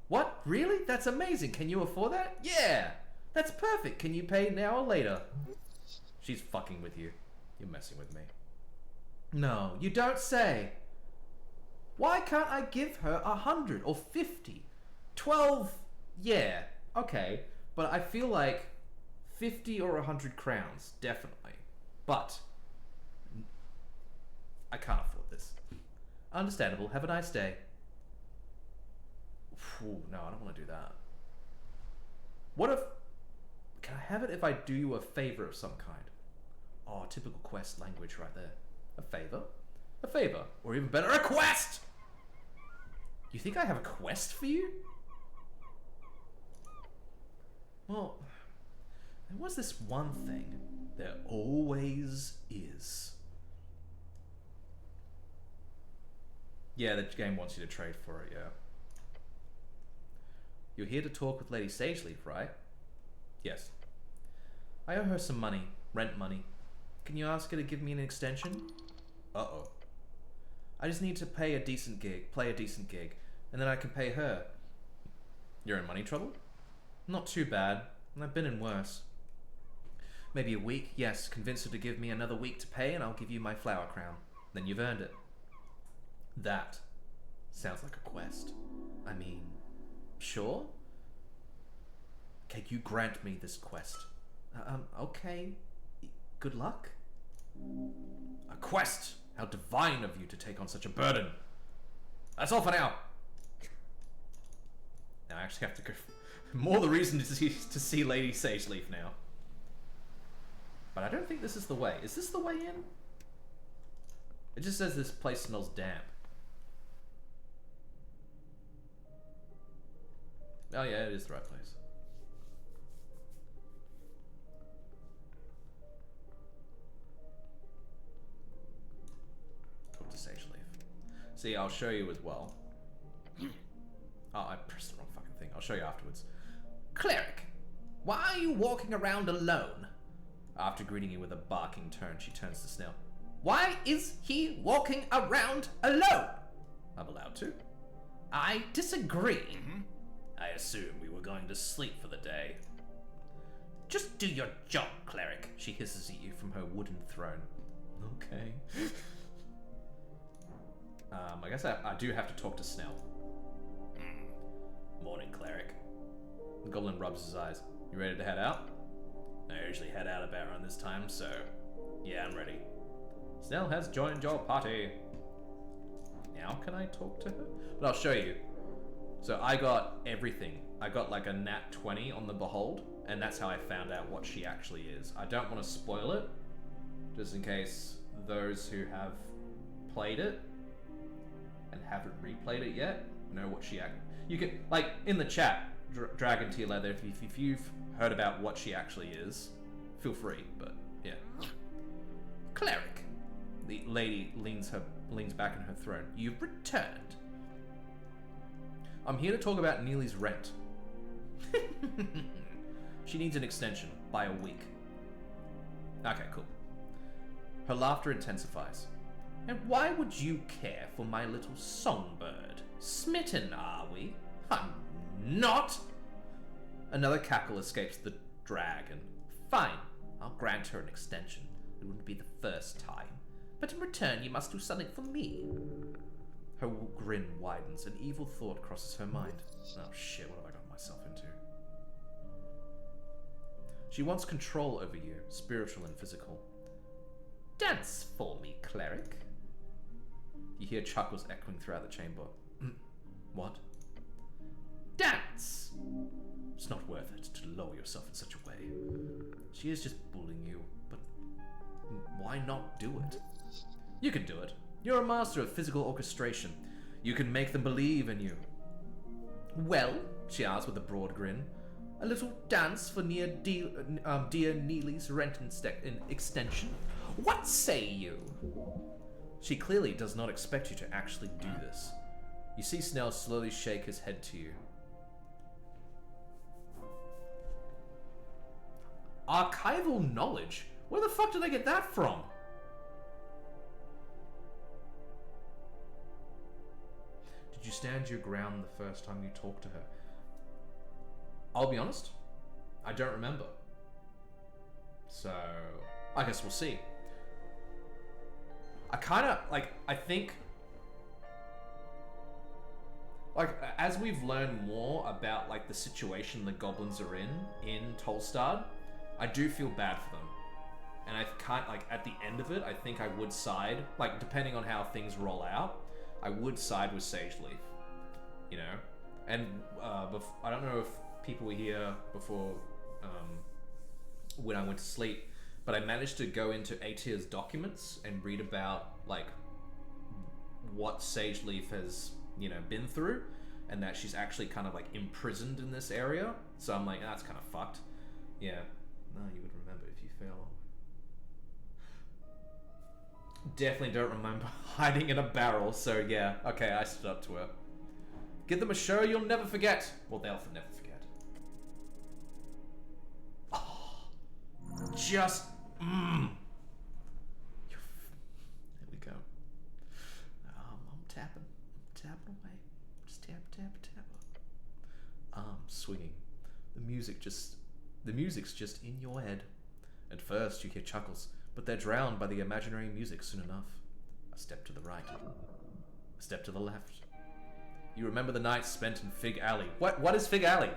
What? Really? That's amazing. Can you afford that? Yeah! That's perfect. Can you pay now or later? She's fucking with you. You're messing with me. No, you don't say. Why can't I give her 100 or 50? 12, yeah, okay. But I feel like 50 or 100 crowns, definitely. But I can't afford this. Understandable. Have a nice day. Ooh, no, I don't want to do that. What if... Can I have it if I do you a favor of some kind? Oh, typical quest language right there. A favor? A favor. Or even better, a quest! You think I have a quest for you? Well, there was this one thing. There always is. Yeah, the game wants you to trade for it, yeah. You're here to talk with Lady Sageleaf, right? Yes. I owe her some money. Rent money. Can you ask her to give me an extension? Uh-oh. I just need to play a decent gig, and then I can pay her. You're in money trouble? Not too bad. I've been in worse. Maybe a week? Yes, convince her to give me another week to pay and I'll give you my flower crown. Then you've earned it. That sounds like a quest. I mean, sure? Can you grant me this quest? Okay. Good luck? A quest! How divine of you to take on such a burden. That's all for now. Now I actually have to go... More the reason to see Lady Sageleaf now. But I don't think this is the way. Is this the way in? It just says this place smells damp. Oh yeah, it is the right place. Talk to Sageleaf. See, I'll show you as well. Oh, I pressed the wrong fucking thing. I'll show you afterwards. Cleric, why are you walking around alone? After greeting you with a barking tone, she turns to Snail. Why is he walking around alone? I'm allowed to. I disagree. I assume we were going to sleep for the day. Just do your job, cleric, she hisses at you from her wooden throne. Okay. I guess I do have to talk to Snell. Morning, cleric. The goblin rubs his eyes. You ready to head out? I usually head out about around this time, so yeah, I'm ready. Snell has joined your party. Now can I talk to her? But I'll show you. So I got everything. I got like a nat 20 on the Behold, and that's how I found out what she actually is. I don't want to spoil it, just in case those who have played it and haven't replayed it yet know what she you can, like, in the chat, Dragon Tier Leather, if you've heard about what she actually is, feel free, but yeah. Cleric. The lady leans back in her throne. You've returned. I'm here to talk about Neely's rent. She needs an extension by a week. Okay, cool. Her laughter intensifies. And why would you care for my little songbird? Smitten, are we? I'm not! Another cackle escapes the dragon. Fine, I'll grant her an extension. It wouldn't be the first time. But in return, you must do something for me. Her grin widens. An evil thought crosses her mind. Oh shit, what have I got myself into? She wants control over you, spiritual and physical. Dance for me, cleric. You hear chuckles echoing throughout the chamber. What? Dance! It's not worth it to lower yourself in such a way. She is just bullying you, but why not do it? You can do it. You're a master of physical orchestration. You can make them believe in you. Well, she asks with a broad grin, a little dance for dear Neely's rent extension. What say you? She clearly does not expect you to actually do this. You see Snell slowly shake his head to you. Archival knowledge? Where the fuck did I get that from? Did you stand your ground the first time you talked to her? I'll be honest, I don't remember. So, I guess we'll see. I think like, as we've learned more about, like, the situation the goblins are in Tolstad, I do feel bad for them. And I can't, like, at the end of it, I think I would side, like, depending on how things roll out, I would side with Sage Leaf, you know? And I don't know if people were here before when I went to sleep, but I managed to go into Atir's documents and read about, like, what Sage Leaf has, you know, been through, and that she's actually kind of, like, imprisoned in this area. So I'm like, that's kind of fucked. Yeah. No, you would remember if you fell. Definitely don't remember hiding in a barrel, so yeah. Okay, I stood up to her. Give them a show you'll never forget. Well, they'll never forget. Oh, just... There we go. I'm tapping. I'm tapping away. Just tap, tap, tap. Arms swinging. The music's just in your head. At first, you hear chuckles, but they're drowned by the imaginary music soon enough. A step to the right. A step to the left. You remember the nights spent in Fig Alley. What is Fig Alley?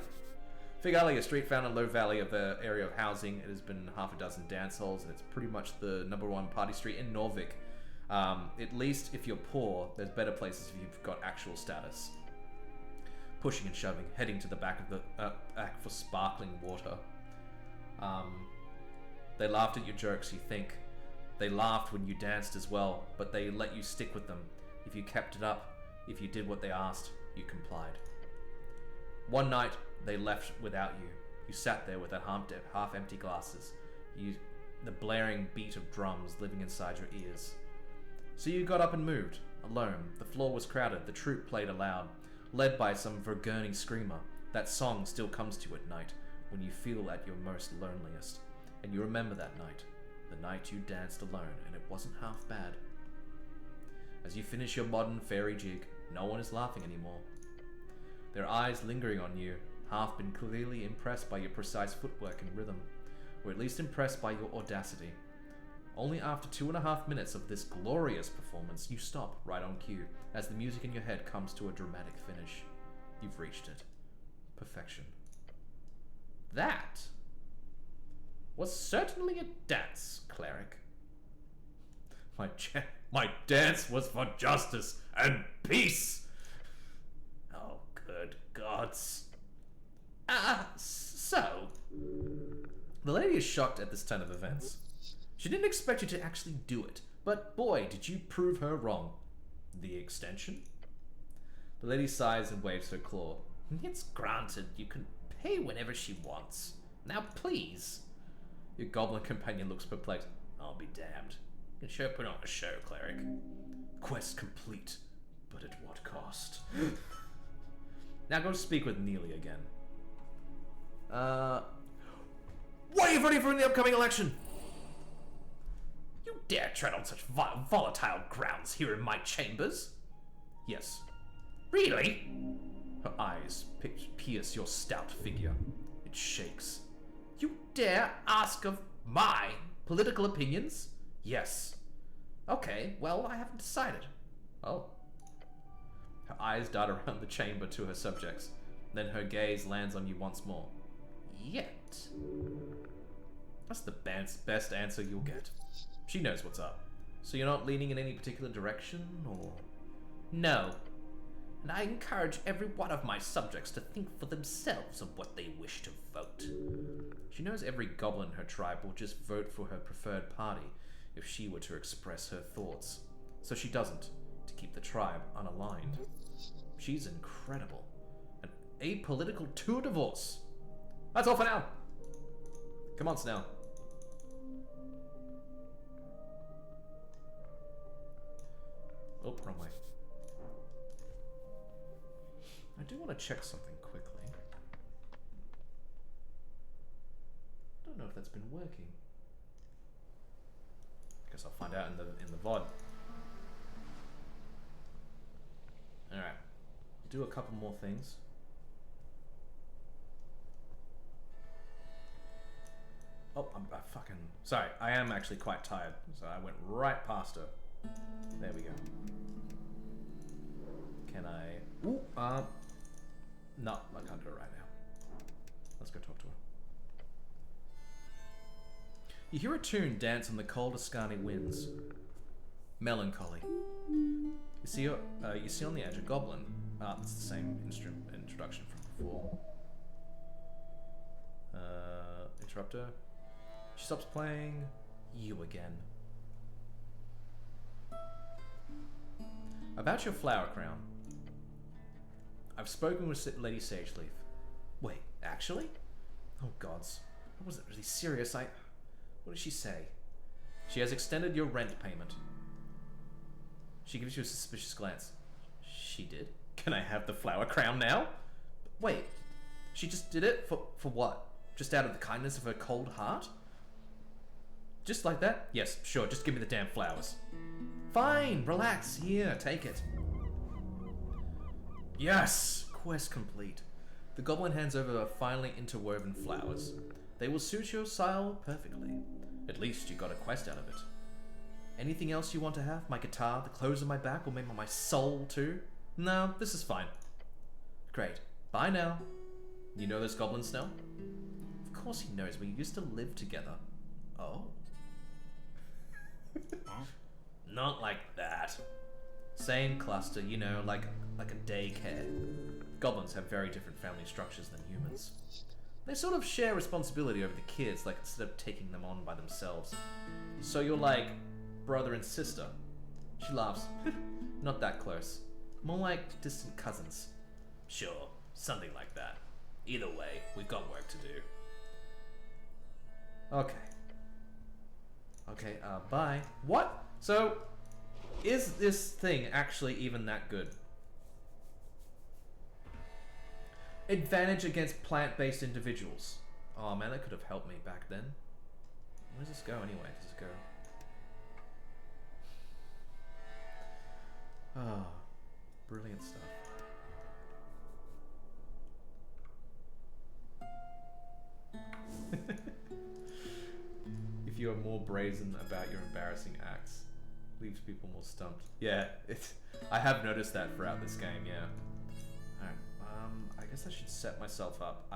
Fig Alley, a street found in Low Valley of the area of housing. It has been half a dozen dance halls, and it's pretty much the #1 party street in Norvik. At least if you're poor, there's better places if you've got actual status. Pushing and shoving, heading to the back of the back for sparkling water. They laughed at your jokes, you think. They laughed when you danced as well, but they let you stick with them. If you kept it up, if you did what they asked, you complied. One night, they left without you. You sat there with that half-empty glasses, the blaring beat of drums living inside your ears. So you got up and moved, alone. The floor was crowded, the troupe played aloud, led by some Vergurning screamer. That song still comes to you at night, when you feel at your most loneliest. And you remember that night, the night you danced alone, and it wasn't half bad. As you finish your modern fairy jig, no one is laughing anymore. Their eyes lingering on you, half been clearly impressed by your precise footwork and rhythm, or at least impressed by your audacity. Only after 2.5 minutes of this glorious performance, you stop right on cue, as the music in your head comes to a dramatic finish. You've reached it. Perfection. That was certainly a dance, cleric. My dance was for justice and peace. Oh, good gods. So... The lady is shocked at this turn of events. She didn't expect you to actually do it, but boy, did you prove her wrong. The extension? The lady sighs and waves her claw. It's granted, you can pay whenever she wants. Now please. Your goblin companion looks perplexed. I'll be damned. You can sure put on a show, cleric. Quest complete, but at what cost? Now go speak with Neely again. What are you voting for in the upcoming election? You dare tread on such volatile grounds here in my chambers? Yes. Really? Her eyes pierce your stout figure. It shakes. You dare ask of my political opinions? Yes. Okay, well, I haven't decided. Oh. Her eyes dart around the chamber to her subjects. Then her gaze lands on you once more. Yet. That's the best answer you'll get. She knows what's up. So you're not leaning in any particular direction, or? No. And I encourage every one of my subjects to think for themselves of what they wish to vote. She knows every goblin in her tribe will just vote for her preferred party if she were to express her thoughts. So she doesn't, to keep the tribe unaligned. She's incredible. An apolitical tour de force. That's all for now. Come on, Snell. Oh, wrong way. I do want to check something quickly. Don't know if that's been working. Guess I'll find out in the VOD. Alright. Do a couple more things. Oh, I fucking... Sorry, I am actually quite tired, so I went right past her. There we go. Can I... Ooh, no, I can't do it right now. Let's go talk to her. You hear a tune dance on the cold Ascani winds. Melancholy. You see on the edge a goblin. It's the same introduction from before. Interrupt her. She stops playing. You again. About your flower crown. I've spoken with Lady Sageleaf. Wait, actually? Oh gods. I wasn't really serious. What did she say? She has extended your rent payment. She gives you a suspicious glance. She did? Can I have the flower crown now? Wait, she just did it? For what? Just out of the kindness of her cold heart? Just like that? Yes, sure, just give me the damn flowers. Fine, relax, here, take it. Yes! Quest complete. The goblin hands over her finely interwoven flowers. They will suit your style perfectly. At least you got a quest out of it. Anything else you want to have? My guitar, the clothes on my back, or maybe my soul too? No, this is fine. Great. Bye now. You know this goblin Snell? Of course he knows. We used to live together. Oh. Not like that. Same cluster, you know, like a daycare. Goblins have very different family structures than humans. They sort of share responsibility over the kids, like instead of taking them on by themselves. So you're like brother and sister. She laughs. Not that close. More like distant cousins. Sure, something like that. Either way, we've got work to do. Okay. Okay, bye. What? So, is this thing actually even that good? Advantage against plant-based individuals. Oh man, that could have helped me back then. Where does this go anyway? Does it go? Oh, brilliant stuff. If you are more brazen about your embarrassing acts, leaves people more stumped. Yeah, I have noticed that throughout this game, yeah. Alright, I guess I should set myself up,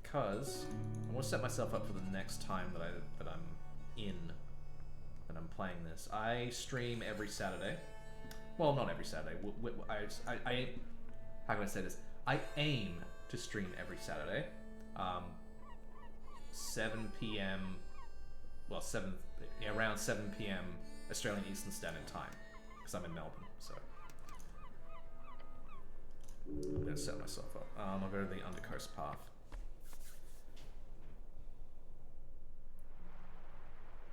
because I want to set myself up for the next time that I'm playing this. I stream every Saturday. Well, not every Saturday. How can I say this? I aim to stream every Saturday. 7 p.m. Well, around 7 p.m. Australian Eastern Standard Time, because I'm in Melbourne. So I'm gonna set myself up. I'll go to the Undercoast path.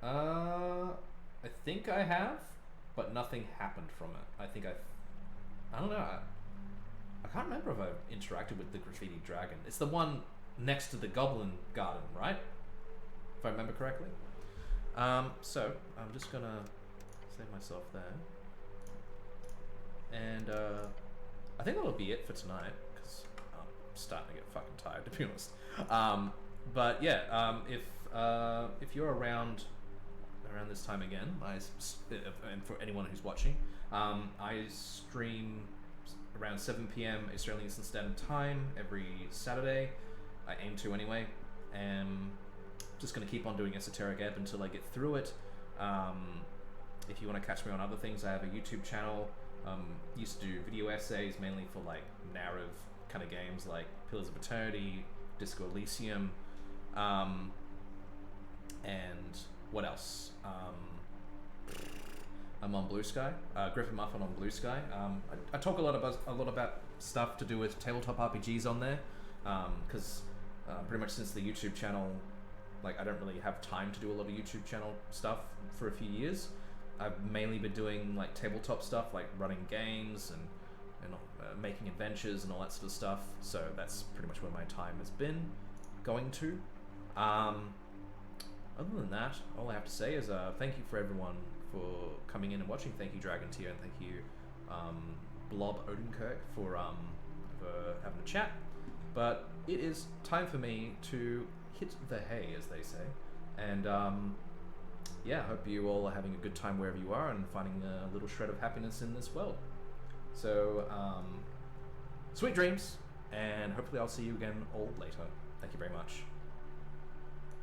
I think I have, but nothing happened from it. I don't know. I can't remember if I've interacted with the graffiti dragon. It's the one next to the goblin garden, right? If I remember correctly. So I'm just gonna save myself there. And I think that'll be it for tonight, because I'm starting to get fucking tired, to be honest. But yeah, if you're around this time again, and for anyone who's watching, I stream around 7 p.m. Australian Eastern Standard Time every Saturday. I aim to anyway, and just going to keep on doing Esoteric Ebb until I get through it. If you want to catch me on other things, I have a YouTube channel. Used to do video essays mainly for like narrative kind of games like Pillars of Eternity, Disco Elysium, and what else? I'm on Bluesky, griffinmuffin on Bluesky. I talk a lot about stuff to do with tabletop RPGs on there, because pretty much since the YouTube channel, like I don't really have time to do a lot of YouTube channel stuff for a few years. I've mainly been doing like tabletop stuff, like running games and making adventures and all that sort of stuff. So that's pretty much where my time has been going to. Other than that, all I have to say is thank you for everyone for coming in and watching. Thank you, Dragon Tier, and thank you, Blob Odenkirk, for having a chat. But it is time for me to hit the hay, as they say. And yeah, I hope you all are having a good time wherever you are and finding a little shred of happiness in this world. So, sweet dreams, and hopefully I'll see you again all later. Thank you very much.